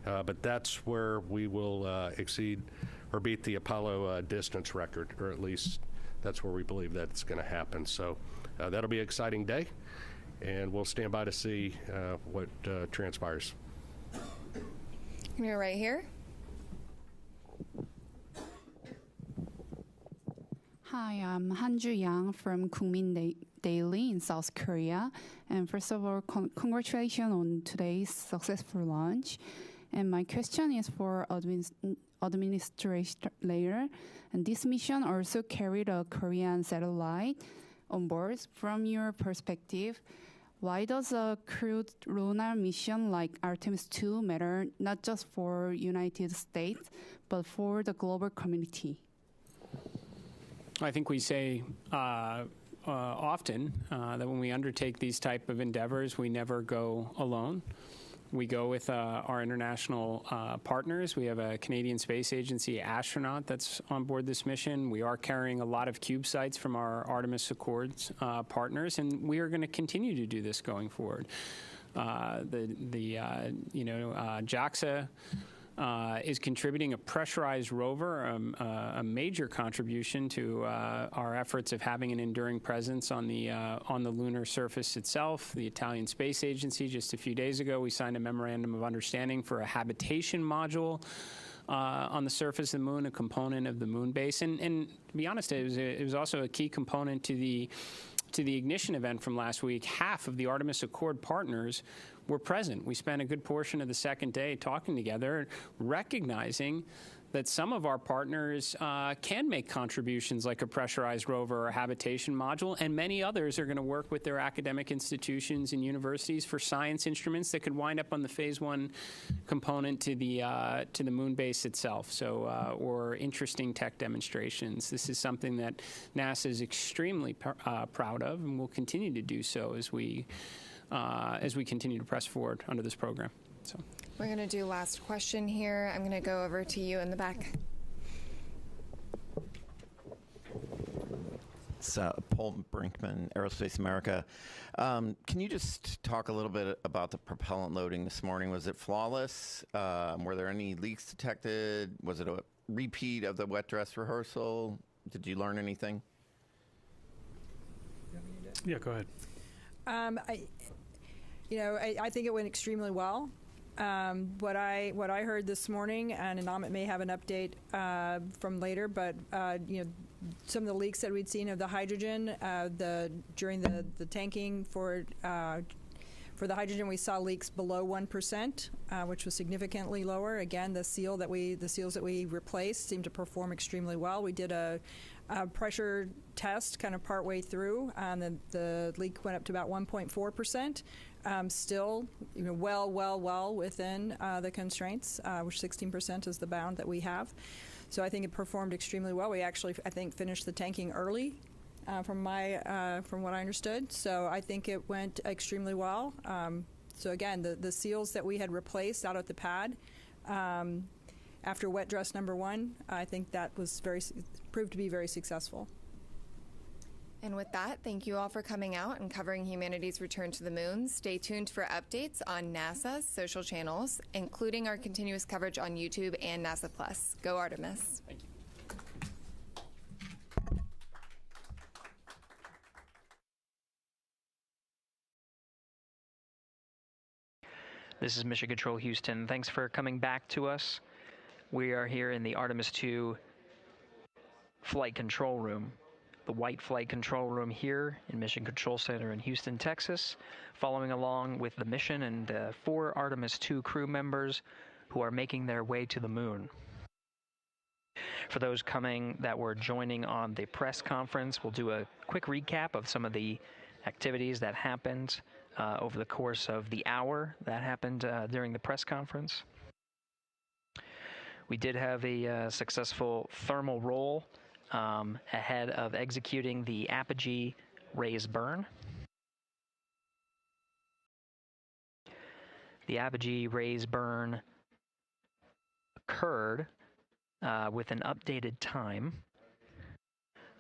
But that's where we will exceed or beat the Apollo distance record, or at least that's where we believe that's going to happen. So that'll be an exciting day, and we'll stand by to see what transpires. You're right here. Hi, I'm Hanju Yang from Kookmin Daily in South Korea. And first of all, congratulations on today's successful launch. And my question is for administrator. And this mission also carried a Korean satellite on board. From your perspective, why does a crewed lunar mission like Artemis II matter not just for United States, but for the global community? I think we say often that when we undertake these type of endeavors, we never go alone. We go with our international partners. We have a Canadian Space Agency astronaut that's on board this mission. We are carrying a lot of CubeSats from our Artemis Accords partners, and we are going to continue to do this going forward. JAXA is contributing a pressurized rover, a major contribution to our efforts of having an enduring presence on the lunar surface itself. The Italian Space Agency, just a few days ago, we signed a memorandum of understanding for a habitation module on the surface of the moon, a component of the moon base. And to be honest, it was also a key component to the ignition event from last week. Half of the Artemis Accord partners were present. We spent a good portion of the second day talking together, recognizing that some of our partners can make contributions like a pressurized rover or a habitation module, and many others are going to work with their academic institutions and universities for science instruments that could wind up on the Phase 1 component to the moon base itself. So, or interesting tech demonstrations. This is something that NASA is extremely proud of, and will continue to do so as we continue to press forward under this program. So. We're going to do last question here. I'm going to go over to you in the back. It's Paul Brinkman, Aerospace America. Can you just talk a little bit about the propellant loading this morning? Was it flawless? Were there any leaks detected? Was it a repeat of the wet dress rehearsal? Did you learn anything? Yeah, go ahead. I think it went extremely well. What I heard this morning, and Amit may have an update from later, but some of the leaks that we'd seen of the hydrogen during the tanking for the hydrogen, we saw leaks below 1%, which was significantly lower. Again, the seals that we replaced seemed to perform extremely well. We did a pressure test kind of partway through, and the leak went up to about 1.4%. Still, well within the constraints, which 16% is the bound that we have. So I think it performed extremely well. We actually, I think, finished the tanking early, from what I understood. So I think it went extremely well. So again, the seals that we had replaced out at the pad after wet dress number 1, I think that was proved to be very successful. And with that, thank you all for coming out and covering humanity's return to the moon. Stay tuned for updates on NASA's social channels, including our continuous coverage on YouTube and NASA Plus. Go Artemis. Thank you. This is Mission Control Houston. Thanks for coming back to us. We are here in the Artemis II flight control room. The white flight control room here in Mission Control Center in Houston, Texas, following along with the mission and 4 Artemis II crew members who are making their way to the moon. For those coming that were joining on the press conference, we'll do a quick recap of some of the activities that happened over the course of the hour that happened during the press conference. We did have a successful thermal roll ahead of executing the Apogee raise burn. The Apogee raise burn occurred with an updated time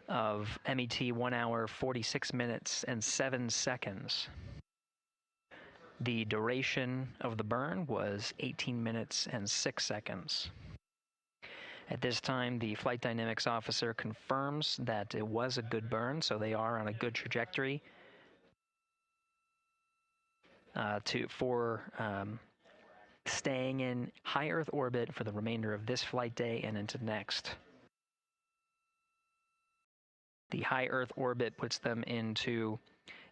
of MET 1 hour, 46 minutes, and 7 seconds. The duration of the burn was 18 minutes and 6 seconds. At this time, the flight dynamics officer confirms that it was a good burn, so they are on a good trajectory for staying in high Earth orbit for the remainder of this flight day and into next. The high Earth orbit puts them into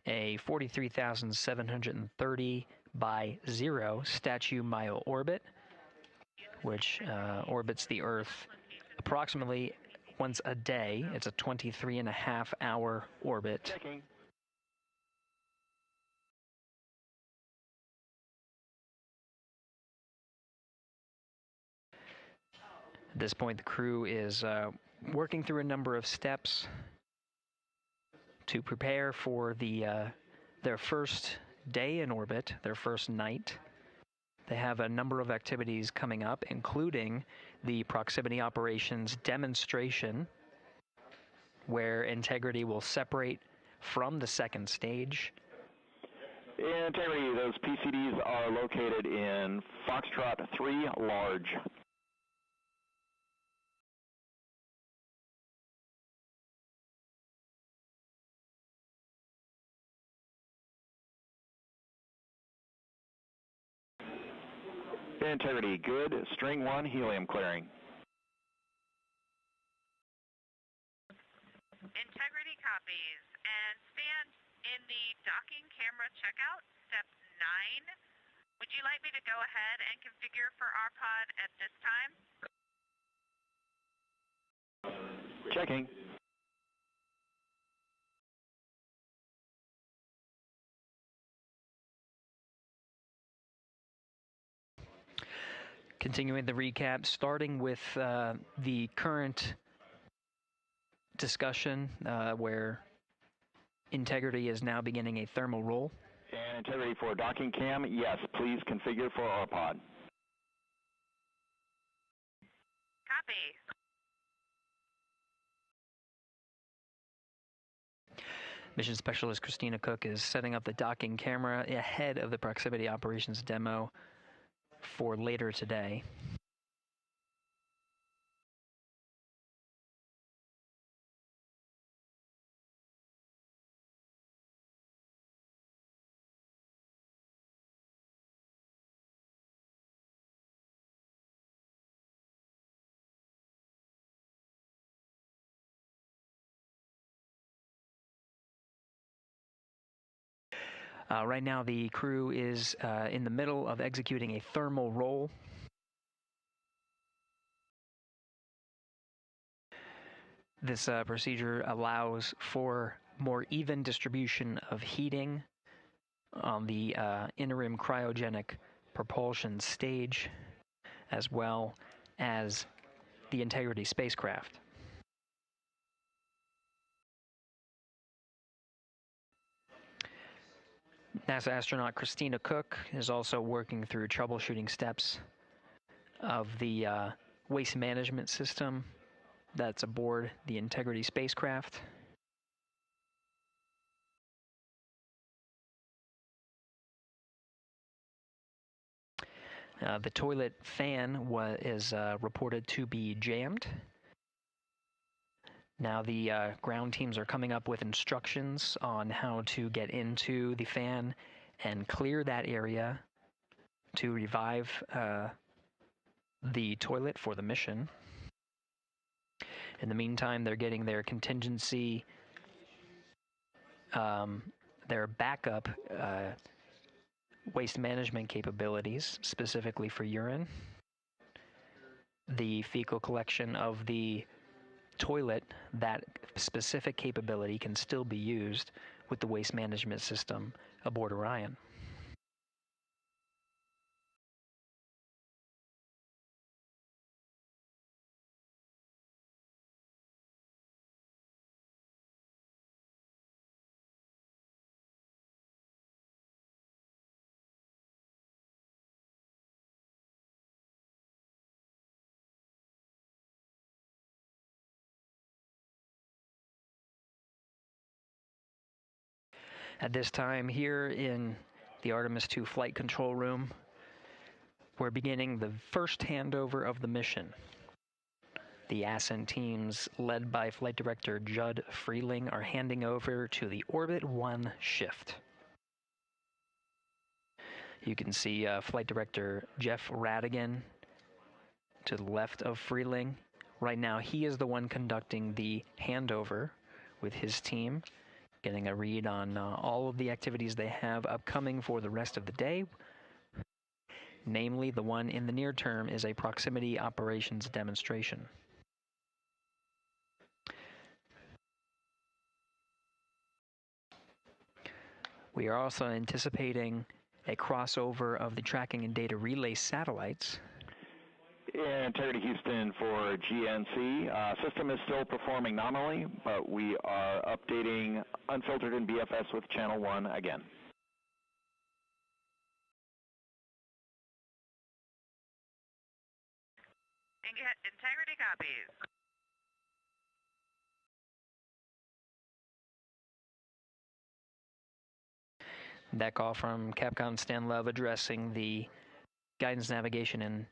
a 43,730 by 0 statute mile orbit, which orbits the Earth approximately once a day. It's a 23.5-hour orbit. Checking. At this point, the crew is working through a number of steps to prepare for their first day in orbit, their first night. They have a number of activities coming up, including the proximity operations demonstration, where Integrity will separate from the second stage. Integrity, those PCDs are located in Foxtrot 3 large. Integrity, good. String 1, helium clearing. Integrity copies. And stand in the docking camera checkout, step 9. Would you like me to go ahead and configure for our pod at this time? Checking. Continuing the recap, starting with the current discussion where Integrity is now beginning a thermal roll. And Integrity for docking cam, yes, please configure for our pod. Copy. Mission Specialist Christina Koch is setting up the docking camera ahead of the proximity operations demo for later today. Right now, the crew is in the middle of executing a thermal roll. This procedure allows for more even distribution of heating on the interim cryogenic propulsion stage, as well as the Integrity spacecraft. NASA astronaut Christina Koch is also working through troubleshooting steps of the waste management system that's aboard the Integrity spacecraft. The toilet fan is reported to be jammed. Now the ground teams are coming up with instructions on how to get into the fan and clear that area to revive the toilet for the mission. In the meantime, they're getting their contingency, their backup waste management capabilities, specifically for urine. The fecal collection of the toilet, that specific capability can still be used with the waste management system aboard Orion. At this time, here in the Artemis II flight control room, we're beginning the first handover of the mission. The ascent teams, led by Flight Director Judd Freeling, are handing over to the Orbit 1 shift. You can see Flight Director Jeff Radigan to the left of Freeling. Right now, he is the one conducting the handover with his team, getting a read on all of the activities they have upcoming for the rest of the day. Namely, the one in the near term is a proximity operations demonstration. We are also anticipating a crossover of the tracking and data relay satellites. Integrity Houston for GNC. System is still performing nominally, but we are updating unfiltered and BFS with channel 1 again. Integrity copies. That call from Capcom Stan Love addressing the guidance, navigation, and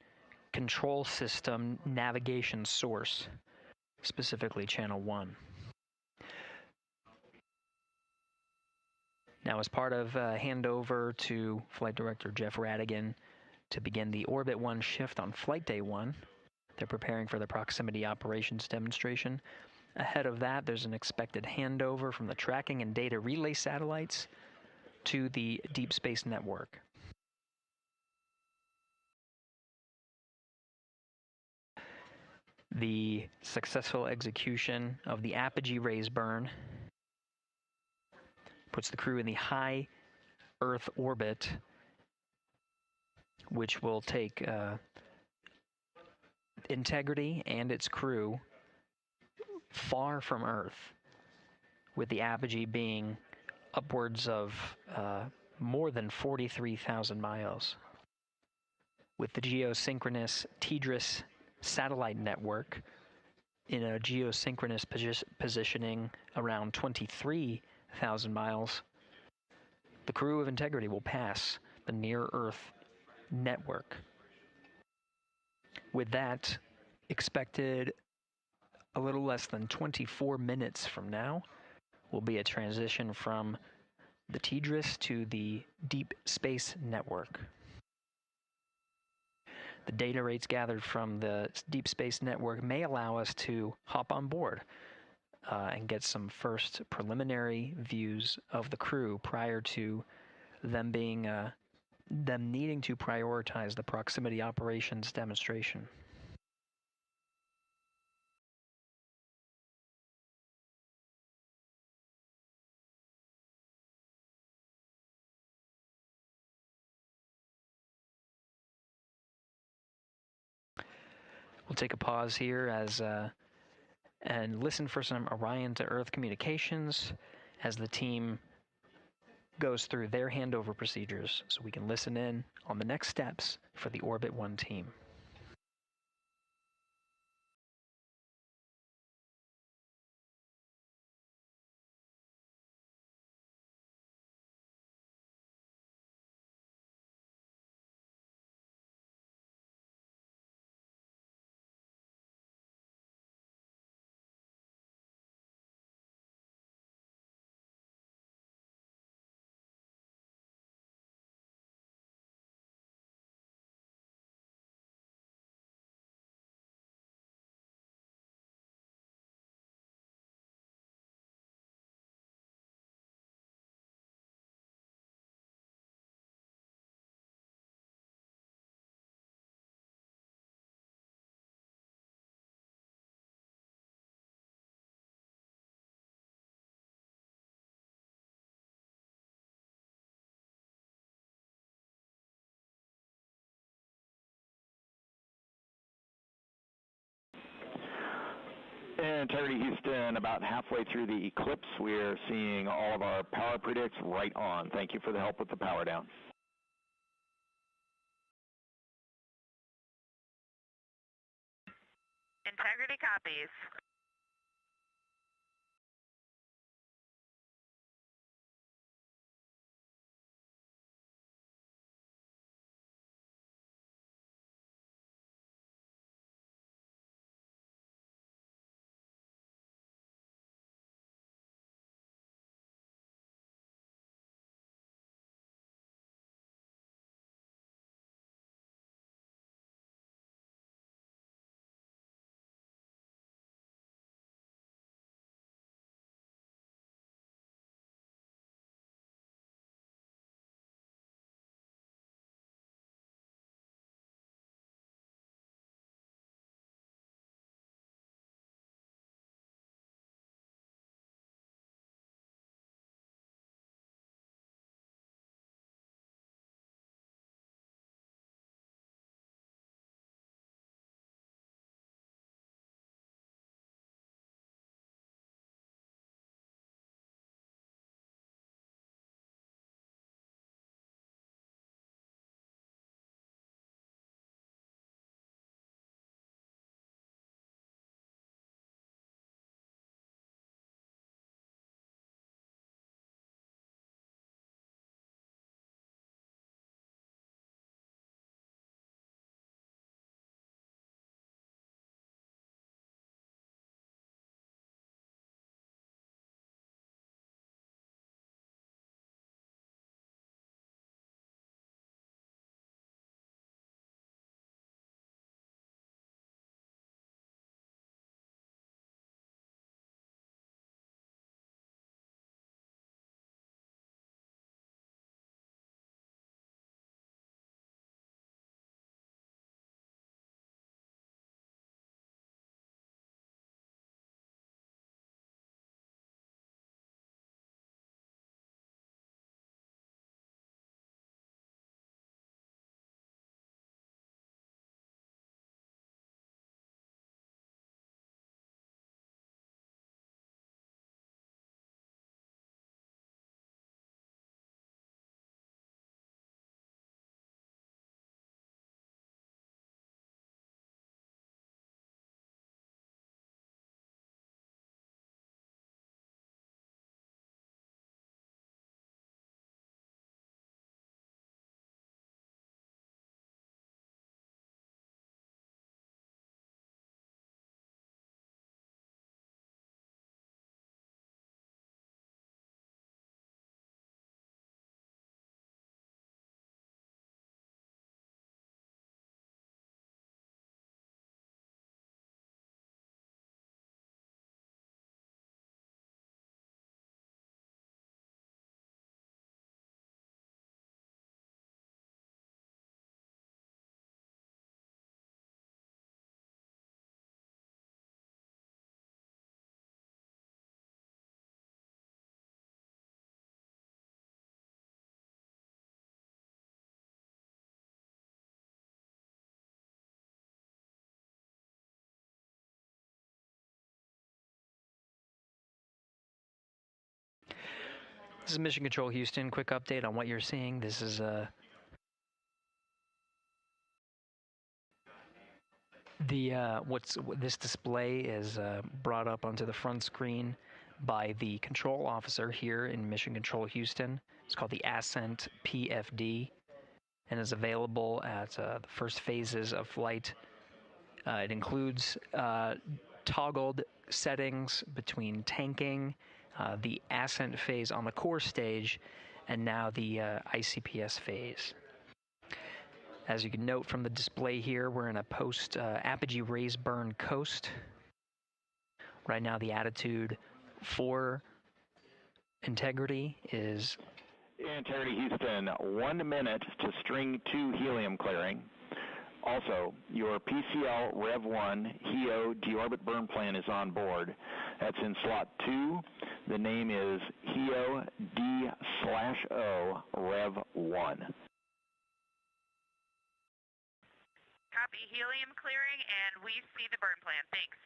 control system navigation source, specifically channel 1. Now, as part of handover to Flight Director Jeff Radigan to begin the Orbit 1 shift on Flight Day 1, they're preparing for the proximity operations demonstration. Ahead of that, there's an expected handover from the tracking and data relay satellites to the Deep Space Network. the successful execution of the Apogee raise burn puts the crew in the high Earth orbit, which will take Integrity and its crew far from Earth, with the Apogee being upwards of more than 43,000 miles. With the geosynchronous TDRS satellite network in a geosynchronous positioning around 23,000 miles, the crew of Integrity will pass the near-Earth network. With that, expected a little less than 24 minutes from now will be a transition from the TDRS to the Deep Space Network. The data rates gathered from the Deep Space Network may allow us to hop on board and get some first preliminary views of the crew prior to them needing to prioritize the proximity operations demonstration. We'll take a pause here and listen for some Orion to Earth communications as the team goes through their handover procedures, so we can listen in on the next steps for the Orbit 1 team. Integrity Houston, about halfway through the eclipse, we're seeing all of our power predicts right on. Thank you for the help with the power down. Integrity copies. This is Mission Control Houston. Quick update on what you're seeing. This is this display is brought up onto the front screen by the control officer here in Mission Control Houston. It's called the Ascent PFD and is available at the first phases of flight. It includes toggled settings between tanking, the ascent phase on the core stage, and now the ICPS phase. As you can note from the display here, we're in a post Apogee raise burn coast. Right now the attitude for Integrity is... Integrity Houston, 1 minute to string 2 helium clearing. Also, your PCL Rev 1 HEO deorbit burn plan is on board. That's in slot 2. The name is HEO D/O Rev 1. Copy helium clearing, and we see the burn plan. Thanks.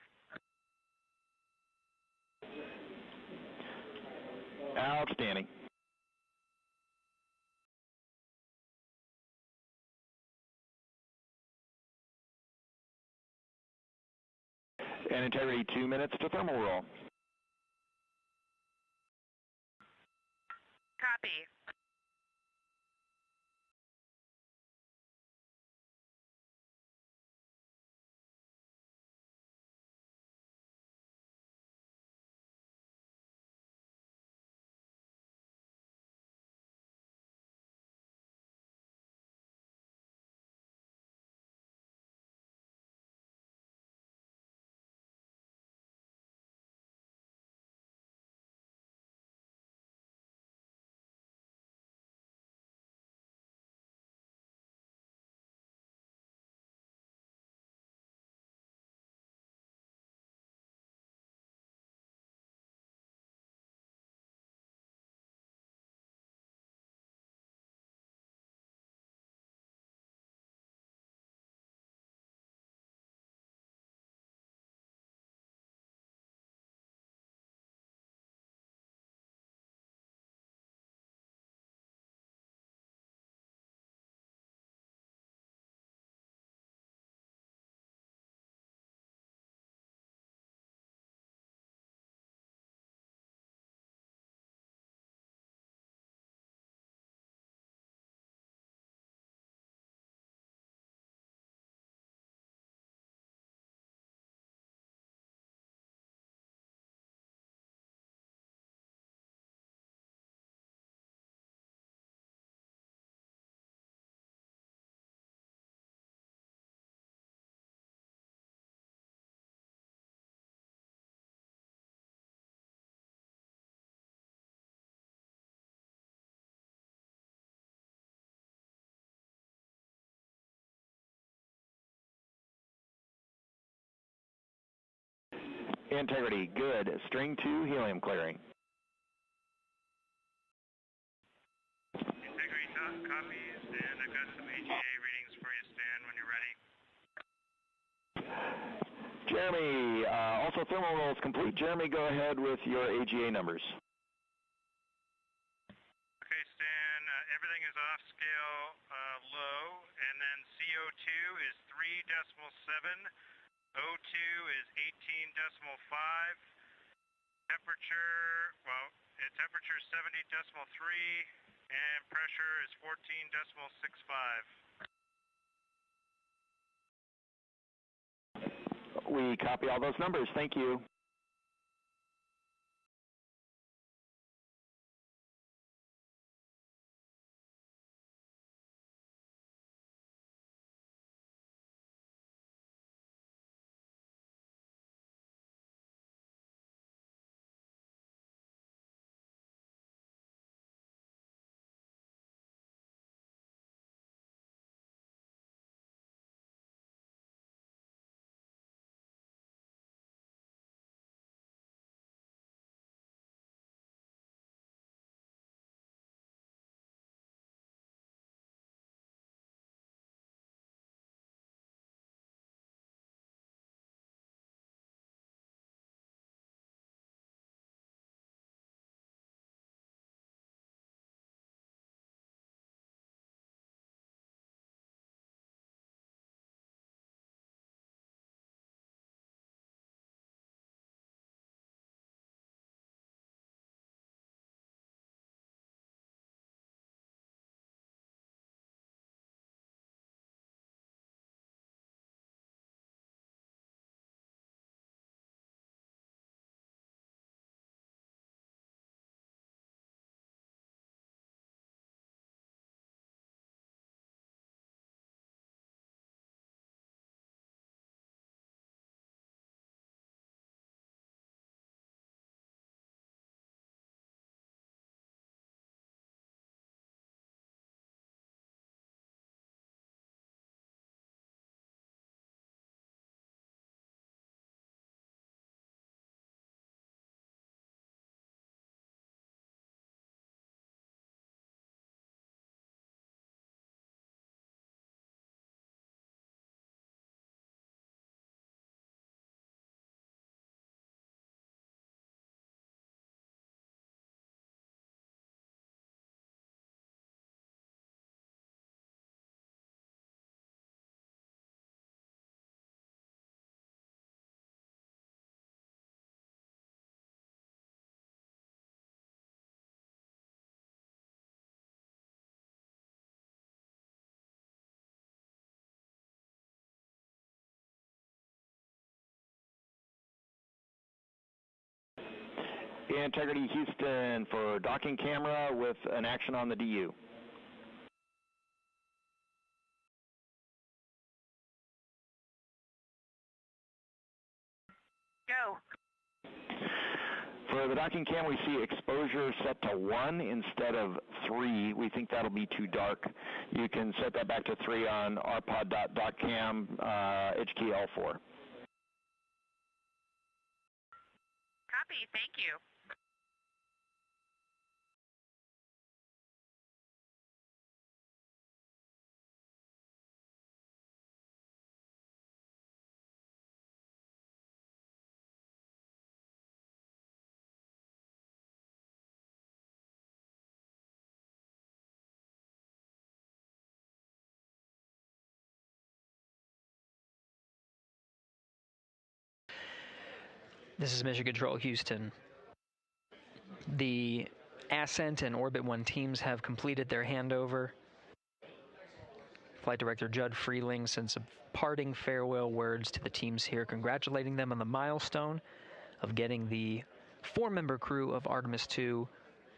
Outstanding. And Integrity, 2 minutes to thermal roll. Copy. Integrity, good. String 2 helium clearing. Integrity copies, and I've got some AGA readings for you, Stan, when you're ready. Jeremy, also thermal roll is complete. Jeremy, go ahead with your AGA numbers. Okay, Stan, everything is off scale low, and then CO2 is 3.7. O2 is 18.5. Temperature, temperature is 70.3, and pressure is 14.65. We copy all those numbers. Thank you. Integrity Houston for docking camera with an action on the DU. Go. For the docking cam, we see exposure set to 1 instead of 3. We think that'll be too dark. You can set that back to 3 on rpod.doccam, HKey L4. Copy. Thank you. This is Mission Control Houston. The Ascent and Orbit 1 teams have completed their handover. Flight Director Judd Freeling sent some parting farewell words to the teams here, congratulating them on the milestone of getting the 4-member crew of Artemis II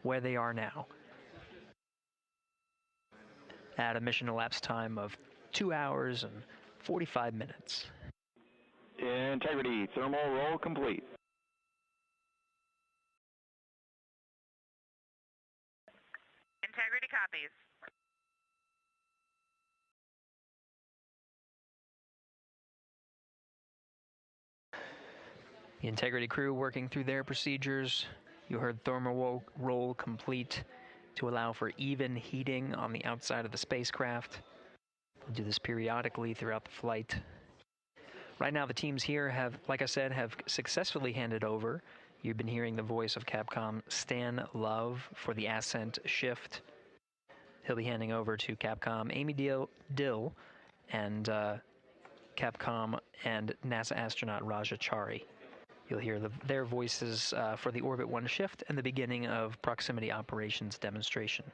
where they are now, at a mission elapsed time of 2 hours and 45 minutes. Integrity, thermal roll complete. Integrity copies. The Integrity crew working through their procedures. You heard thermal roll complete to allow for even heating on the outside of the spacecraft. We'll do this periodically throughout the flight. Right now, the teams here have, like I said, have successfully handed over. You've been hearing the voice of Capcom Stan Love for the Ascent shift. He'll be handing over to Capcom Amy Dill and Capcom and NASA astronaut Raja Chari. You'll hear their voices for the Orbit 1 shift and the beginning of proximity operations demonstration.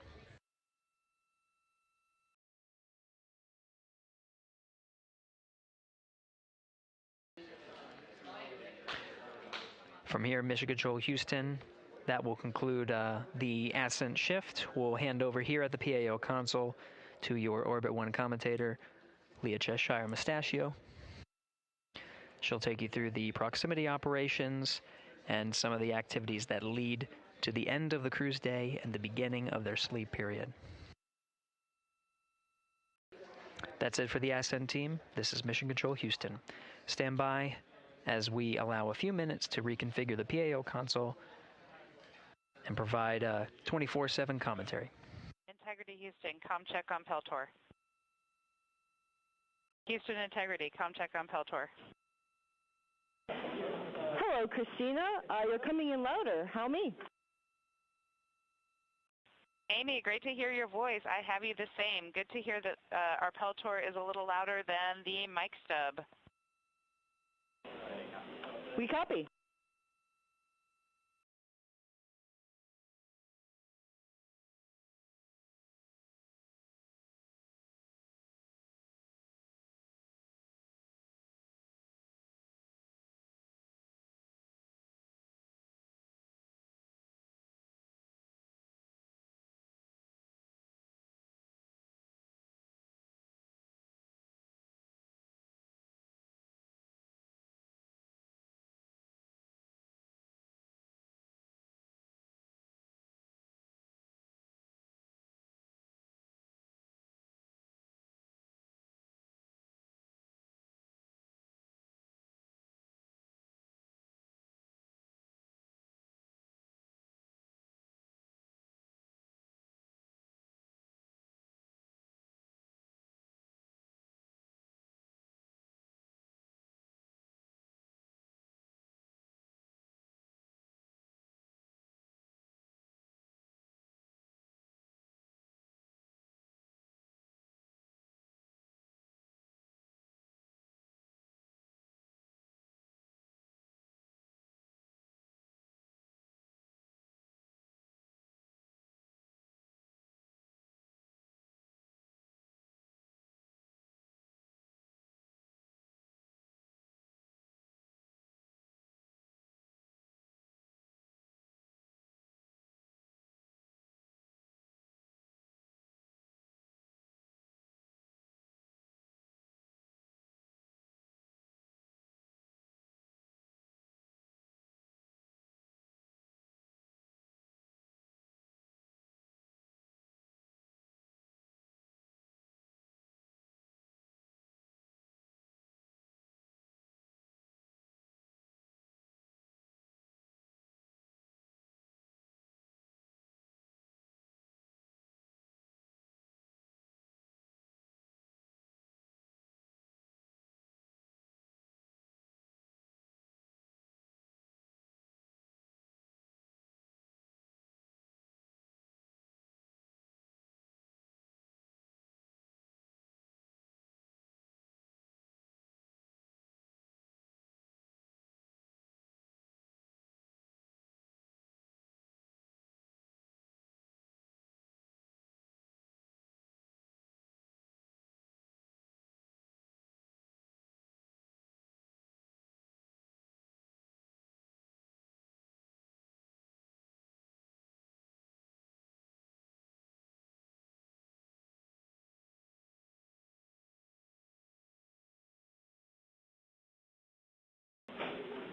From here, Mission Control Houston, that will conclude the Ascent shift. We'll hand over here at the PAO console to your Orbit 1 commentator, Leah Cheshire Mustachio. She'll take you through the proximity operations and some of the activities that lead to the end of the cruise day and the beginning of their sleep period. That's it for the Ascent team. This is Mission Control Houston. Stand by as we allow a few minutes to reconfigure the PAO console and provide 24/7 commentary. Integrity Houston, com check on Peltor. Houston Integrity, com check on Peltor. Hello, Christina. You're coming in louder. How me? Amy, great to hear your voice. I have you the same. Good to hear that our Peltor is a little louder than the mic stub. We copy.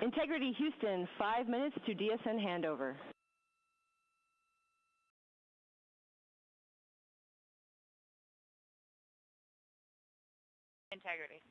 Integrity Houston, 5 minutes to DSN handover. Integrity.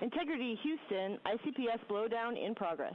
Integrity Houston, ICPS blowdown in progress.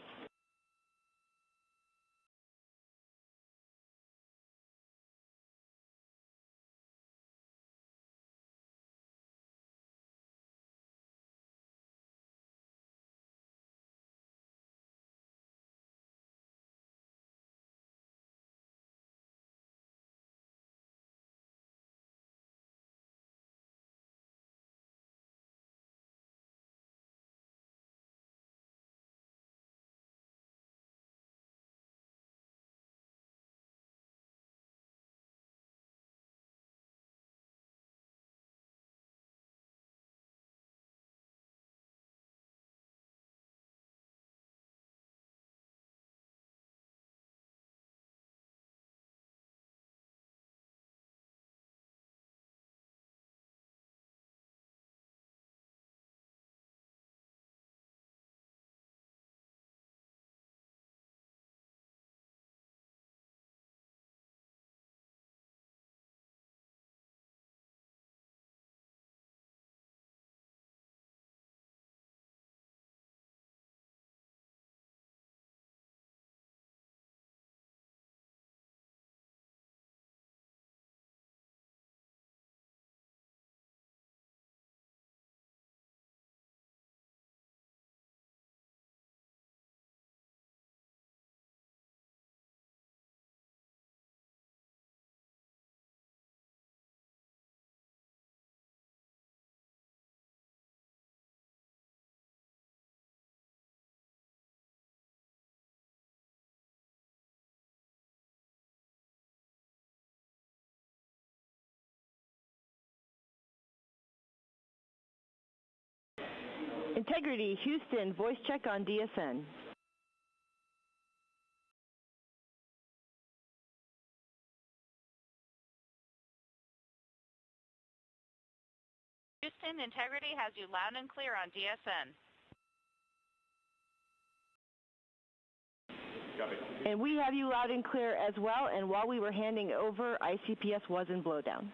Integrity Houston, voice check on DSN. Houston, Integrity has you loud and clear on DSN. And we have you loud and clear as well, and while we were handing over, ICPS was in blowdown.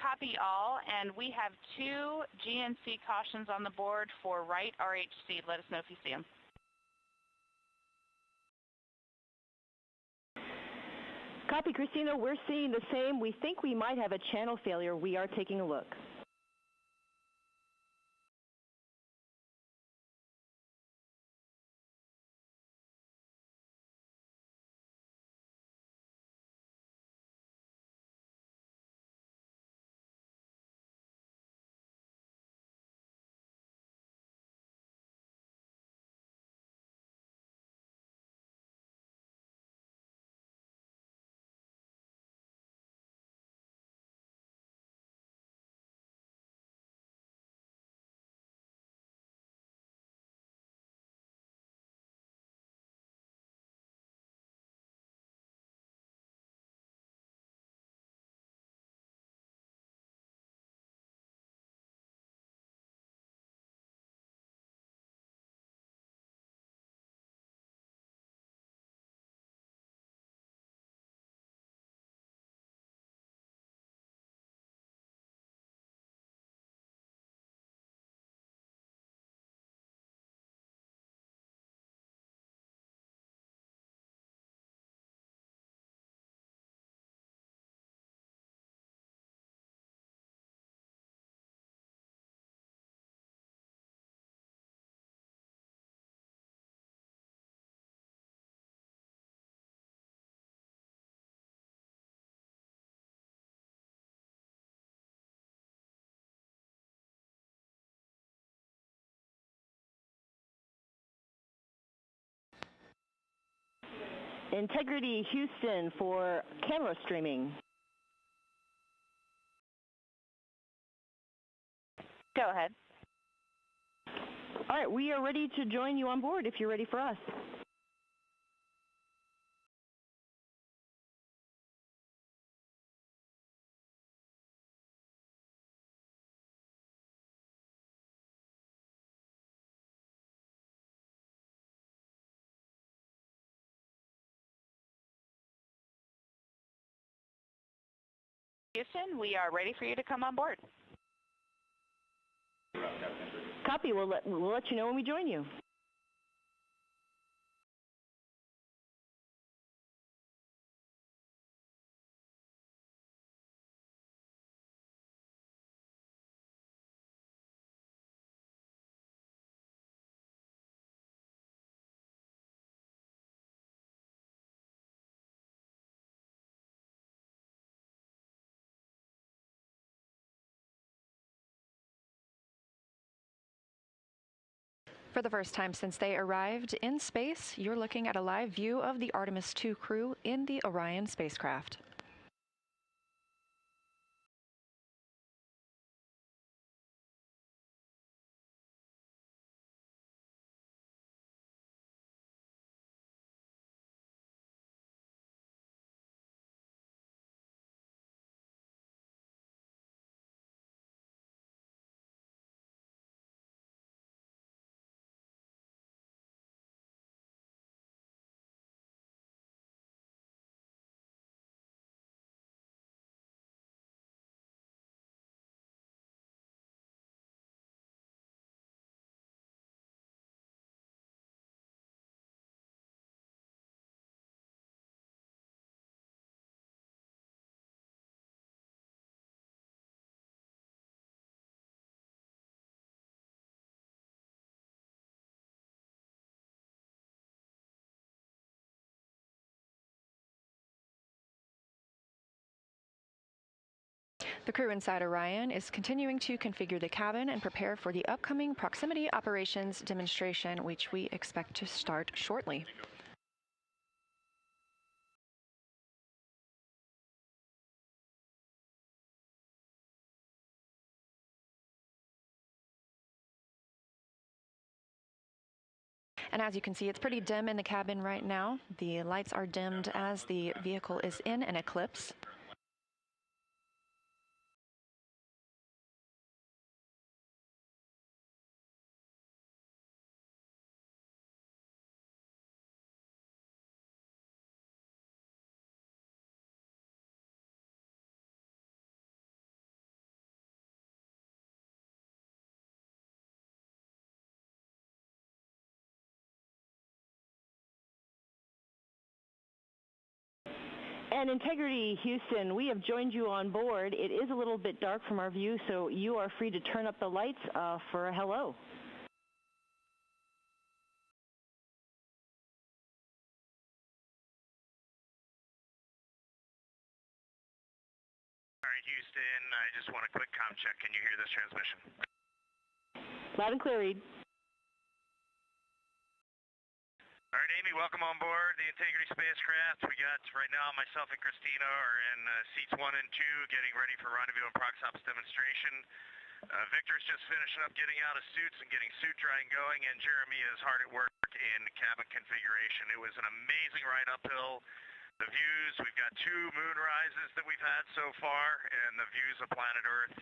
Copy all, and we have 2 GNC cautions on the board for right RHC. Let us know if you see them. Copy, Christina. We're seeing the same. We think we might have a channel failure. We are taking a look. Integrity Houston for camera streaming. Go ahead. All right, we are ready to join you on board if you're ready for us. Houston, we are ready for you to come on board. Copy. We'll let you know when we join you. For the first time since they arrived in space, you're looking at a live view of the Artemis II crew in the Orion spacecraft. The crew inside Orion is continuing to configure the cabin and prepare for the upcoming proximity operations demonstration, which we expect to start shortly. And as you can see, it's pretty dim in the cabin right now. The lights are dimmed as the vehicle is in an eclipse. And Integrity Houston, we have joined you on board. It is a little bit dark from our view, so you are free to turn up the lights for a hello. All right, Houston, I just want a quick comm check. Can you hear this transmission? Loud and clear, Reed. All right, Amy, welcome on board the Integrity Spacecraft. We got, right now, myself and Christina are in seats 1 and 2, getting ready for rendezvous and prox-ops demonstration. Victor's just finishing up getting out of suits and getting suit dry and going, and Jeremy is hard at work in cabin configuration. It was an amazing ride uphill. The views, we've got 2 moon rises that we've had so far, and the views of planet Earth.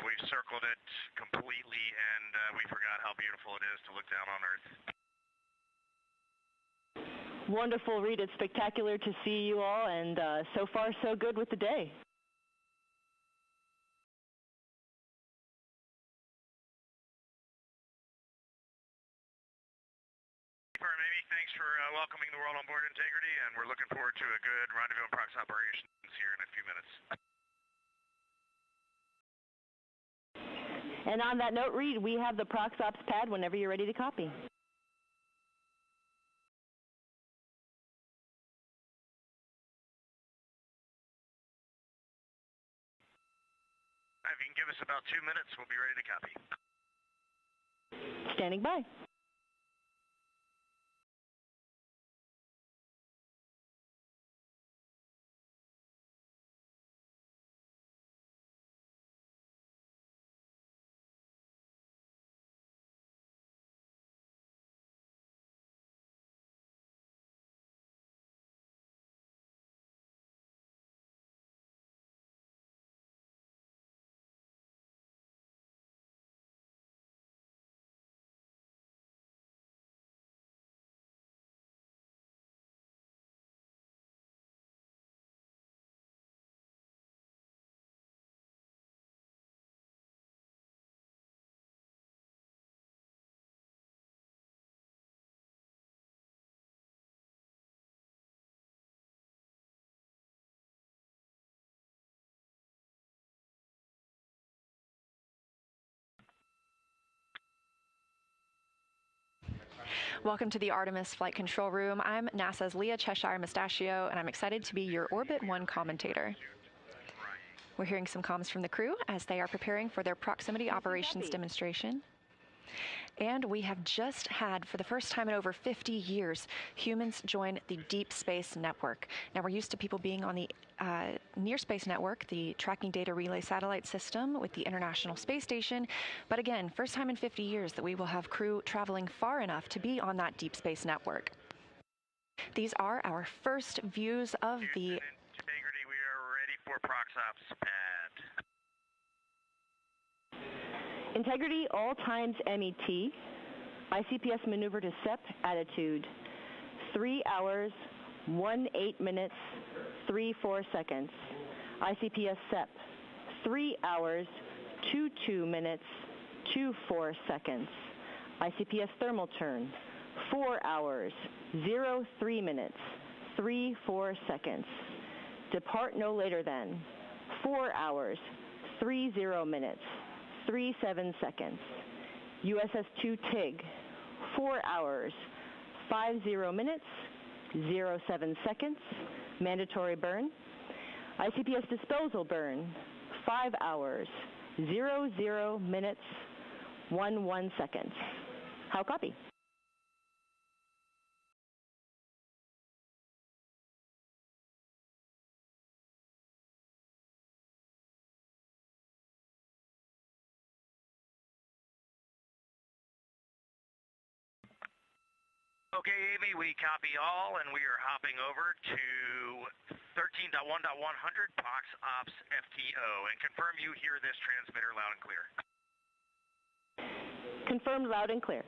We've circled it completely, and we forgot how beautiful it is to look down on Earth. Wonderful, Reed. It's spectacular to see you all, and so far so good with the day. Amy, thanks for welcoming the world on board Integrity, and we're looking forward to a good rendezvous and prox operations here in a few minutes. And on that note, Reed, we have the prox ops pad whenever you're ready to copy. If you can give us about 2 minutes, we'll be ready to copy. Standing by. Welcome to the Artemis Flight Control Room. I'm NASA's Leah Cheshire Mustachio, and I'm excited to be your Orbit 1 commentator. We're hearing some comms from the crew as they are preparing for their proximity operations demonstration. And we have just had, for the first time in over 50 years, humans join the Deep Space Network. Now, we're used to people being on the Near Space Network, the Tracking Data Relay Satellite System with the International Space Station. But again, first time in 50 years that we will have crew traveling far enough to be on that Deep Space Network. These are our first views of the... Integrity, we are ready for ProxOps pad. Integrity, all times MET. ICPS maneuver to SEP, attitude. 3 hours, 18 minutes, 34 seconds. ICPS SEP, 3 hours, 22 minutes, 24 seconds. ICPS thermal turn, 4 hours, 03 minutes, 34 seconds. Depart no later than 4 hours, 30 minutes, 37 seconds. USS-2 TIG, 4 hours, 50 minutes, 07 seconds. Mandatory burn. ICPS disposal burn, 5 hours, 00 minutes, 11 seconds. How copy? Okay, Amy, we copy all, and we are hopping over to 13.1.100 ProxOps FTO, and confirm you hear this transmitter loud and clear. Confirmed loud and clear.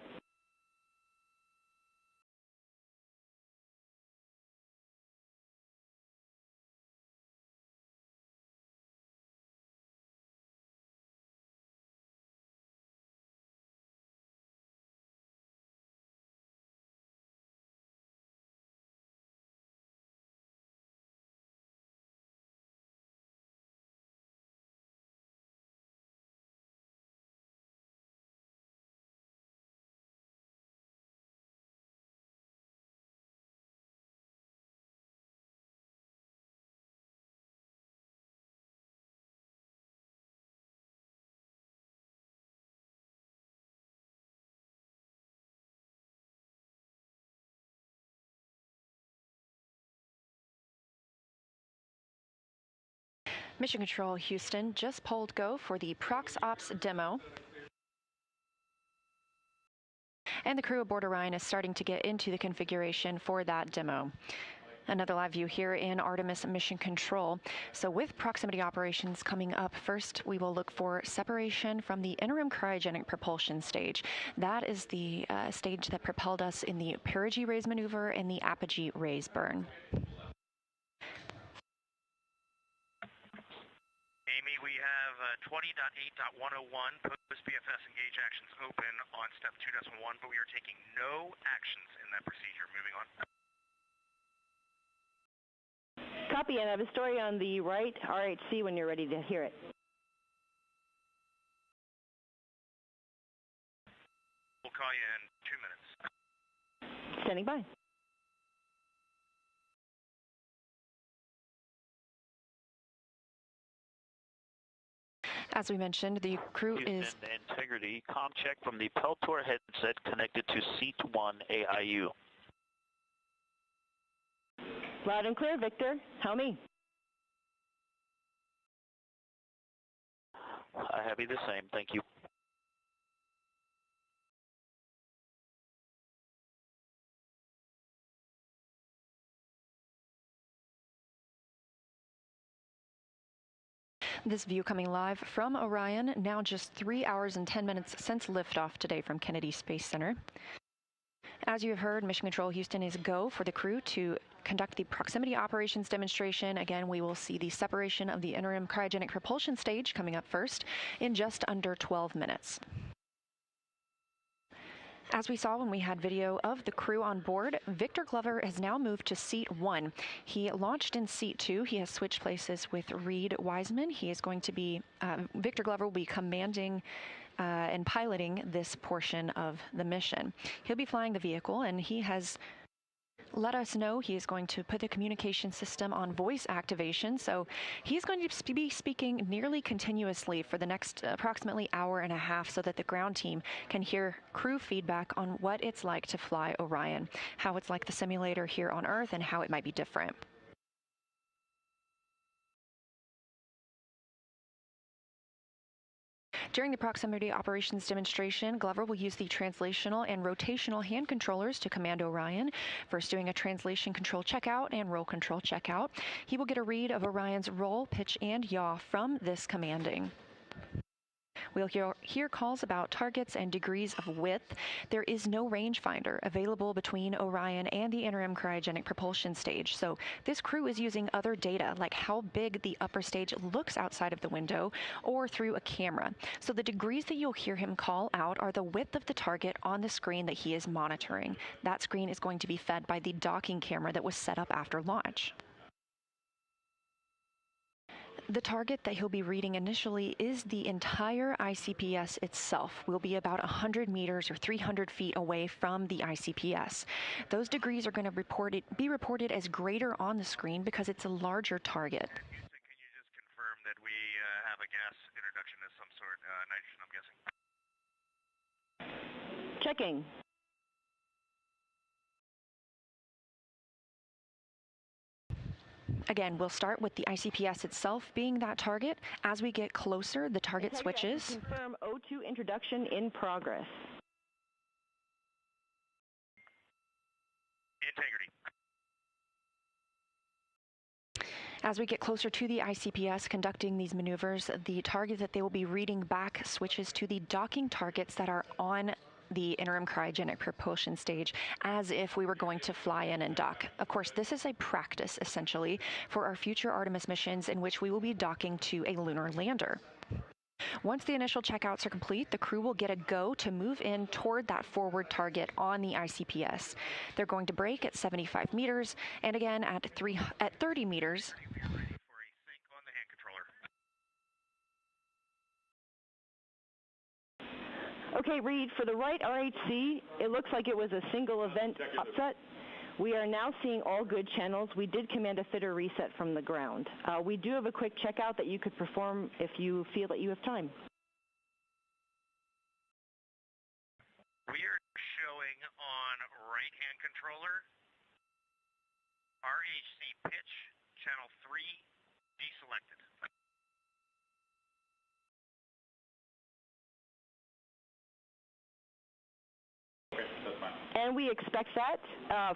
Mission Control Houston just pulled go for the ProxOps demo. And the crew aboard Orion is starting to get into the configuration for that demo. Another live view here in Artemis Mission Control. So with proximity operations coming up first, we will look for separation from the interim cryogenic propulsion stage. That is the stage that propelled us in the Perigee raise maneuver and the Apogee raise burn. Amy, we have 20.8.101 post-BFS engage actions open on step 2.1, but we are taking no actions in that procedure. Moving on. Copy, and I have a story on the right RHC when you're ready to hear it. We'll call you in 2 minutes. Standing by. As we mentioned, the crew is... Integrity, comm check from the Peltor headset connected to Seat 1 AIU. Loud and clear, Victor. How me? I have you the same, thank you. This view coming live from Orion, now just 3 hours and 10 minutes since liftoff today from Kennedy Space Center. As you have heard, Mission Control Houston is go for the crew to conduct the proximity operations demonstration. Again, we will see the separation of the interim cryogenic propulsion stage coming up first in just under 12 minutes. As we saw when we had video of the crew on board, Victor Glover has now moved to Seat 1. He launched in Seat 2. He has switched places with Reed Wiseman. He is going to be, Victor Glover will be commanding and piloting this portion of the mission. He'll be flying the vehicle, and he has let us know he is going to put the communication system on voice activation. So he's going to be speaking nearly continuously for the next approximately hour and a half so that the ground team can hear crew feedback on what it's like to fly Orion, how it's like the simulator here on Earth, and how it might be different. During the proximity operations demonstration, Glover will use the translational and rotational hand controllers to command Orion, first doing a translation control checkout and roll control checkout. He will get a read of Orion's roll, pitch, and yaw from this commanding. We'll hear calls about targets and degrees of width. There is no rangefinder available between Orion and the interim cryogenic propulsion stage, so this crew is using other data, like how big the upper stage looks outside of the window or through a camera. So the degrees that you'll hear him call out are the width of the target on the screen that he is monitoring. That screen is going to be fed by the docking camera that was set up after launch. The target that he'll be reading initially is the entire ICPS itself. We'll be about 100 meters or 300 feet away from the ICPS. Those degrees are going to be reported as greater on the screen because it's a larger target. Can you just confirm that we have a gas introduction of some sort, nitrogen, I'm guessing? Checking. Again, we'll start with the ICPS itself being that target. As we get closer, the target switches. Confirm O2 introduction in progress. Integrity. As we get closer to the ICPS conducting these maneuvers, the target that they will be reading back switches to the docking targets that are on the interim cryogenic propulsion stage, as if we were going to fly in and dock. Of course, this is a practice, essentially, for our future Artemis missions in which we will be docking to a lunar lander. Once the initial checkouts are complete, the crew will get a go to move in toward that forward target on the ICPS. They're going to brake at 75 meters, and again at 30 meters. Okay, Reed, for the right RHC, it looks like it was a single event upset. We are now seeing all good channels. We did command a fitter reset from the ground. We do have a quick checkout that you could perform if you feel that you have time. We are showing on right-hand controller, RHC pitch, channel 3, deselected. And we expect that.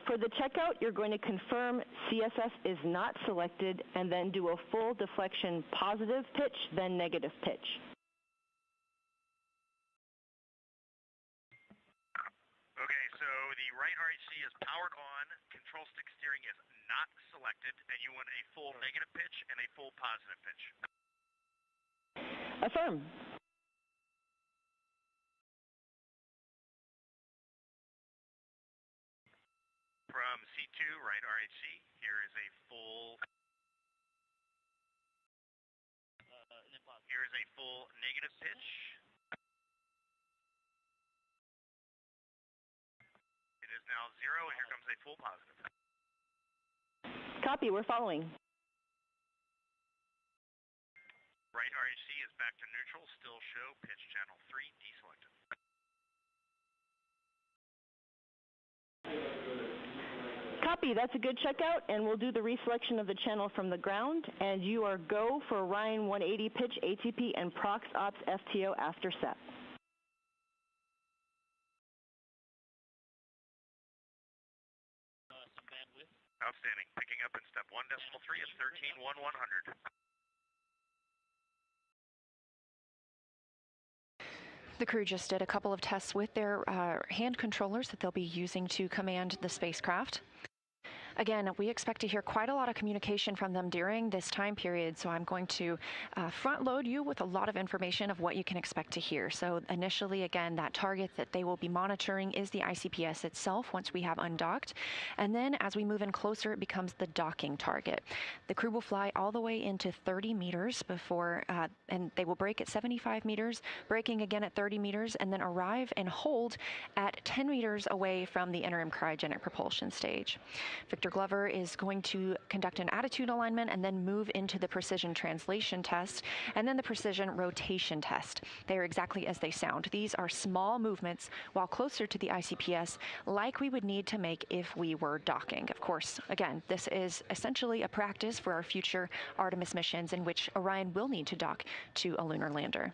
For the checkout, you're going to confirm CSS is not selected and then do a full deflection positive pitch, then negative pitch. Okay, so the right RHC is powered on, control stick steering is not selected, and you want a full negative pitch and a full positive pitch. Affirm. From C2, right RHC, here is a full negative pitch. It is now 0, and here comes a full positive. Copy, we're following. Right RHC is back to neutral, still show pitch channel 3 deselected. Copy, that's a good checkout, and we'll do the reselection of the channel from the ground, and you are go for Orion 180 pitch, ATP, and Prox Ops FTO after set. Outstanding. Picking up in step 1.3 at 13.100. The crew just did a couple of tests with their hand controllers that they'll be using to command the spacecraft. Again, we expect to hear quite a lot of communication from them during this time period, so I'm going to front load you with a lot of information of what you can expect to hear. So initially, again, that target that they will be monitoring is the ICPS itself once we have undocked. And then as we move in closer, it becomes the docking target. The crew will fly all the way into 30 meters before, and they will break at 75 meters, braking again at 30 meters, and then arrive and hold at 10 meters away from the interim cryogenic propulsion stage. Victor Glover is going to conduct an attitude alignment and then move into the precision translation test and then the precision rotation test. They are exactly as they sound. These are small movements while closer to the ICPS, like we would need to make if we were docking. Of course, again, this is essentially a practice for our future Artemis missions in which Orion will need to dock to a lunar lander.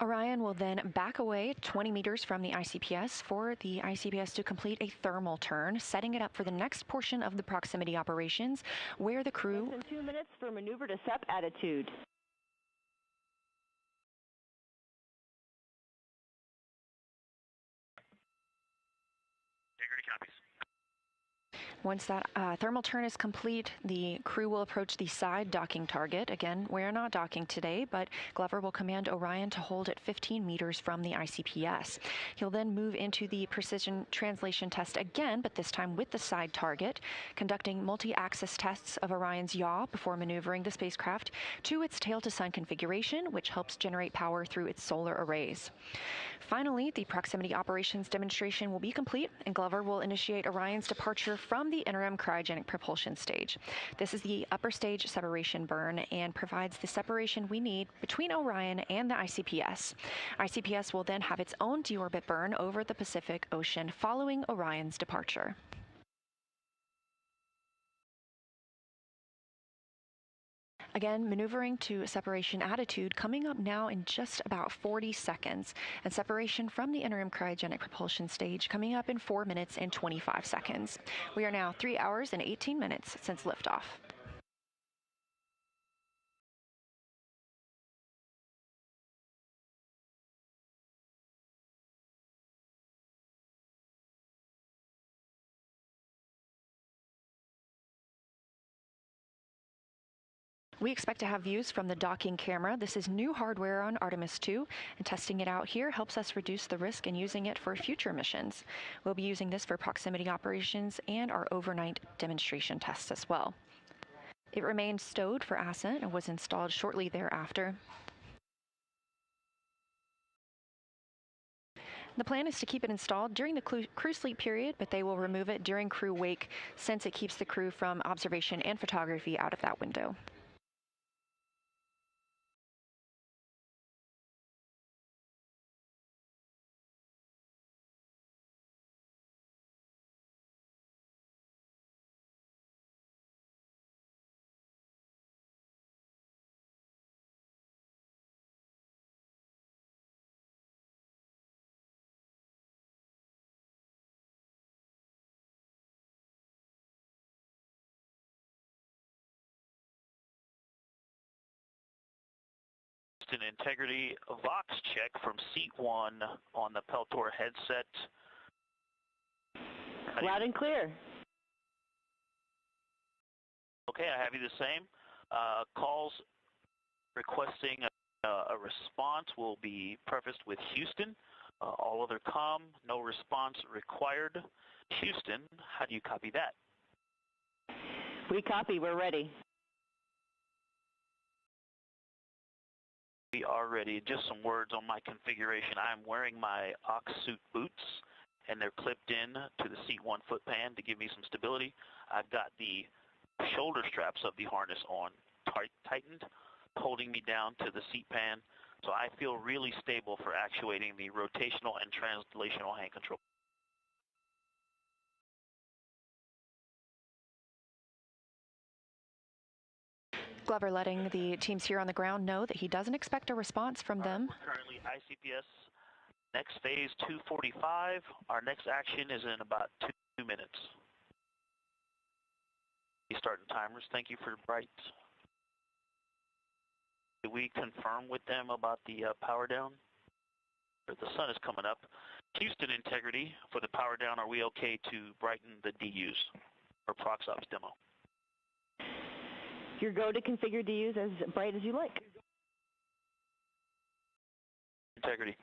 Orion will then back away 20 meters from the ICPS for the ICPS to complete a thermal turn, setting it up for the next portion of the proximity operations, where the crew... Less than 2 minutes for maneuver to SEP attitude. Integrity copies. Once that thermal turn is complete, the crew will approach the side docking target. Again, we're not docking today, but Glover will command Orion to hold at 15 meters from the ICPS. He'll then move into the precision translation test again, but this time with the side target, conducting multi-axis tests of Orion's yaw before maneuvering the spacecraft to its tail-to-sun configuration, which helps generate power through its solar arrays. Finally, the proximity operations demonstration will be complete, and Glover will initiate Orion's departure from the interim cryogenic propulsion stage. This is the upper stage separation burn and provides the separation we need between Orion and the ICPS. ICPS will then have its own deorbit burn over the Pacific Ocean following Orion's departure. Again, maneuvering to separation attitude coming up now in just about 40 seconds, and separation from the interim cryogenic propulsion stage coming up in 4 minutes and 25 seconds. We are now 3 hours and 18 minutes since liftoff. We expect to have views from the docking camera. This is new hardware on Artemis II, and testing it out here helps us reduce the risk in using it for future missions. We'll be using this for proximity operations and our overnight demonstration tests as well. It remained stowed for ascent and was installed shortly thereafter. The plan is to keep it installed during the crew sleep period, but they will remove it during crew wake since it keeps the crew from observation and photography out of that window. Integrity Vox check from seat 1 on the Peltor headset. Loud and clear. Okay, I have you the same. Calls requesting a response will be prefaced with Houston. All other comm, no response required. Houston, how do you copy that? We copy, we're ready. We are ready. Just some words on my configuration. I'm wearing my ox suit boots, and they're clipped in to the seat 1 foot pan to give me some stability. I've got the shoulder straps of the harness on tightened, holding me down to the seat pan, so I feel really stable for actuating the rotational and translational hand control. Glover letting the teams here on the ground know that he doesn't expect a response from them. We're currently ICPS, next phase 245. Our next action is in about 2 minutes. Starting timers. Thank you for bright. Did we confirm with them about the power down? The sun is coming up. Houston Integrity, for the power down, are we okay to brighten the DUs or ProxOps demo? Your go to configure DUs as bright as you like. Integrity.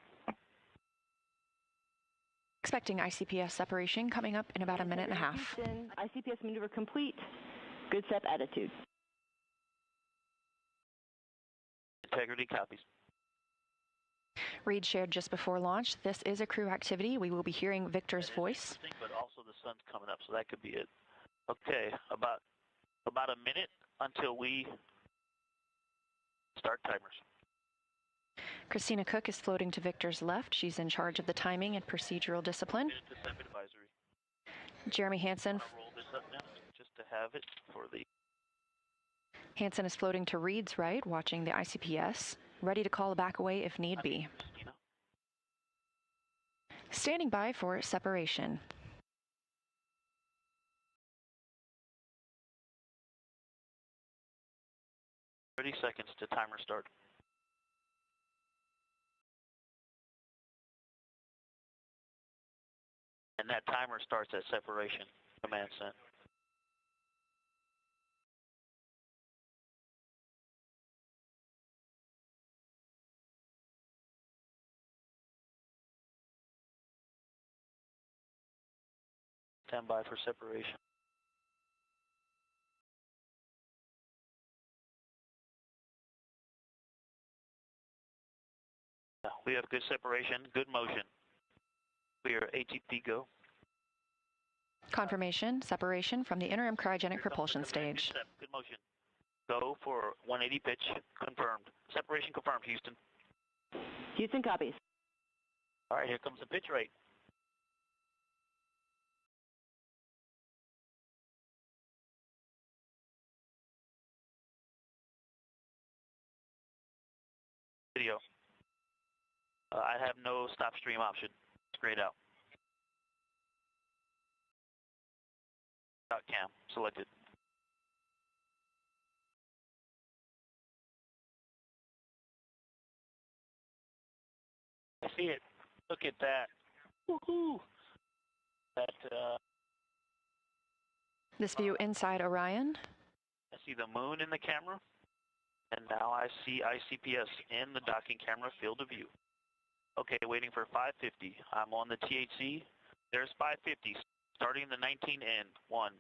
Expecting ICPS separation coming up in about a minute and a half. Houston, ICPS maneuver complete. Good step attitude. Integrity copies. Reed shared just before launch, this is a crew activity. We will be hearing Victor's voice. But also the sun's coming up, so that could be it. Okay, about a minute until we start timers. Christina Koch is floating to Victor's left. She's in charge of the timing and procedural discipline. Advisory. Jeremy Hansen. Roll this up now, just to have it for the. Hansen is floating to Reed's right, watching the ICPS, ready to call a back away if need be. Standing by for separation. Thirty seconds to timer start. And that timer starts at separation. Command sent. Stand by for separation. We have good separation, good motion. We are ATP go. Confirmation, separation from the interim cryogenic propulsion stage. Good motion. Go for 180 pitch, confirmed. Separation confirmed, Houston. Houston copies. All right, here comes the pitch rate. Video. I have no stop stream option. Straight out. Cam selected. I see it. Look at that. Woohoo! That. This view inside Orion. I see the moon in the camera, and now I see ICPS in the docking camera field of view. Okay, waiting for 550. I'm on the THC. There's 550. Starting the 19N. 1.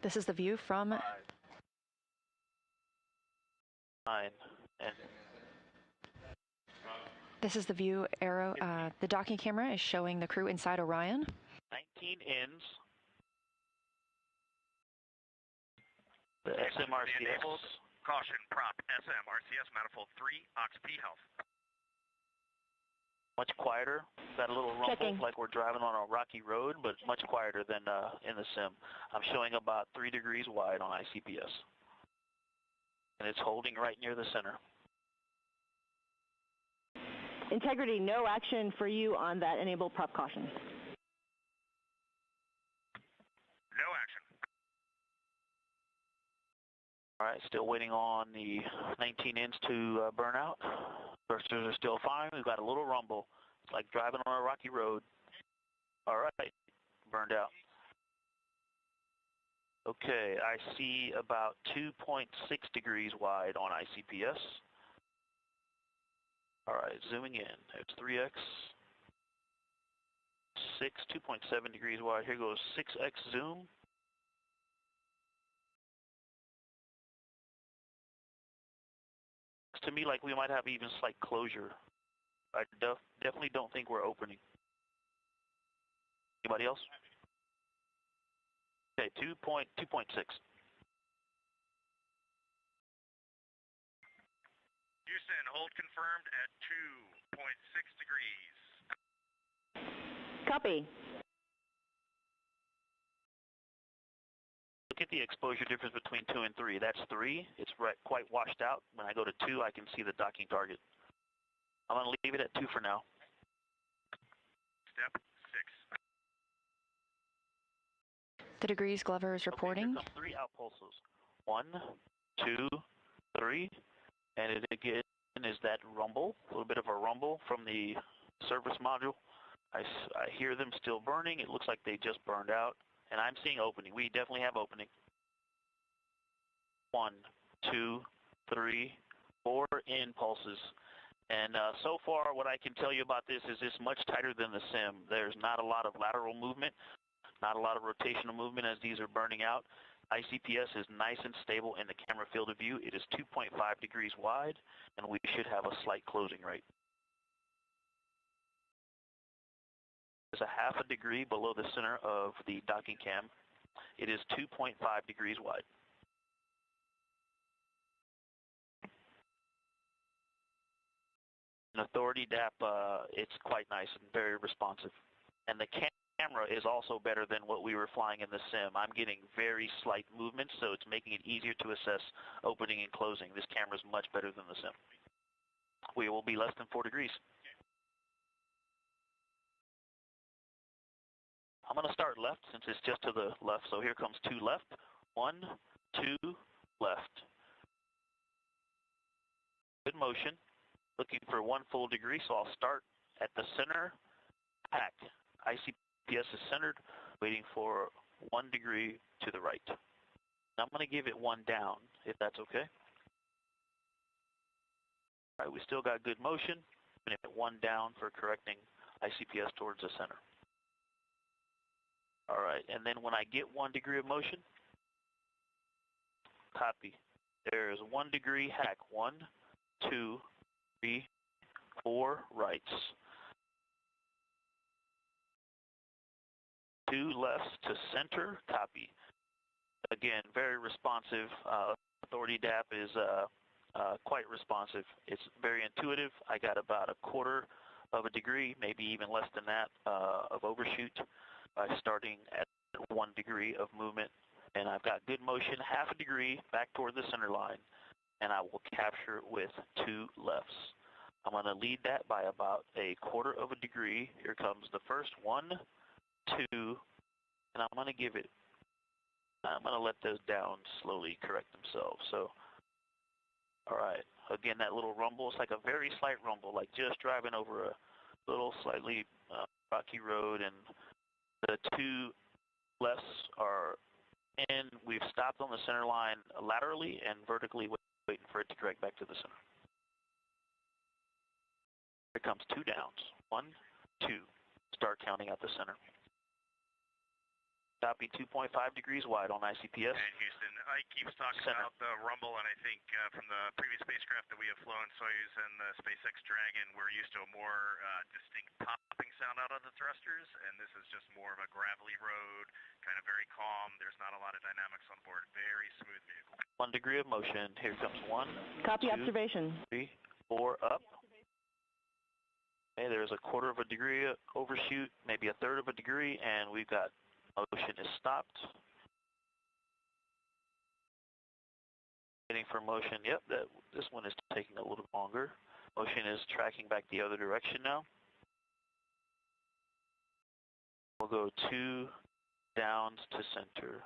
This is the view from 5, 9, and this is the view arrow. The docking camera is showing the crew inside Orion. 19 ends. The SMRCS. Caution, prop, SMRCS manifold 3, Ox-P health. Much quieter. Got a little rumble, Checking. like we're driving on a rocky road, but much quieter than in the sim. I'm showing about 3 degrees wide on ICPS. And it's holding right near the center. Integrity, no action for you on that enabled prop caution. No action. All right, still waiting on the 19 ends to burn out. Thrusters are still fine. We've got a little rumble. It's like driving on a rocky road. All right, burned out. Okay, I see about 2.6 degrees wide on ICPS. All right, zooming in. It's 3x. 2.7 degrees wide. Here goes 6x zoom. To me, like we might have even slight closure. I definitely don't think we're opening. Anybody else? Okay, 2.6. Houston, hold confirmed at 2.6 degrees. Copy. Look at the exposure difference between 2 and 3. That's 3. It's quite washed out. When I go to 2, I can see the docking target. I'm going to leave it at 2 for now. Step 6. The degrees Glover is reporting. Okay, here comes 3 outpulses. 1, 2, 3. And it again is that rumble, a little bit of a rumble from the service module. I hear them still burning. It looks like they just burned out. And I'm seeing opening. We definitely have opening. 1, 2, 3, 4 impulses. And so far, what I can tell you about this is it's much tighter than the sim. There's not a lot of lateral movement, not a lot of rotational movement as these are burning out. ICPS is nice and stable in the camera field of view. It is 2.5 degrees wide, and we should have a slight closing rate. It's a half a degree below the center of the docking cam. It is 2.5 degrees wide. An authority DAP, it's quite nice and very responsive. And the camera is also better than what we were flying in the sim. I'm getting very slight movements, so it's making it easier to assess opening and closing. This camera is much better than the sim. We will be less than 4 degrees. I'm going to start left since it's just to the left. So here comes 2 left. 1, 2, left. Good motion. Looking for 1 full degree, so I'll start at the center pack. ICPS is centered, waiting for 1 degree to the right. I'm going to give it 1 down, if that's okay. All right, we still got good motion. I'm going to hit 1 down for correcting ICPS towards the center. All right, and then when I get 1 degree of motion, copy. There's 1 degree hack. 1, 2, 3, 4 rights. 2 lefts to center, copy. Again, very responsive. Authority DAP is quite responsive. It's very intuitive. I got about 1/4 of a degree, maybe even less than that, of overshoot by starting at 1 degree of movement. And I've got good motion, half a degree back toward the center line, and I will capture it with 2 lefts. I'm going to lead that by about 1/4 of a degree. Here comes the first 1, 2, and I'm going to give it, I'm going to let those down slowly correct themselves. So, all right, again, that little rumble, it's like a very slight rumble, like just driving over a little slightly rocky road, and the 2 lefts are in. We've stopped on the center line laterally and vertically, waiting for it to correct back to the center. Here comes 2 downs. 1, 2. Start counting out the center. Copy 2.5 degrees wide on ICPS. And Houston, Ike keeps talking about the rumble, and I think from the previous spacecraft that we have flown, Soyuz and the SpaceX Dragon, we're used to a more distinct popping sound out of the thrusters, and this is just more of a gravelly road, kind of very calm. There's not a lot of dynamics on board. Very smooth vehicle. 1 degree of motion. Here comes 1. Copy 2, observation. 3, 4 up. Okay, there's 1/4 of a degree overshoot, maybe 1/3 of a degree, and we've got motion is stopped. Waiting for motion. Yep, this one is taking a little longer. Motion is tracking back the other direction now. We'll go 2 downs to center.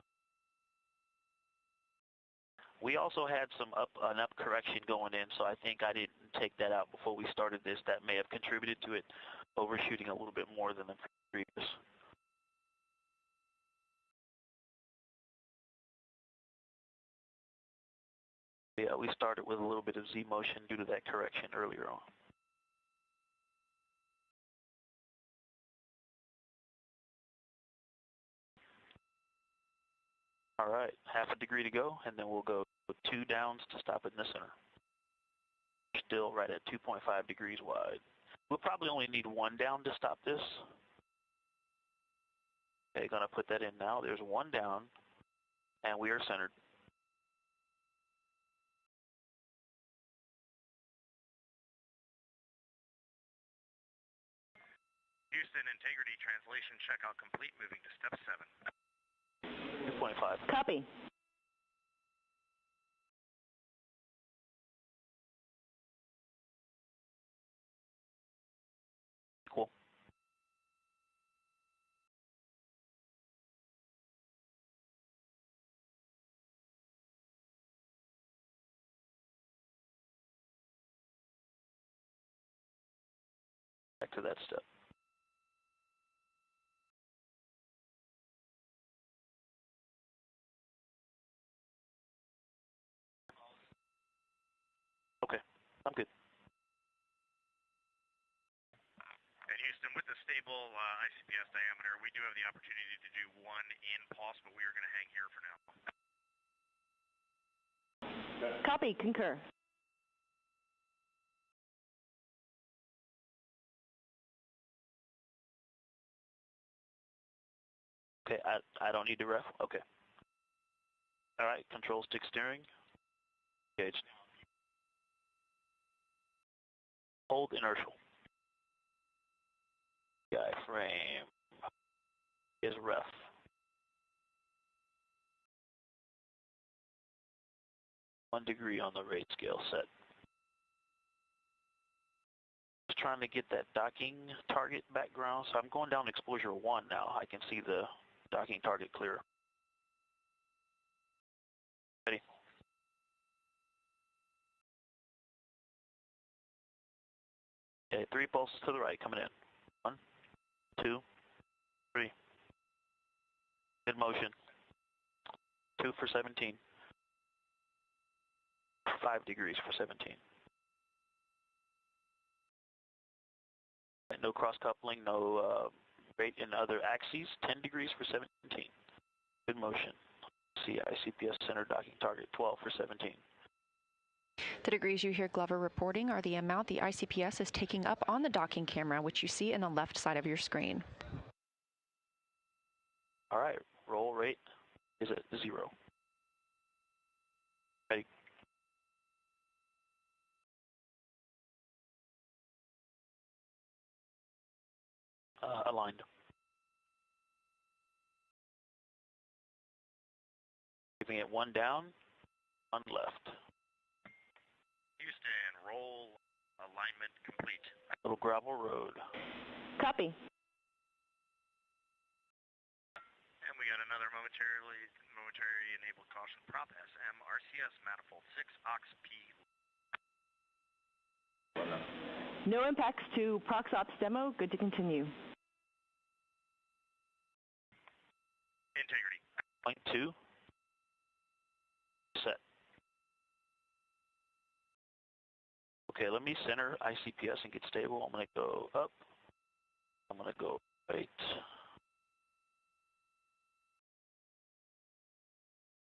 We also had an up correction going in, so I think I didn't take that out before we started this. That may have contributed to it overshooting a little bit more than the previous. Yeah, we started with a little bit of Z motion due to that correction earlier on. All right, half a degree to go, and then we'll go 2 downs to stop it in the center. Still right at 2.5 degrees wide. We'll probably only need 1 down to stop this. Okay, gonna put that in now. There's 1 down, and we are centered. Houston, integrity translation checkout complete. Moving to step 7. 2.5. Copy. Cool. Back to that step. Okay, I'm good. And Houston, with the stable ICPS diameter, we do have the opportunity to do one in pulse, but we are going to hang here for now. Copy, concur. Okay, I don't need to ref. Okay. All right, control stick steering. Engaged. Hold inertial. Diaphragm is ref. One degree on the rate scale set. Just trying to get that docking target background, so I'm going down exposure 1 now. I can see the docking target clear. Ready? Okay, 3 pulses to the right coming in. 1, 2, 3. Mid motion. 2 for 17. 5 degrees for 17. No cross coupling, no rate in other axes. 10 degrees for 17. Good motion. See ICPS center docking target 12 for 17. The degrees you hear Glover reporting are the amount the ICPS is taking up on the docking camera, which you see in the left side of your screen. All right, roll rate is at 0. Ready? Aligned. Giving it 1 down, 1 left. Houston, roll alignment complete. Little gravel road. Copy. And we got another momentary enabled caution prop SM RCS manifold 6 ox P. No impacts to Prox Ops demo. Good to continue. Integrity. Point 2. Set. Okay, let me center ICPS and get stable. I'm going to go up. I'm going to go right.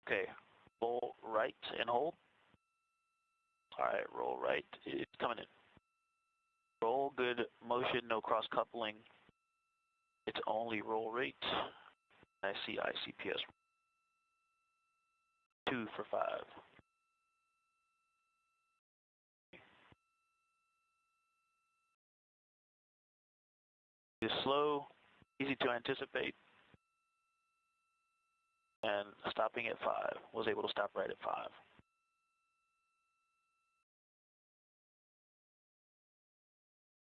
Okay, roll right and hold. All right, roll right. It's coming in. Roll, good motion, no cross coupling. It's only roll rate. I see ICPS. 2 for 5. It's slow, easy to anticipate, and stopping at 5. Was able to stop right at 5.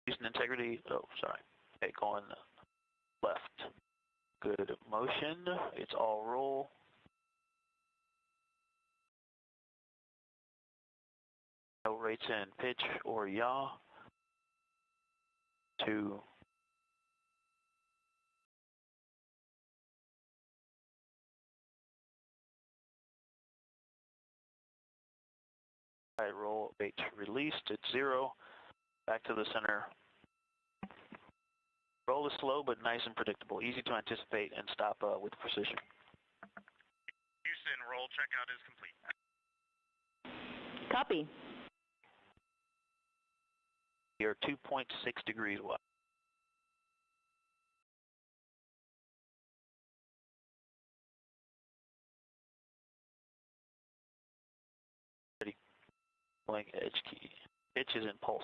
Houston Integrity, oh, sorry. Okay, going left. Good motion, it's all roll. No rates in pitch or yaw. 2. Right, roll rate released, it's 0. Back to the center. Roll is slow but nice and predictable, easy to anticipate and stop with precision. Houston, roll checkout is complete. Copy. You're 2.6 degrees wide. Ready. Going edge key. Pitch is in pulse.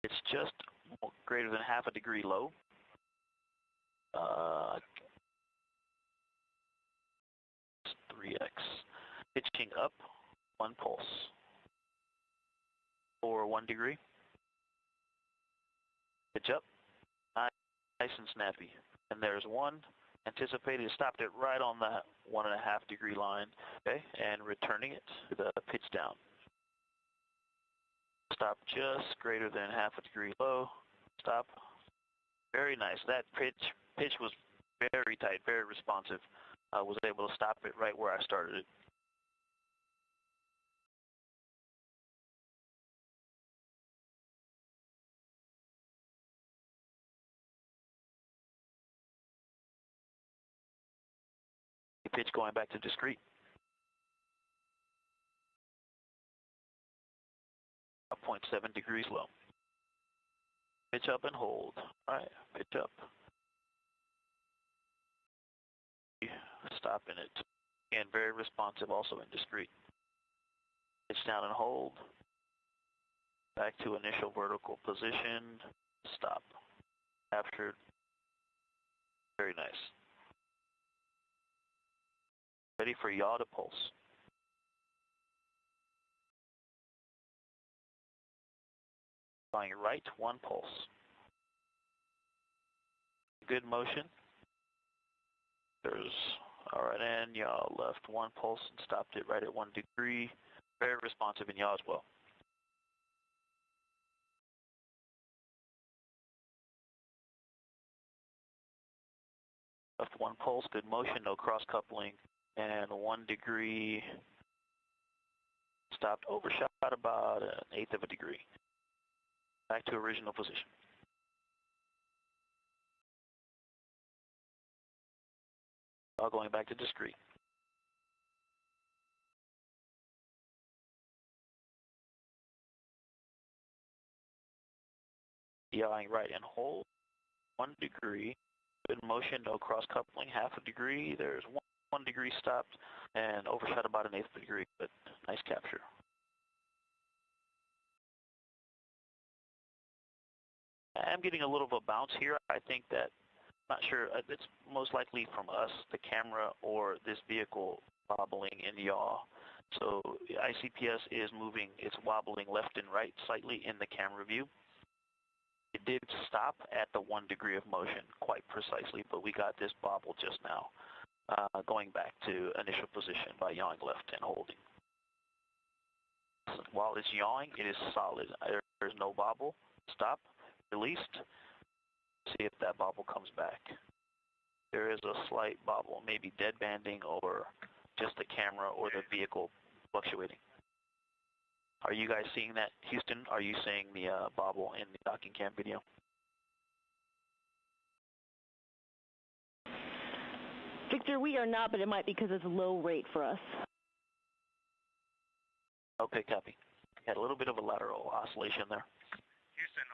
It's just greater than half a degree low. 3x. Pitching up, 1 pulse. For 1 degree. Pitch up, nice and snappy. And there's 1. Anticipated, stopped it right on that 1.5 degree line. Okay, and returning it to the pitch down. Stop just greater than half a degree low. Stop. Very nice. That pitch was very tight, very responsive. I was able to stop it right where I started it. Pitch going back to discrete. 0.7 degrees low. Pitch up and hold. All right, pitch up. Stopping it. Again, very responsive, also in discrete. Pitch down and hold. Back to initial vertical position. Stop. Captured. Very nice. Ready for yaw to pulse. Flying right, 1 pulse. Good motion. There's all right, and yaw left, 1 pulse, and stopped it right at 1 degree. Very responsive in yaw as well. Left 1 pulse, good motion, no cross coupling, and 1 degree. Stopped, overshot about 1/8 of a degree. Back to original position. All going back to discrete. Yawing right and hold. 1 degree. Good motion, no cross coupling, half a degree. There's 1 degree stopped and overshot about 1/8 of a degree, but nice capture. I'm getting a little of a bounce here. I think that, not sure, it's most likely from us, the camera, or this vehicle wobbling in yaw. So ICPS is moving, it's wobbling left and right slightly in the camera view. It did stop at the 1 degree of motion quite precisely, but we got this bobble just now, going back to initial position by yawing left and holding. So while it's yawing, it is solid. There's no bobble. Stop. Released. See if that bobble comes back. There is a slight bobble, maybe dead banding or just the camera or the vehicle fluctuating. Are you guys seeing that, Houston? Are you seeing the bobble in the docking cam video? Victor, we are not, but it might be because it's a low rate for us. Okay, copy. Had a little bit of a lateral oscillation there. Houston,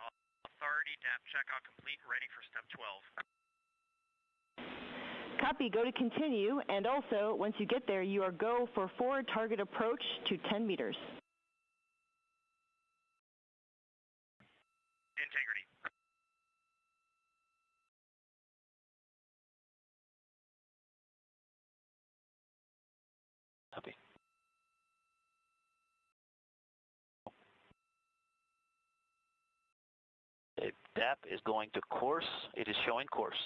authority, DAP checkout complete, ready for step 12. Copy, go to continue, and also, once you get there, you are go for forward target approach to 10 meters. Integrity. Copy. Okay, DAP is going to course. It is showing course.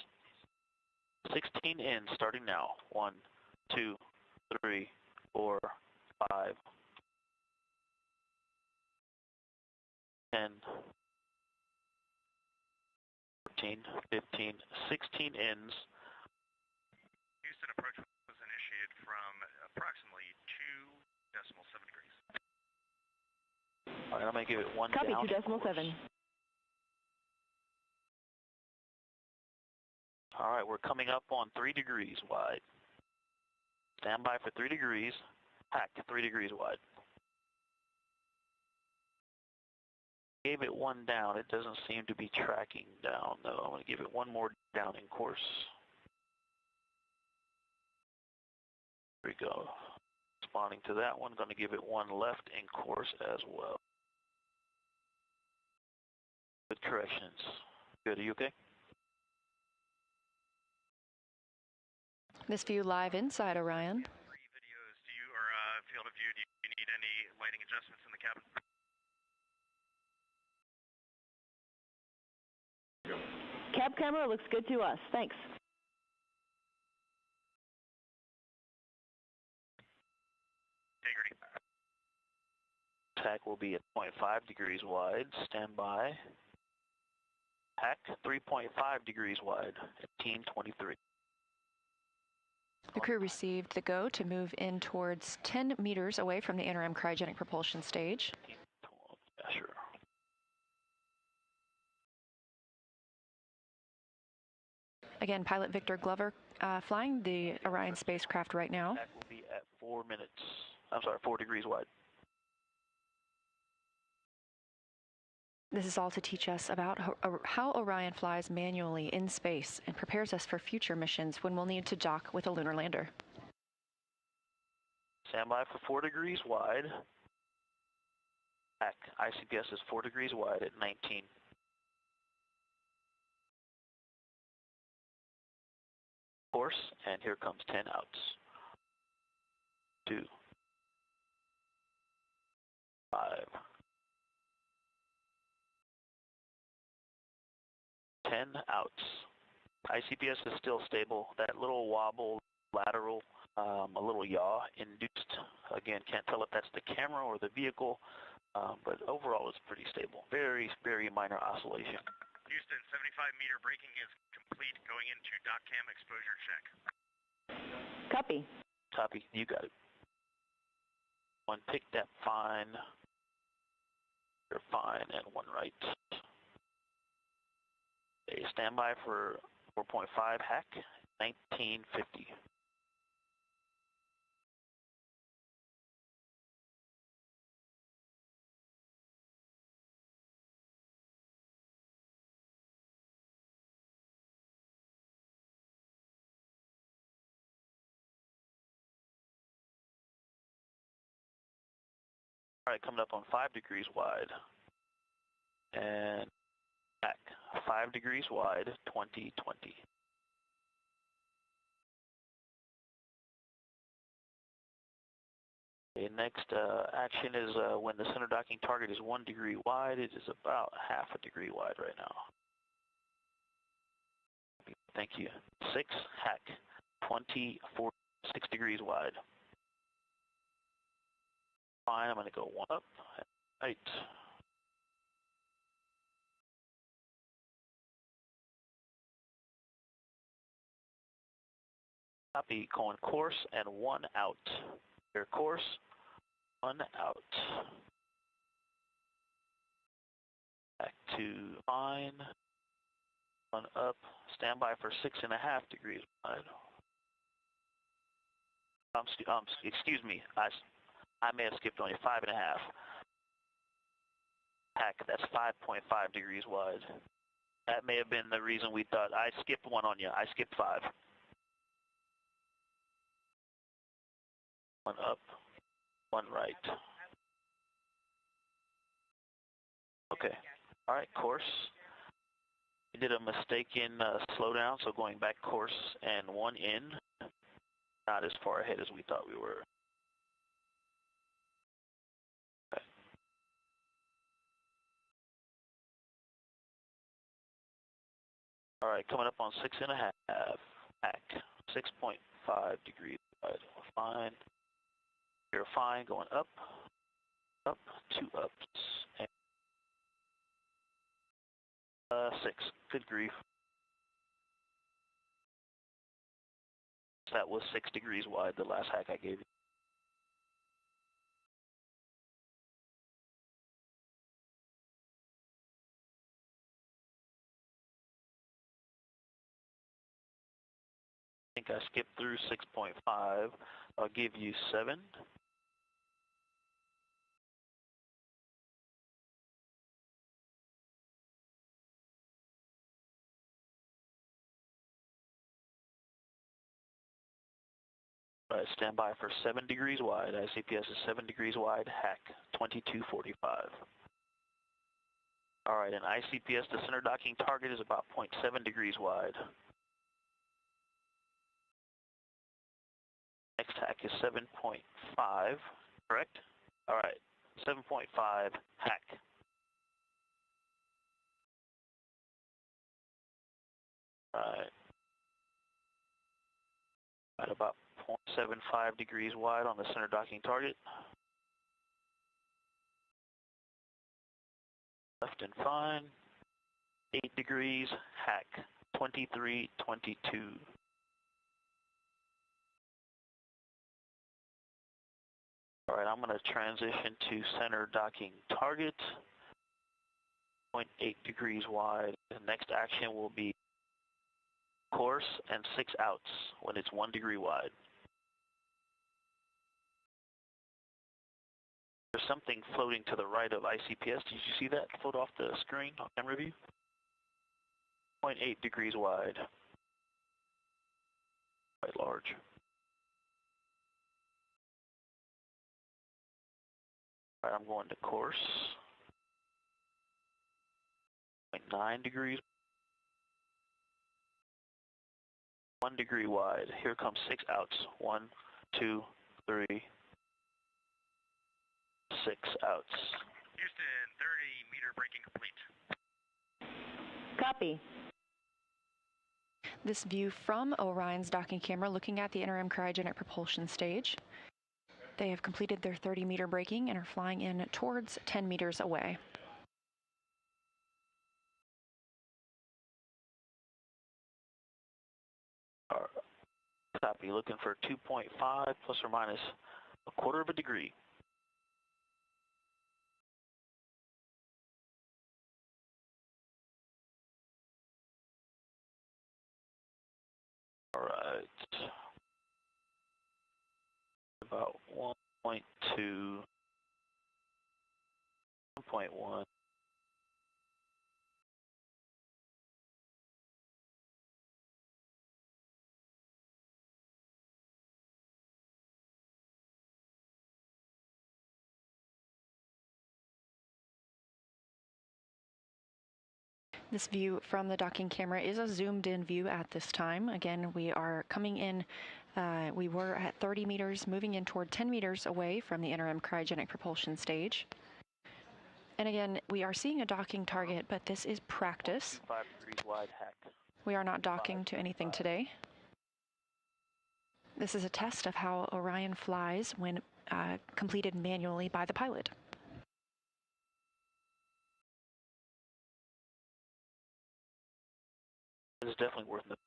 16 in, starting now. 1, 2, 3, 4, 5, 10, 14, 15, 16 ins. Houston approach was initiated from approximately 2.7 degrees. All right, I'm going to give it 1 Copy, down. 2.7. All right, we're coming up on 3 degrees wide. Stand by for 3 degrees. Hack to 3 degrees wide. Gave it 1 down. It doesn't seem to be tracking down, though. I'm going to give it 1 more down in course. There we go. Responding to that one, going to give it 1 left in course as well. Good corrections. Good, are you okay? This view live inside Orion. Videos, do you, or field of view, do you need any lighting adjustments in the cabin? Cab camera looks good to us. Thanks. Integrity. hack will be at 0.5 degrees wide. Stand by. Hack 3.5 degrees wide at 1823. The crew received the go to move in towards 10 meters away from the interim cryogenic propulsion stage. Yeah, sure. Again, pilot Victor Glover flying the Orion spacecraft right now. Hack will be at 4 minutes. I'm sorry, 4 degrees wide. This is all to teach us about how Orion flies manually in space and prepares us for future missions when we'll need to dock with a lunar lander. Stand by for 4 degrees wide. Hack. ICPS is 4 degrees wide at 19. Course, and here comes 10 outs. 2, 5, 10 outs. ICPS is still stable. That little wobble, lateral, a little yaw induced. Again, can't tell if that's the camera or the vehicle, but overall it's pretty stable. Very, very minor oscillation. Houston, 75-meter braking is complete. Going into dock cam exposure check. Copy. Copy. You got it. One pick that fine. You're fine, and one right. Okay, stand by for 4.5 hack, 1950. All right, coming up on 5 degrees wide. And back, 5 degrees wide, 2020. Okay, next action is when the center docking target is 1 degree wide. It is about half a degree wide right now. Thank you. 6, hack, 24, 6 degrees wide. Fine, I'm going to go 1 up. Right. Copy, going course and 1 out. Your course, 1 out. Back to fine. 1 up. Stand by for 6.5 degrees wide. Excuse me. I may have skipped on you. 5.5. Hack. That's 5.5 degrees wide. That may have been the reason we thought I skipped 1 on you. I skipped 5. 1 up, 1 right. Okay. All right, course. We did a mistake in slowdown, so going back course and 1 in. Not as far ahead as we thought we were. Okay. All right, coming up on 6.5. Hack. 6.5 degrees wide. Fine. You're fine. Going up, up, 2 ups, and 6. Good grief. That was 6 degrees wide, the last hack I gave you. I think I skipped through 6.5. I'll give you 7. All right, stand by for 7 degrees wide. ICPS is 7 degrees wide. Hack 2245. All right, and ICPS, the center docking target is about 0.7 degrees wide. Next hack is 7.5, correct? All right, 7.5, hack. All right. At about 0.75 degrees wide on the center docking target. left and fine. 8 degrees, hack, 2322. All right, I'm going to transition to center docking target, 0.8 degrees wide. The next action will be course and 6 outs when it's 1 degree wide. There's something floating to the right of ICPS. Did you see that float off the screen on camera view? 0.8 degrees wide. Quite large. All right, I'm going to course. 0.9 degrees. 1 degree wide. Here comes 6 outs. 1, 2, 3, 6 outs. Houston, 30 meter braking complete. Copy. This view from Orion's docking camera looking at the interim cryogenic propulsion stage. They have completed their 30-meter braking and are flying in towards 10 meters away. Copy, looking for 2.5 plus or minus a quarter of a degree. All right. About 1.2, 1.1. This view from the docking camera is a zoomed-in view at this time. Again, we are coming in, we were at 30 meters, moving in toward 10 meters away from the interim cryogenic propulsion stage. And again, we are seeing a docking target, but this is practice. 5 degrees wide hack. We are not docking to anything today. This is a test of how Orion flies when completed manually by the pilot. It's definitely worth it.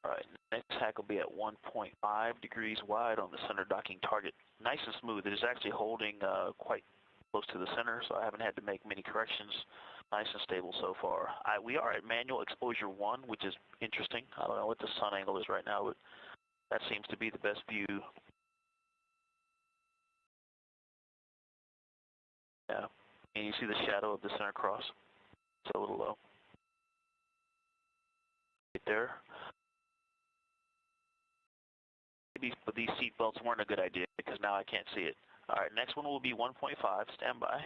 All right, next hack will be at 1.5 degrees wide on the center docking target. Nice and smooth. It is actually holding quite close to the center, so I haven't had to make many corrections. Nice and stable so far. We are at manual exposure 1, which is interesting. I don't know what the sun angle is right now, but that seems to be the best view. Yeah, and you see the shadow of the center cross? It's a little low. Right there. Maybe these seat belts weren't a good idea because now I can't see it. All right, next one will be 1.5. Stand by.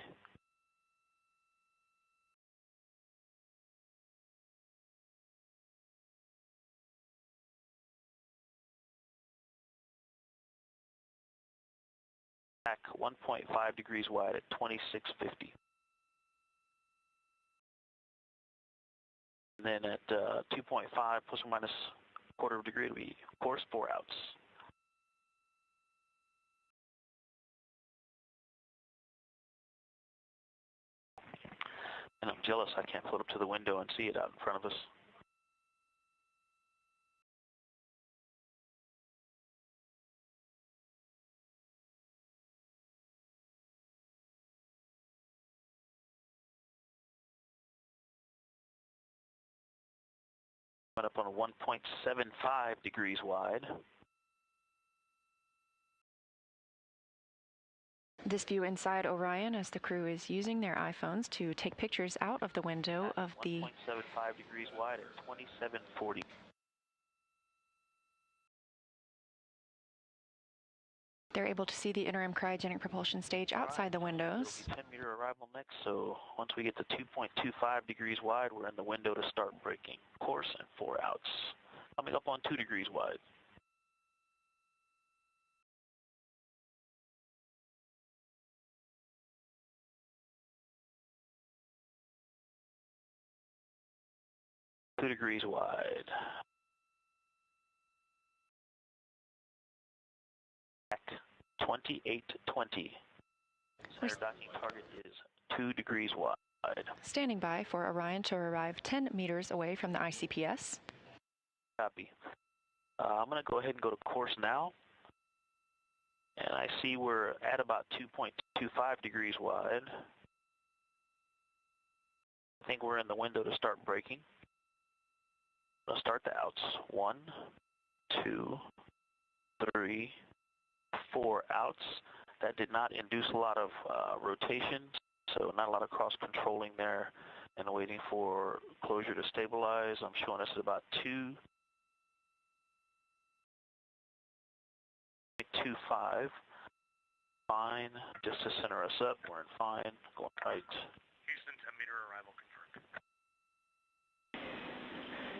Back 1.5 degrees wide at 2650. And then at 2.5 plus or minus a quarter of a degree, it'll be, of course, 4 outs. And I'm jealous I can't float up to the window and see it out in front of us. Went up on 1.75 degrees wide. This view inside Orion as the crew is using their iPhones to take pictures out of the window of the 1.75 degrees wide at 2740. They're able to see the interim cryogenic propulsion stage outside the windows. 10-meter arrival next, so once we get to 2.25 degrees wide, we're in the window to start braking. Course and 4 outs. Coming up on 2 degrees wide. Two degrees wide. 2820. Center docking target is 2 degrees wide. Standing by for Orion to arrive 10 meters away from the ICPS. Copy. I'm going to go ahead and go to course now. And I see we're at about 2.25 degrees wide. I think we're in the window to start braking. Let's start the outs. 1, 2, 3, 4 outs. That did not induce a lot of rotation, so not a lot of cross-controlling there and waiting for closure to stabilize. I'm showing us at about 2.25. Fine, just to center us up. We're in fine, going right. Houston, 10-meter arrival confirmed.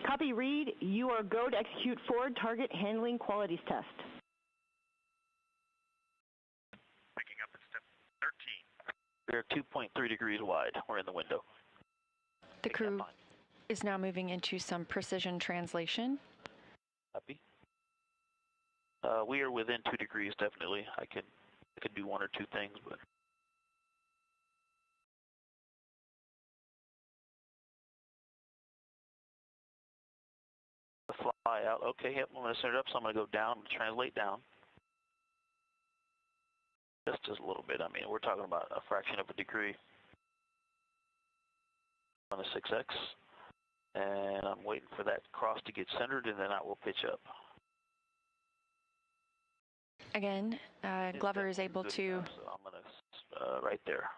Copy, Reed. You are go to execute forward target handling qualities test. Picking up at step 13. We're 2.3 degrees wide. We're in the window. The crew is now moving into some precision translation. Copy. We are within 2 degrees, definitely. I could do 1 or 2 things, but the fly out. Okay, yep, I'm going to center it up, so I'm going to go down and translate down. Just a little bit. I mean, we're talking about a fraction of a degree. On a 6X, and I'm waiting for that cross to get centered, and then I will pitch up. Again, Glover is able to... So I'm going to, right there,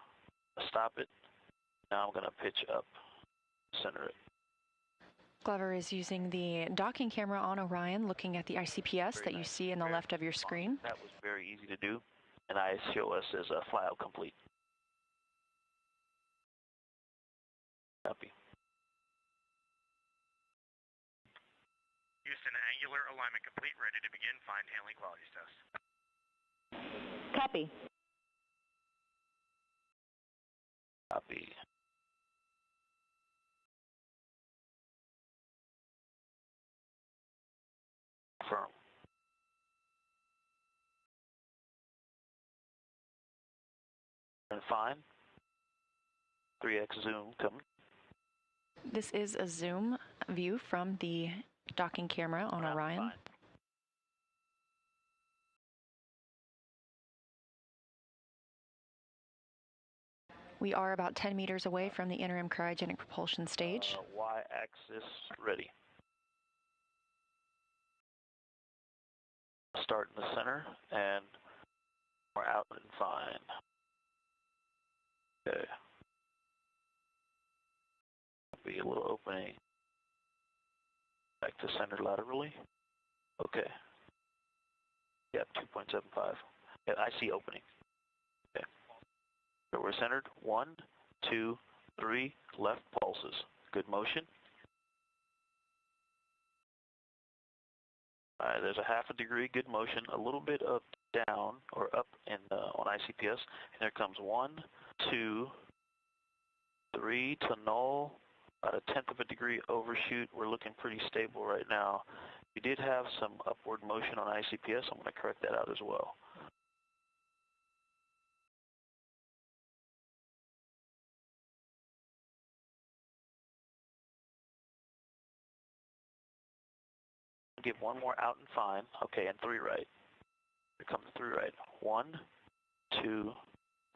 stop it. Now I'm going to pitch up, center it. Glover is using the docking camera on Orion, looking at the ICPS that you see in the left of your screen. That was very easy to do, and I show us as a flyout complete. Copy. Houston, angular alignment complete, ready to begin fine handling qualities test. Copy. Copy. Confirm. And fine. 3X zoom coming. This is a zoom view from the docking camera on Orion. Fine. We are about 10 meters away from the interim cryogenic propulsion stage. Y-axis ready. Start in the center, and we're out and fine. Okay. Be a little opening. Back to center laterally. Okay. Yep, 2.75. Yeah, I see opening. Okay. So we're centered. 1, 2, 3, left pulses. Good motion. All right, there's a half a degree, good motion, a little bit of down or up in on ICPS. And there comes 1, 2, 3 to null. About a 1/10 of a degree overshoot. We're looking pretty stable right now. We did have some upward motion on ICPS. I'm going to correct that out as well. Give 1 more out and fine. Okay, and 3 right. Here comes 3 right. 1, 2,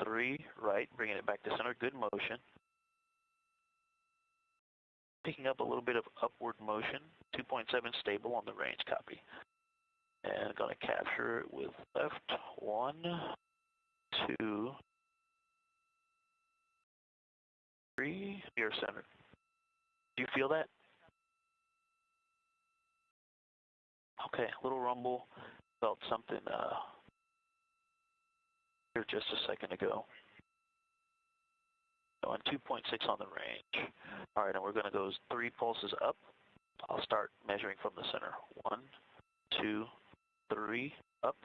3 right. Bringing it back to center. Good motion. Picking up a little bit of upward motion, 2.7 stable on the range, copy. And going to capture it with left, 1, 2, 3, near center. Do you feel that? Okay, a little rumble, felt something here just a second ago. And 2.6 on the range. All right, and we're going to go 3 pulses up. I'll start measuring from the center. 1, 2, 3, up.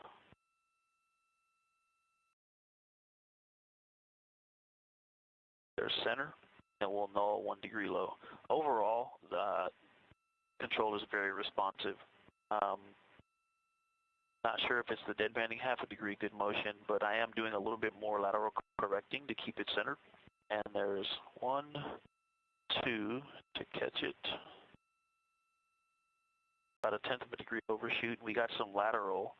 There's center, and we'll null 1 degree low. Overall, the control is very responsive. Not sure if it's the dead banding half a degree, good motion, but I am doing a little bit more lateral correcting to keep it centered. And there's 1, 2 to catch it. About a 1/10 of a degree overshoot. We got some lateral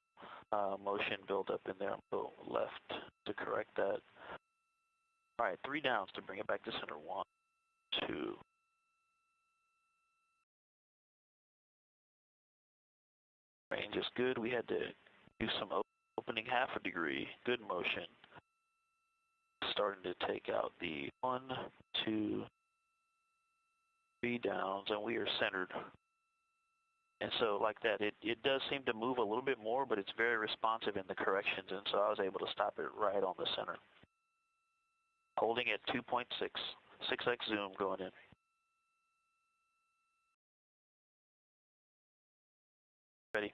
motion build up in there on the left to correct that. All right, 3 downs to bring it back to center. 1, 2. Range is good. We had to do some opening half a degree. Good motion. Starting to take out the 1, 2, 3 downs, and we are centered. And so like that, it does seem to move a little bit more, but it's very responsive in the corrections, and so I was able to stop it right on the center. Holding at 2.6, 6x zoom going in. Ready?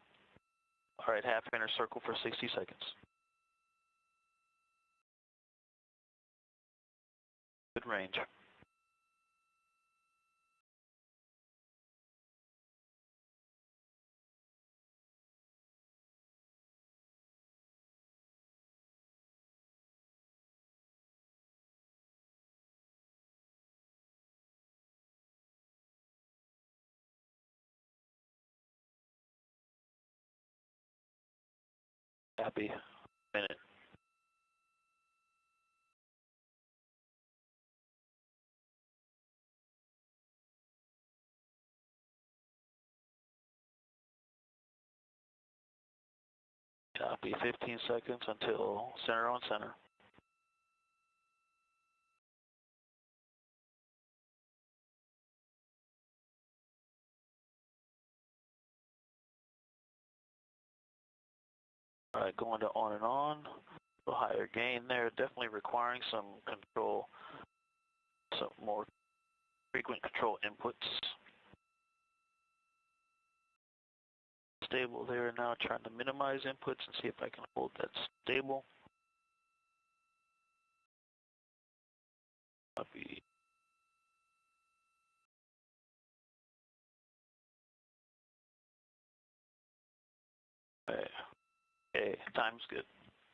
All right, half inner circle for 60 seconds. Good range. Happy. Minute. Copy. 15 seconds until center on center. All right, going to on and on. A higher gain there, definitely requiring some control, some more frequent control inputs. Stable there now, trying to minimize inputs and see if I can hold that stable. Copy. Okay, time's good.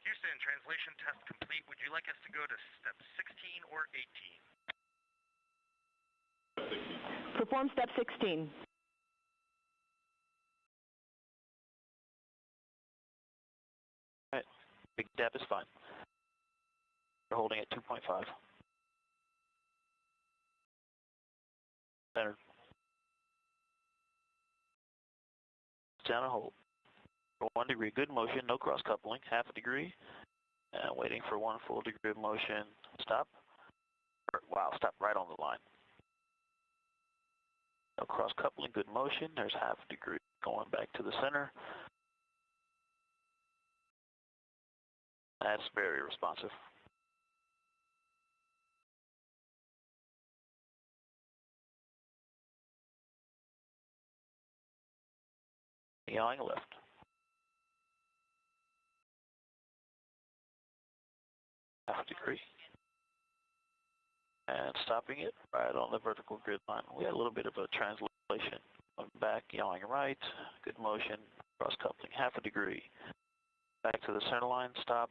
Houston, translation test complete. Would you like us to go to step 16 or 18? Perform step 16. All right, big step is fine. We're holding at 2.5. Center. Down and hold. For 1 degree, good motion, no cross coupling, half a degree. And waiting for 1 full degree of motion. Stop. Wow, stop right on the line. No cross coupling, good motion. There's half a degree going back to the center. That's very responsive. Yawing left. Half a degree. And stopping it right on the vertical grid line. We had a little bit of a translation. Back, yawing right, good motion, cross coupling, half a degree. Back to the center line, stop.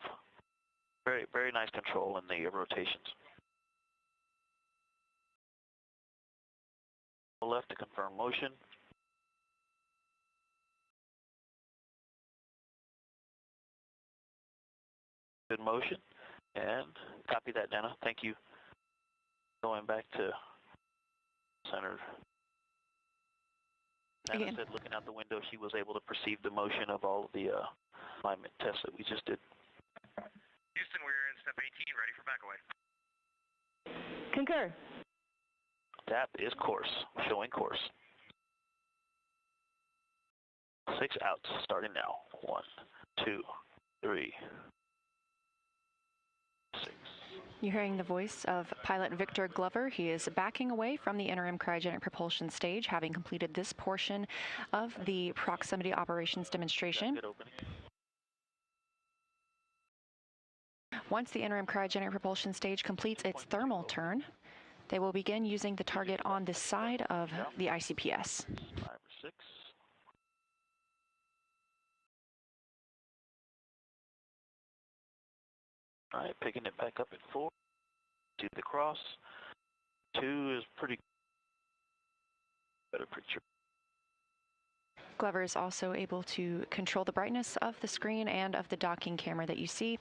Very, very nice control in the rotations. Left to confirm motion. Good motion. And copy that, Dana. Thank you. Going back to center. Dana said looking out the window, she was able to perceive the motion of all of the alignment tests that we just did. Houston, we're in step 18, ready for back away. Concur. Tap is course, showing course. 6 outs, starting now. 1, 2, 3, 6. You're hearing the voice of pilot Victor Glover. He is backing away from the interim cryogenic propulsion stage, having completed this portion of the proximity operations demonstration. Once the interim cryogenic propulsion stage completes its thermal turn, they will begin using the target on this side of the ICPS. 5 or 6. All right, picking it back up at 4. See the cross. 2 is pretty better picture. Glover is also able to control the brightness of the screen and of the docking camera that you see.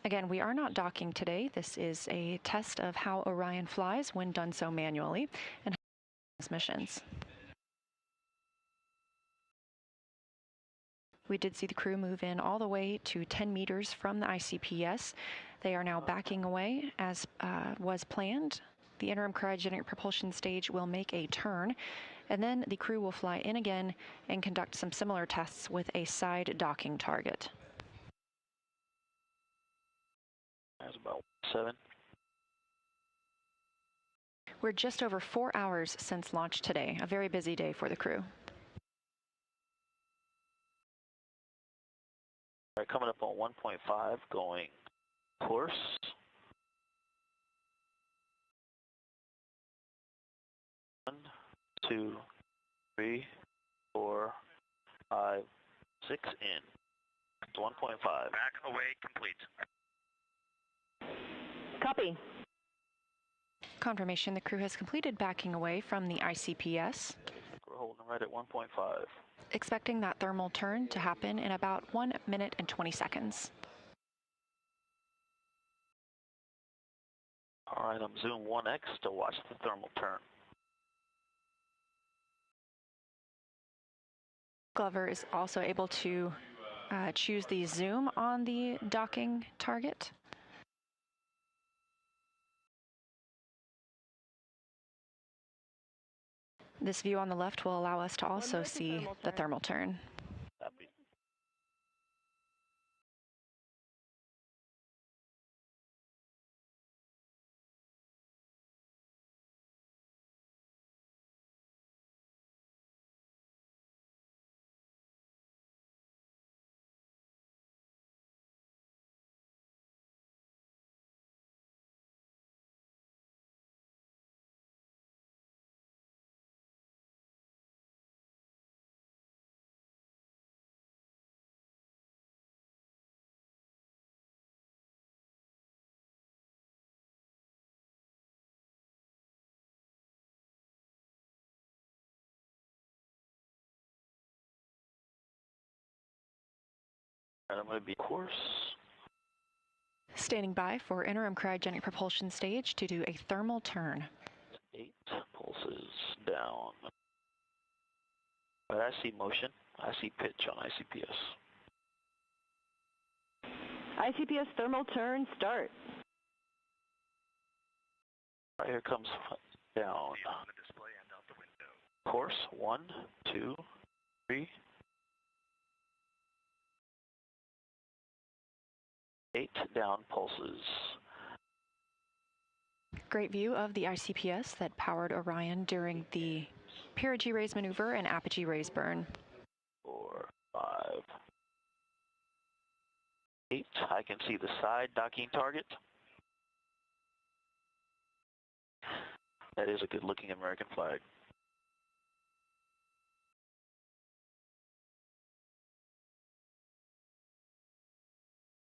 Again, we are not docking today. This is a test of how Orion flies when done so manually and missions. We did see the crew move in all the way to 10 meters from the ICPS. They are now backing away as was planned. The interim cryogenic propulsion stage will make a turn, and then the crew will fly in again and conduct some similar tests with a side docking target. That's about 7. We're just over 4 hours since launch today, a very busy day for the crew. All right, coming up on 1.5, going course. 1, 2, 3, 4, 5, 6 in. It's 1.5. Back away complete. Copy. Confirmation the crew has completed backing away from the ICPS. We're holding right at 1.5. Expecting that thermal turn to happen in about 1 minute and 20 seconds. All right, I'm zoom 1x to watch the thermal turn. Glover is also able to choose the zoom on the docking target. This view on the left will allow us to also see the thermal turn. Copy. All right, I'm going to be course. Standing by for interim cryogenic propulsion stage to do a thermal turn. 8 pulses down. All right, I see motion. I see pitch on ICPS. ICPS thermal turn, start. All right, here comes down. On the display and out the window. Course, 1, 2, 3. 8 down pulses. Great view of the ICPS that powered Orion during the Perigee raise maneuver and Apogee raise burn. 4, 5, 8. I can see the side docking target. That is a good looking American flag.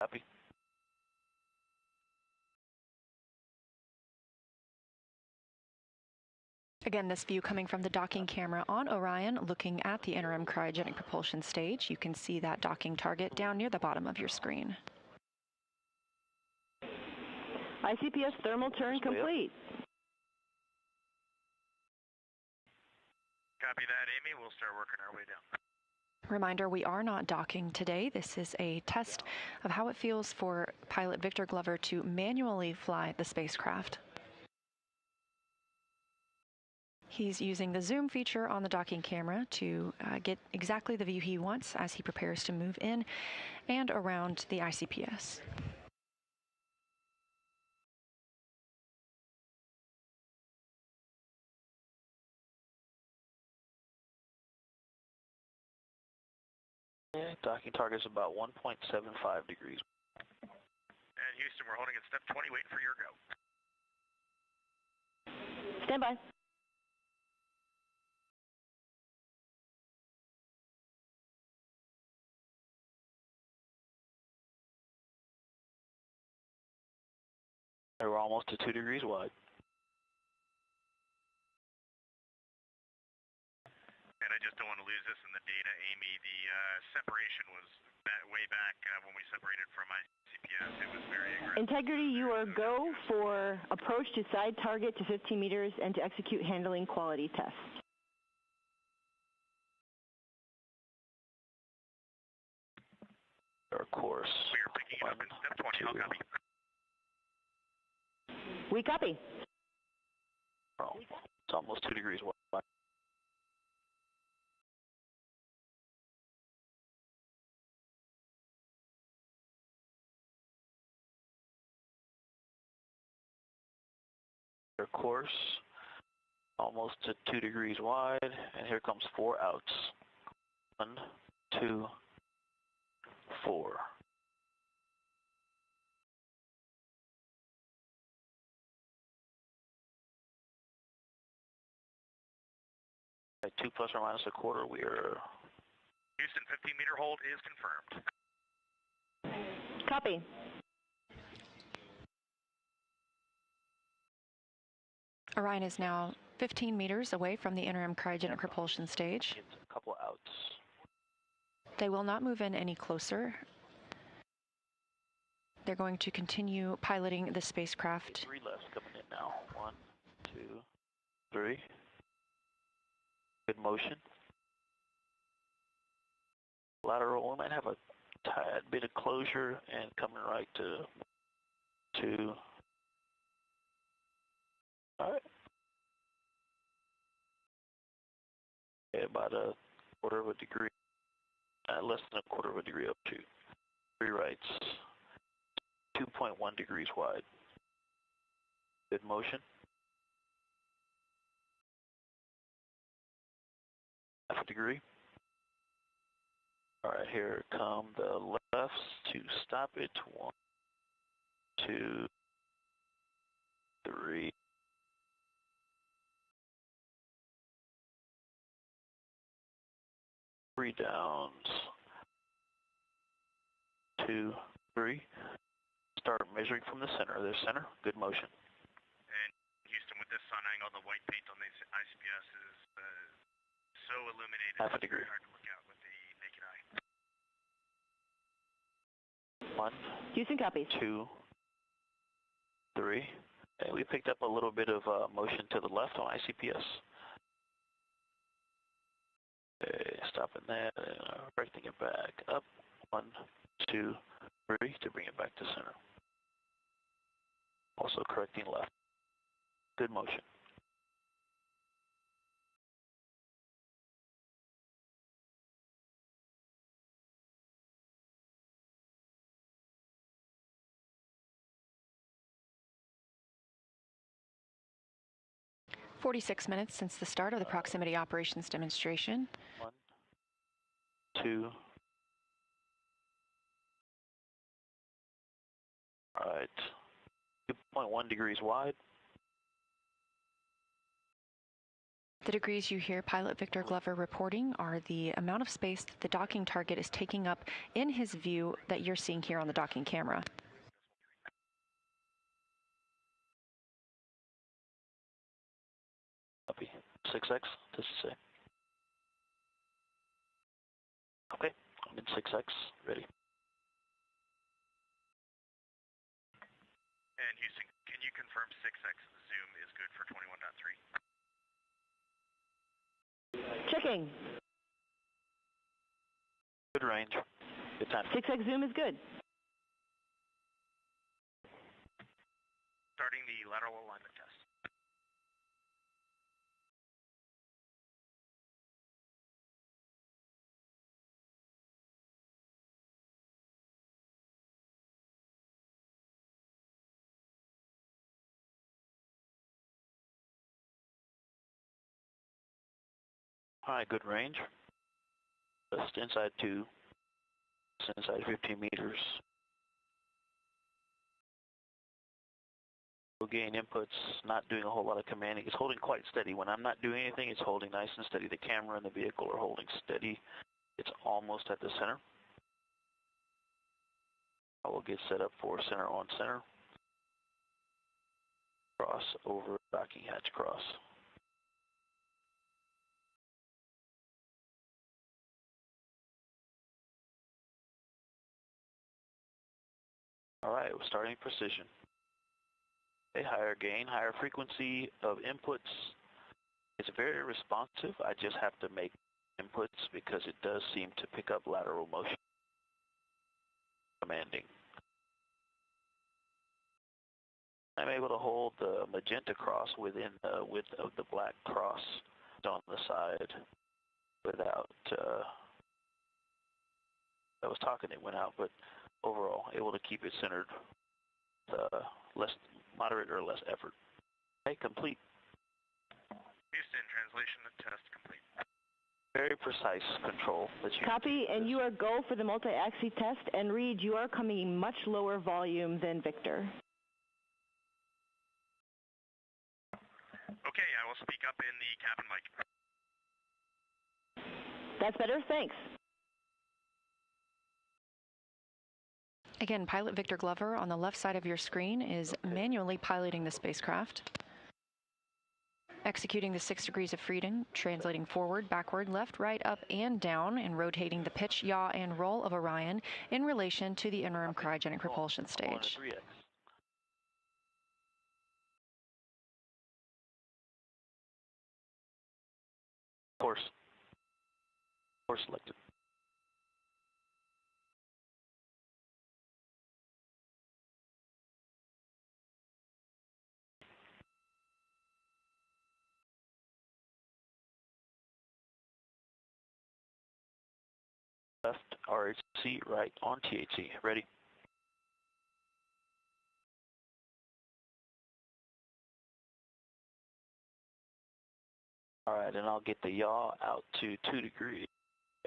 Copy. Again, this view coming from the docking camera on Orion, looking at the interim cryogenic propulsion stage. You can see that docking target down near the bottom of your screen. ICPS thermal turn complete. Copy that, Amy. We'll start working our way down. Reminder, we are not docking today. This is a test of how it feels for pilot Victor Glover to manually fly the spacecraft. He's using the zoom feature on the docking camera to get exactly the view he wants as he prepares to move in and around the ICPS. Yeah, docking target is about 1.75 degrees. And Houston, we're holding at step 20, waiting for your go. Stand by. We're almost to 2 degrees wide. And I just don't want to lose this in the data, Amy. The separation was way back when we separated from ICPS. It was very aggressive. Integrity, you are go for approach to side target to 15 meters and to execute handling quality tests. Our course. We are picking it up in step 20. I'll copy. We copy. Oh, it's almost 2 degrees wide. Our course, almost to 2 degrees wide, and here comes 4 outs. 1, 2, 4. At 2 plus or minus a quarter, we are. Houston, 15-meter hold is confirmed. Copy. Orion is now 15 meters away from the interim cryogenic propulsion stage. A couple outs. They will not move in any closer. They're going to continue piloting the spacecraft. 3 left coming in now. 1, 2, 3. Good motion. Lateral, we might have a tad bit of closure and coming right to 2. All right. Okay, about a quarter of a degree, less than a quarter of a degree up to 3 rights, 2.1 degrees wide. Good motion. Half a degree. All right, here come the lefts to stop it. 1, 2, 3. 3 downs. 2, 3. Start measuring from the center. There's center. Good motion. And Houston, with this sun angle, the white paint on the ICPS is so illuminated. Half a degree. It's hard to look out with the naked eye. 1. Houston copy. 2, 3. And we picked up a little bit of motion to the left on ICPS. Okay, stopping that, correcting it back up. 1, 2, 3 to bring it back to center. Also correcting left. Good motion. "46 minutes since the start of the proximity operations demonstration. 1, 2. All right. 2.1 degrees wide. The degrees you hear pilot Victor Glover reporting are the amount of space that the docking target is taking up in his view that you're seeing here on the docking camera. Copy. 6X, does it say? Okay, I'm in 6X, ready. And Houston, can you confirm 6X zoom is good for 21.3? Checking. Good range. Good time. 6X zoom is good. Starting the lateral alignment test. All right, good range. Just inside 2, just inside 15 meters. We'll gain inputs, not doing a whole lot of commanding. It's holding quite steady. When I'm not doing anything, it's holding nice and steady. The camera and the vehicle are holding steady. It's almost at the center. I will get set up for center on center. Cross over docking hatch cross. All right, we're starting precision. A higher gain, higher frequency of inputs. It's very responsive. I just have to make inputs because it does seem to pick up lateral motion. Commanding. I'm able to hold the magenta cross within the width of the black cross on the side without, I was talking, it went out, but overall able to keep it centered, less moderate or less effort. Okay, complete. Houston, translation and test complete. Very precise control. Copy, and you are go for the multi-axis test, and Reed, you are coming in much lower volume than Victor. Okay, I will speak up in the cabin mic. That's better, thanks. Again, pilot Victor Glover on the left side of your screen is manually piloting the spacecraft, executing the 6 degrees of freedom, translating forward, backward, left, right, up, and down, and rotating the pitch, yaw, and roll of Orion in relation to the interim cryogenic propulsion stage. Course selected. Left RHC, right on THC. Ready? All right, and I'll get the yaw out to 2 degrees.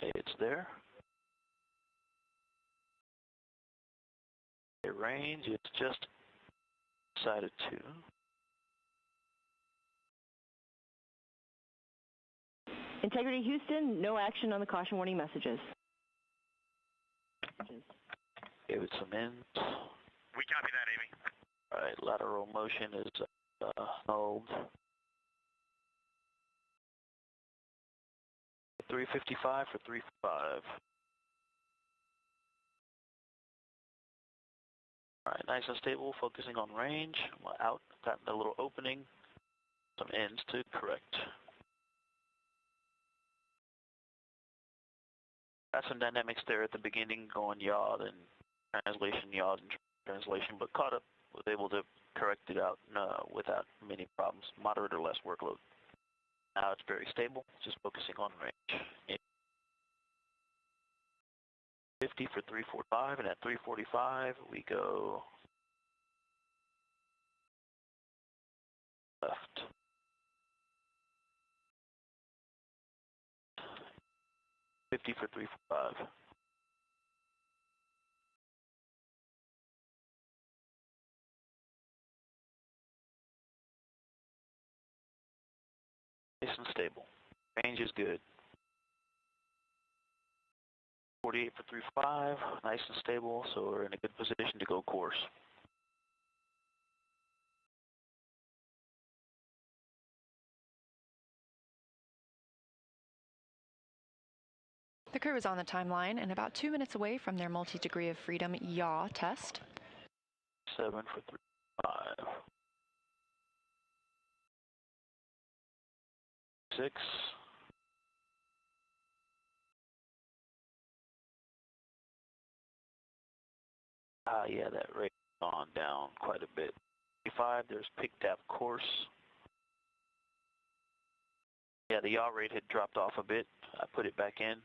Okay, it's there. Okay, range, it's just side of 2. Integrity Houston, no action on the caution warning messages. Give it some ends. We copy that, Amy. All right, lateral motion is nulled. 355 for 355. All right, nice and stable, focusing on range. Out, got a little opening, some ends to correct. Got some dynamics there at the beginning, going yaw, then translation, yaw, and translation, but caught up, was able to correct it out without many problems, moderate or less workload. Now it's very stable, just focusing on range. 50 for 345, and at 345 we go left. $50 for 345. Nice and stable. Range is good. 48 for 345, nice and stable, so we're in a good position to go course. The crew is on the timeline and about 2 minutes away from their multi-degree of freedom yaw test. 7 for 345. 6. Yeah, that rate has gone down quite a bit. 5, there's picked up course. Yeah, the yaw rate had dropped off a bit. I put it back in.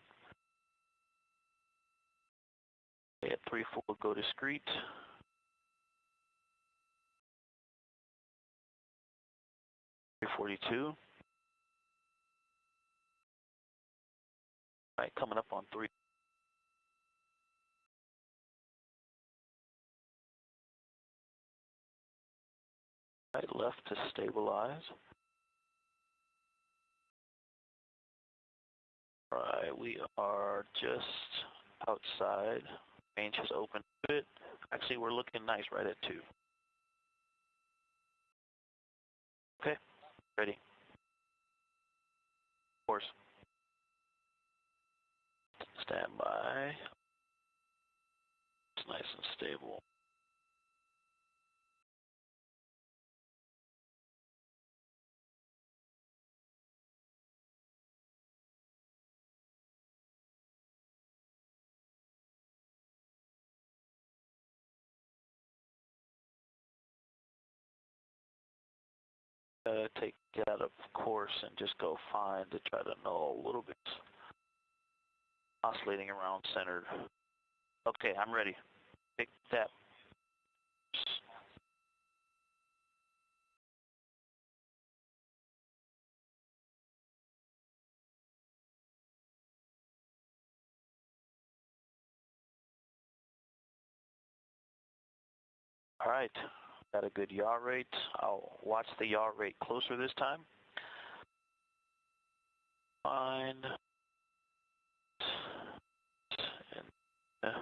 At 3-4, go discrete. 342. All right, coming up on 3. Right, left to stabilize. All right, we are just outside. Range has opened a bit. Actually, we're looking nice right at 2. Ready. Course. Stand by. It's nice and stable. Take it out of course and just go fine to try to know a little bit. Oscillating around centered. Okay, I'm ready. Pick that. All right, got a good yaw rate. I'll watch the yaw rate closer this time. Fine. And,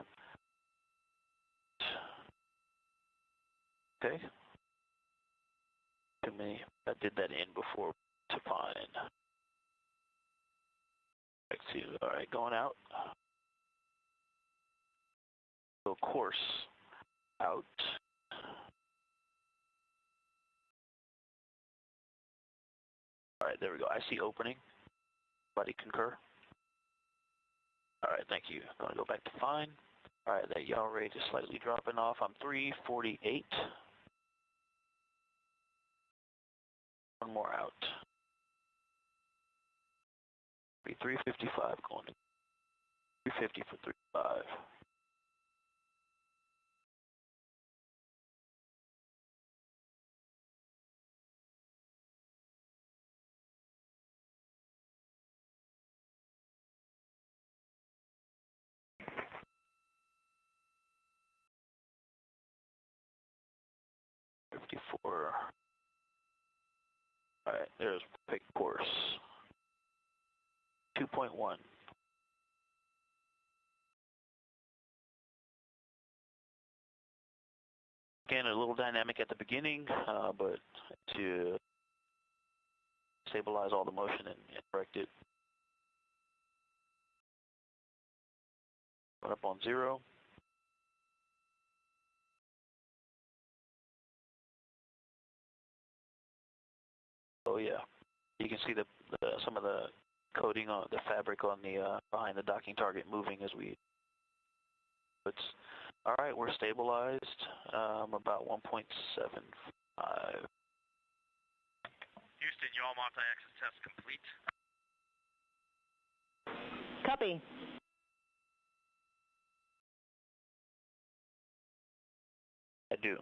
okay. Too many. I did that in before to fine. Let's see. All right, going out. So course out. All right, there we go. I see opening. Everybody concur? All right, thank you. I'm going to go back to fine. All right, that yaw rate is slightly dropping off. I'm 348. One more out. 355 going to 350 for 35. All right, there's pick course. 2.1. Again, a little dynamic at the beginning, but to stabilize all the motion and correct it. Going up on 0. Oh yeah, you can see some of the coating on the fabric on the behind the docking target moving as we. All right. We're stabilized. About 1.75. Houston, yaw multi-axis test complete. Copy. I do.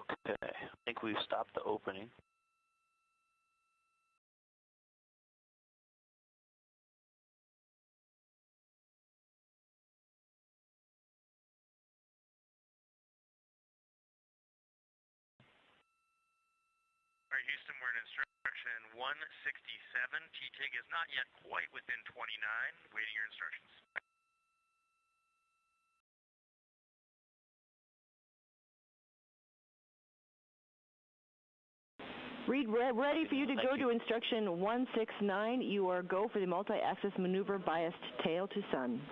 Okay, I think we've stopped the opening. All right, Houston, we're in instruction 167. TTIG is not yet quite within 29. Waiting your instructions. Reed, ready for you to go to instruction 169. You are go for the multi-axis maneuver biased tail to sun.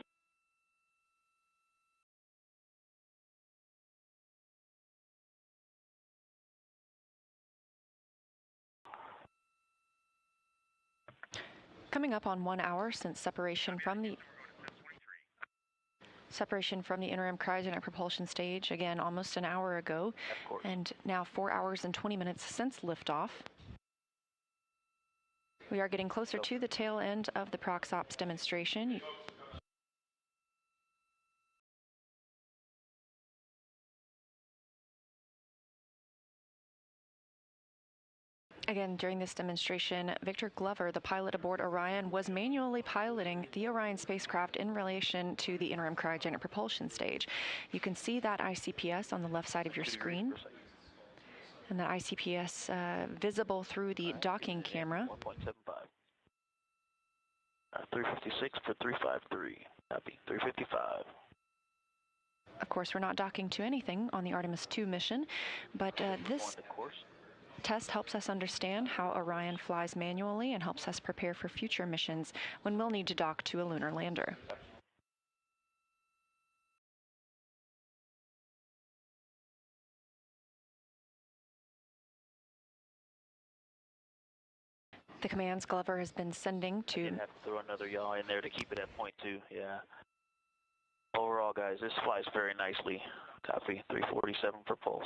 Coming up on 1 hour since separation from the interim cryogenic propulsion stage, again almost an hour ago, and now 4 hours and 20 minutes since liftoff. We are getting closer to the tail end of the ProxOps demonstration. Again, during this demonstration, Victor Glover, the pilot aboard Orion, was manually piloting the Orion spacecraft in relation to the interim cryogenic propulsion stage. You can see that ICPS on the left side of your screen. And that ICPS visible through the docking camera. 1.75. 356 for 353. Copy. 355. Of course, we're not docking to anything on the Artemis II mission, but this test helps us understand how Orion flies manually and helps us prepare for future missions when we'll need to dock to a lunar lander. The commands Glover has been sending to... I did have to throw another yaw in there to keep it at .2, yeah. Overall, guys, this flies very nicely. Copy. 347 for pulse.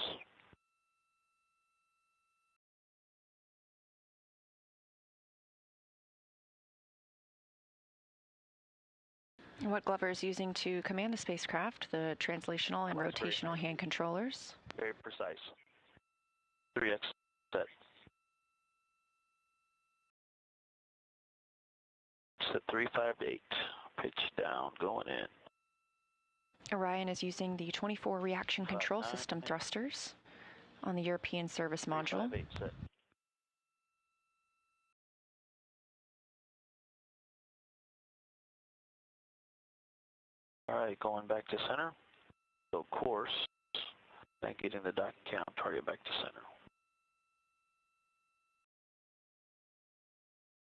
What Glover is using to command the spacecraft, the translational and rotational hand controllers. Very precise. 3x set. Set 358. Pitch down, going in. Orion is using the 24 reaction control system thrusters on the European service module. Set. All right, going back to center. So course, then getting the docking count, target back to center.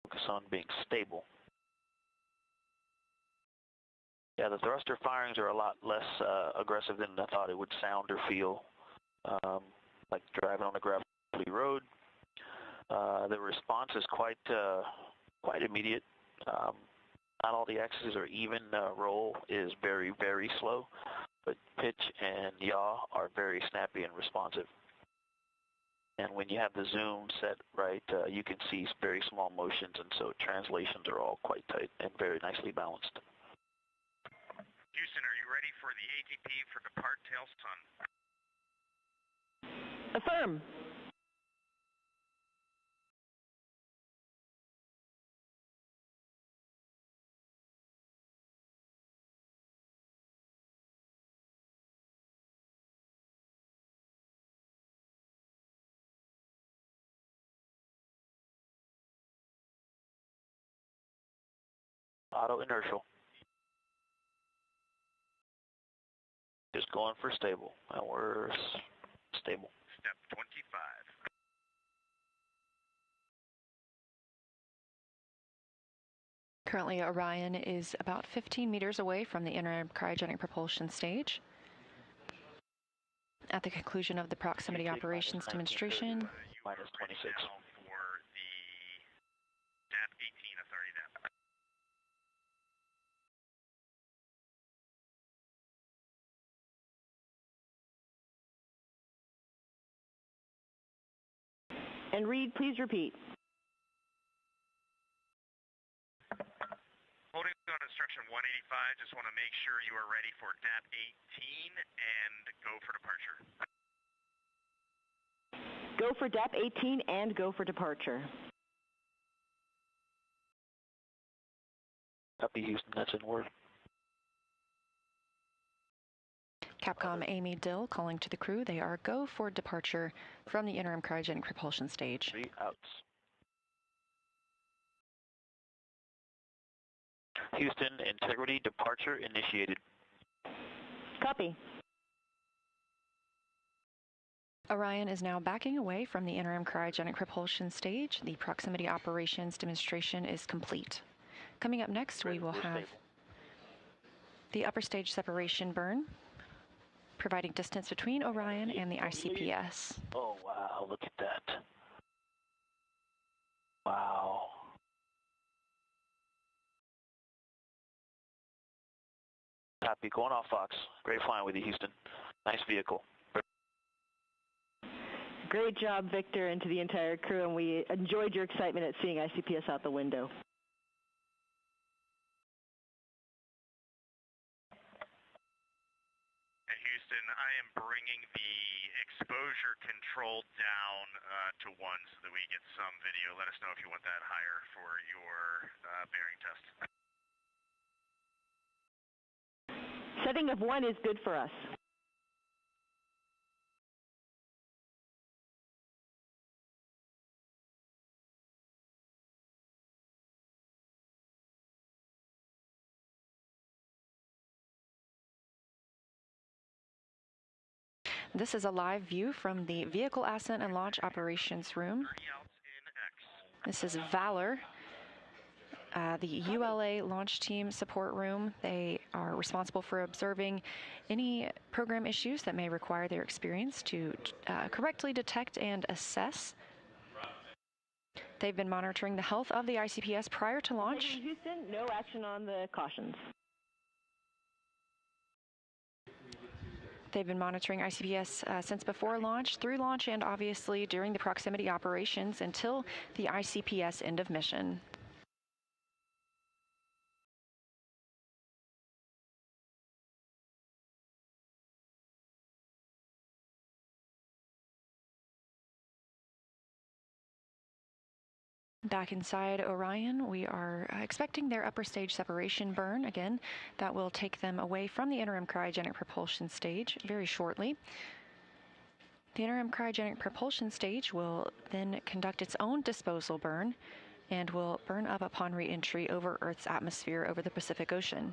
Focus on being stable. Yeah, the thruster firings are a lot less aggressive than I thought it would sound or feel, like driving on a gravelly road. The response is quite immediate. Not all the axes are even. Roll is very, very slow, but pitch and yaw are very snappy and responsive. And when you have the zoom set right, you can see very small motions, and so translations are all quite tight and very nicely balanced. Houston, are you ready for the ATP for depart tail sun? Affirm. Auto inertial. Just going for stable, and we're stable. Step 25. Currently, Orion is about 15 meters away from the interim cryogenic propulsion stage. At the conclusion of the proximity operations demonstration, minus 26. For the DAP 18 authority DAP. And Reed, please repeat. Holding on instruction 185, just want to make sure you are ready for DAP 18 and go for departure. Go for DAP 18 and go for departure. Copy, Houston, that's in word. Capcom Amy Dill calling to the crew. They are go for departure from the interim cryogenic propulsion stage. 3 outs. Houston, Integrity departure initiated. Copy. Orion is now backing away from the interim cryogenic propulsion stage. The proximity operations demonstration is complete. Coming up next, we will have the upper stage separation burn, providing distance between Orion and the ICPS. Oh, wow, look at that. Wow. Copy, going off Fox. Great flying with you, Houston. Nice vehicle. Great job, Victor, and to the entire crew, and we enjoyed your excitement at seeing ICPS out the window. And Houston, I am bringing the exposure control down to 1 so that we get some video. Let us know if you want that higher for your bearing test. Setting of 1 is good for us. This is a live view from the Vehicle Ascent and Launch Operations Room. This is Valor, the ULA launch team support room. They are responsible for observing any program issues that may require their experience to correctly detect and assess. They've been monitoring the health of the ICPS prior to launch. Houston, no action on the cautions. They've been monitoring ICPS since before launch, through launch, and obviously during the proximity operations until the ICPS end of mission. Back inside Orion, we are expecting their upper stage separation burn. Again, that will take them away from the interim cryogenic propulsion stage very shortly. The interim cryogenic propulsion stage will then conduct its own disposal burn and will burn up upon re-entry over Earth's atmosphere over the Pacific Ocean.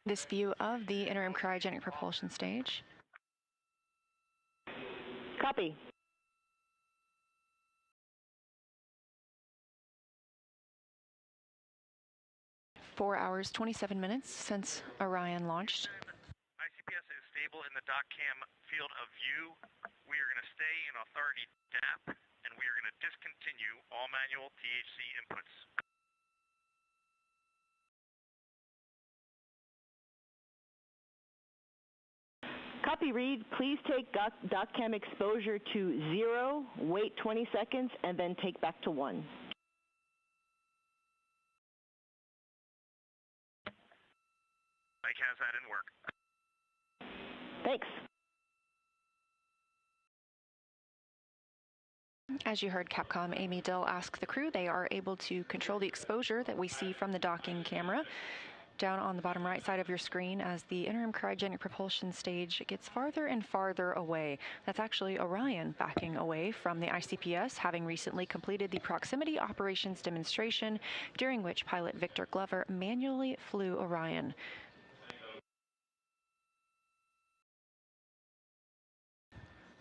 This view of the interim cryogenic propulsion stage. Copy. Four hours, 27 minutes since Orion launched. ICPS is stable in the DocCam field of view. We are going to stay in Authority DAP, and we are going to discontinue all manual THC inputs. Copy, Reed. Please take DocCam exposure to 0, wait 20 seconds, and then take back to 1. Mike has that in work. Thanks. As you heard Capcom Amy Dill ask the crew, they are able to control the exposure that we see from the docking camera down on the bottom right side of your screen as the interim cryogenic propulsion stage gets farther and farther away. That's actually Orion backing away from the ICPS, having recently completed the proximity operations demonstration, during which pilot Victor Glover manually flew Orion.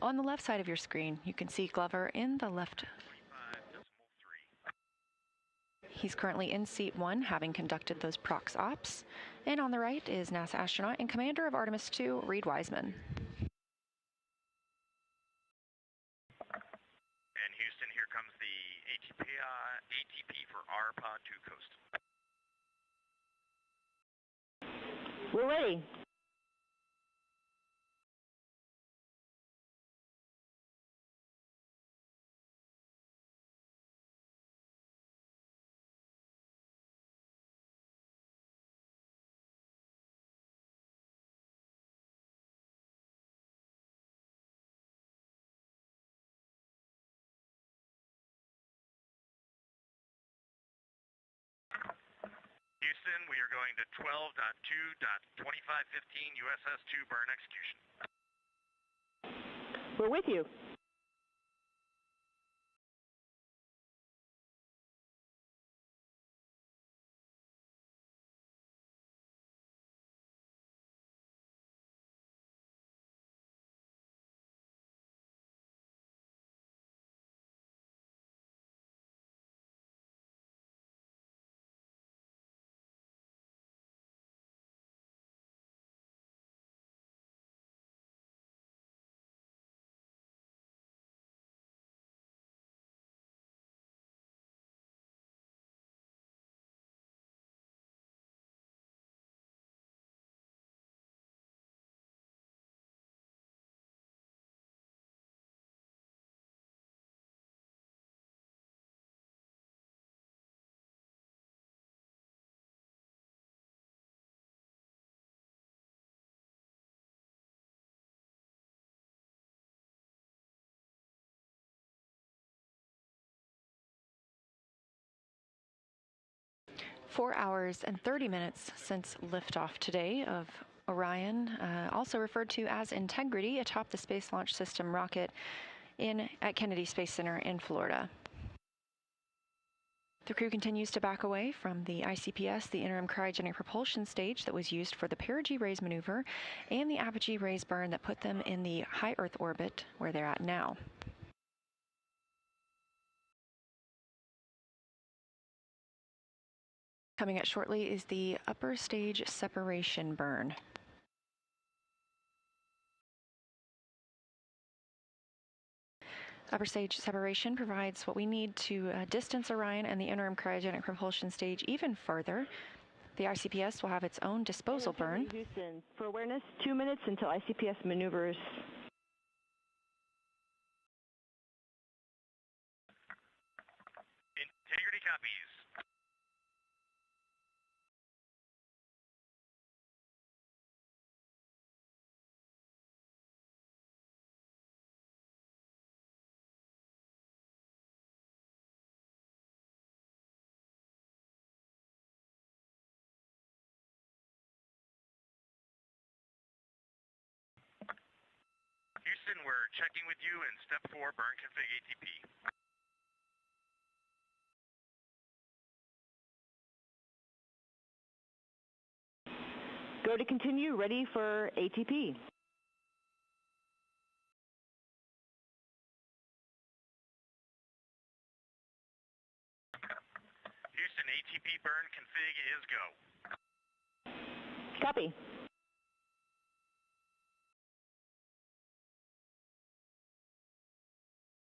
On the left side of your screen, you can see Glover in the left. He's currently in seat 1, having conducted those prox ops. And on the right is NASA astronaut and commander of Artemis II, Reed Wiseman. And Houston, here comes the ATP for our Pod 2 coast. We're ready. Houston, we are going to 12.2.2515 USS-2 burn execution. We're with you. Four hours and 30 minutes since liftoff today of Orion, also referred to as Integrity, atop the Space Launch System rocket at Kennedy Space Center in Florida. The crew continues to back away from the ICPS, the interim cryogenic propulsion stage that was used for the Perigee raise maneuver, and the Apogee raise burn that put them in the high Earth orbit where they're at now. Coming up shortly is the upper stage separation burn. Upper stage separation provides what we need to distance Orion and the interim cryogenic propulsion stage even further. The ICPS will have its own disposal burn. Houston, for awareness, 2 minutes until ICPS maneuvers. Integrity copies. Houston, we're checking with you in step 4, burn config ATP. Go to continue, ready for ATP. Houston, ATP burn config is go. Copy.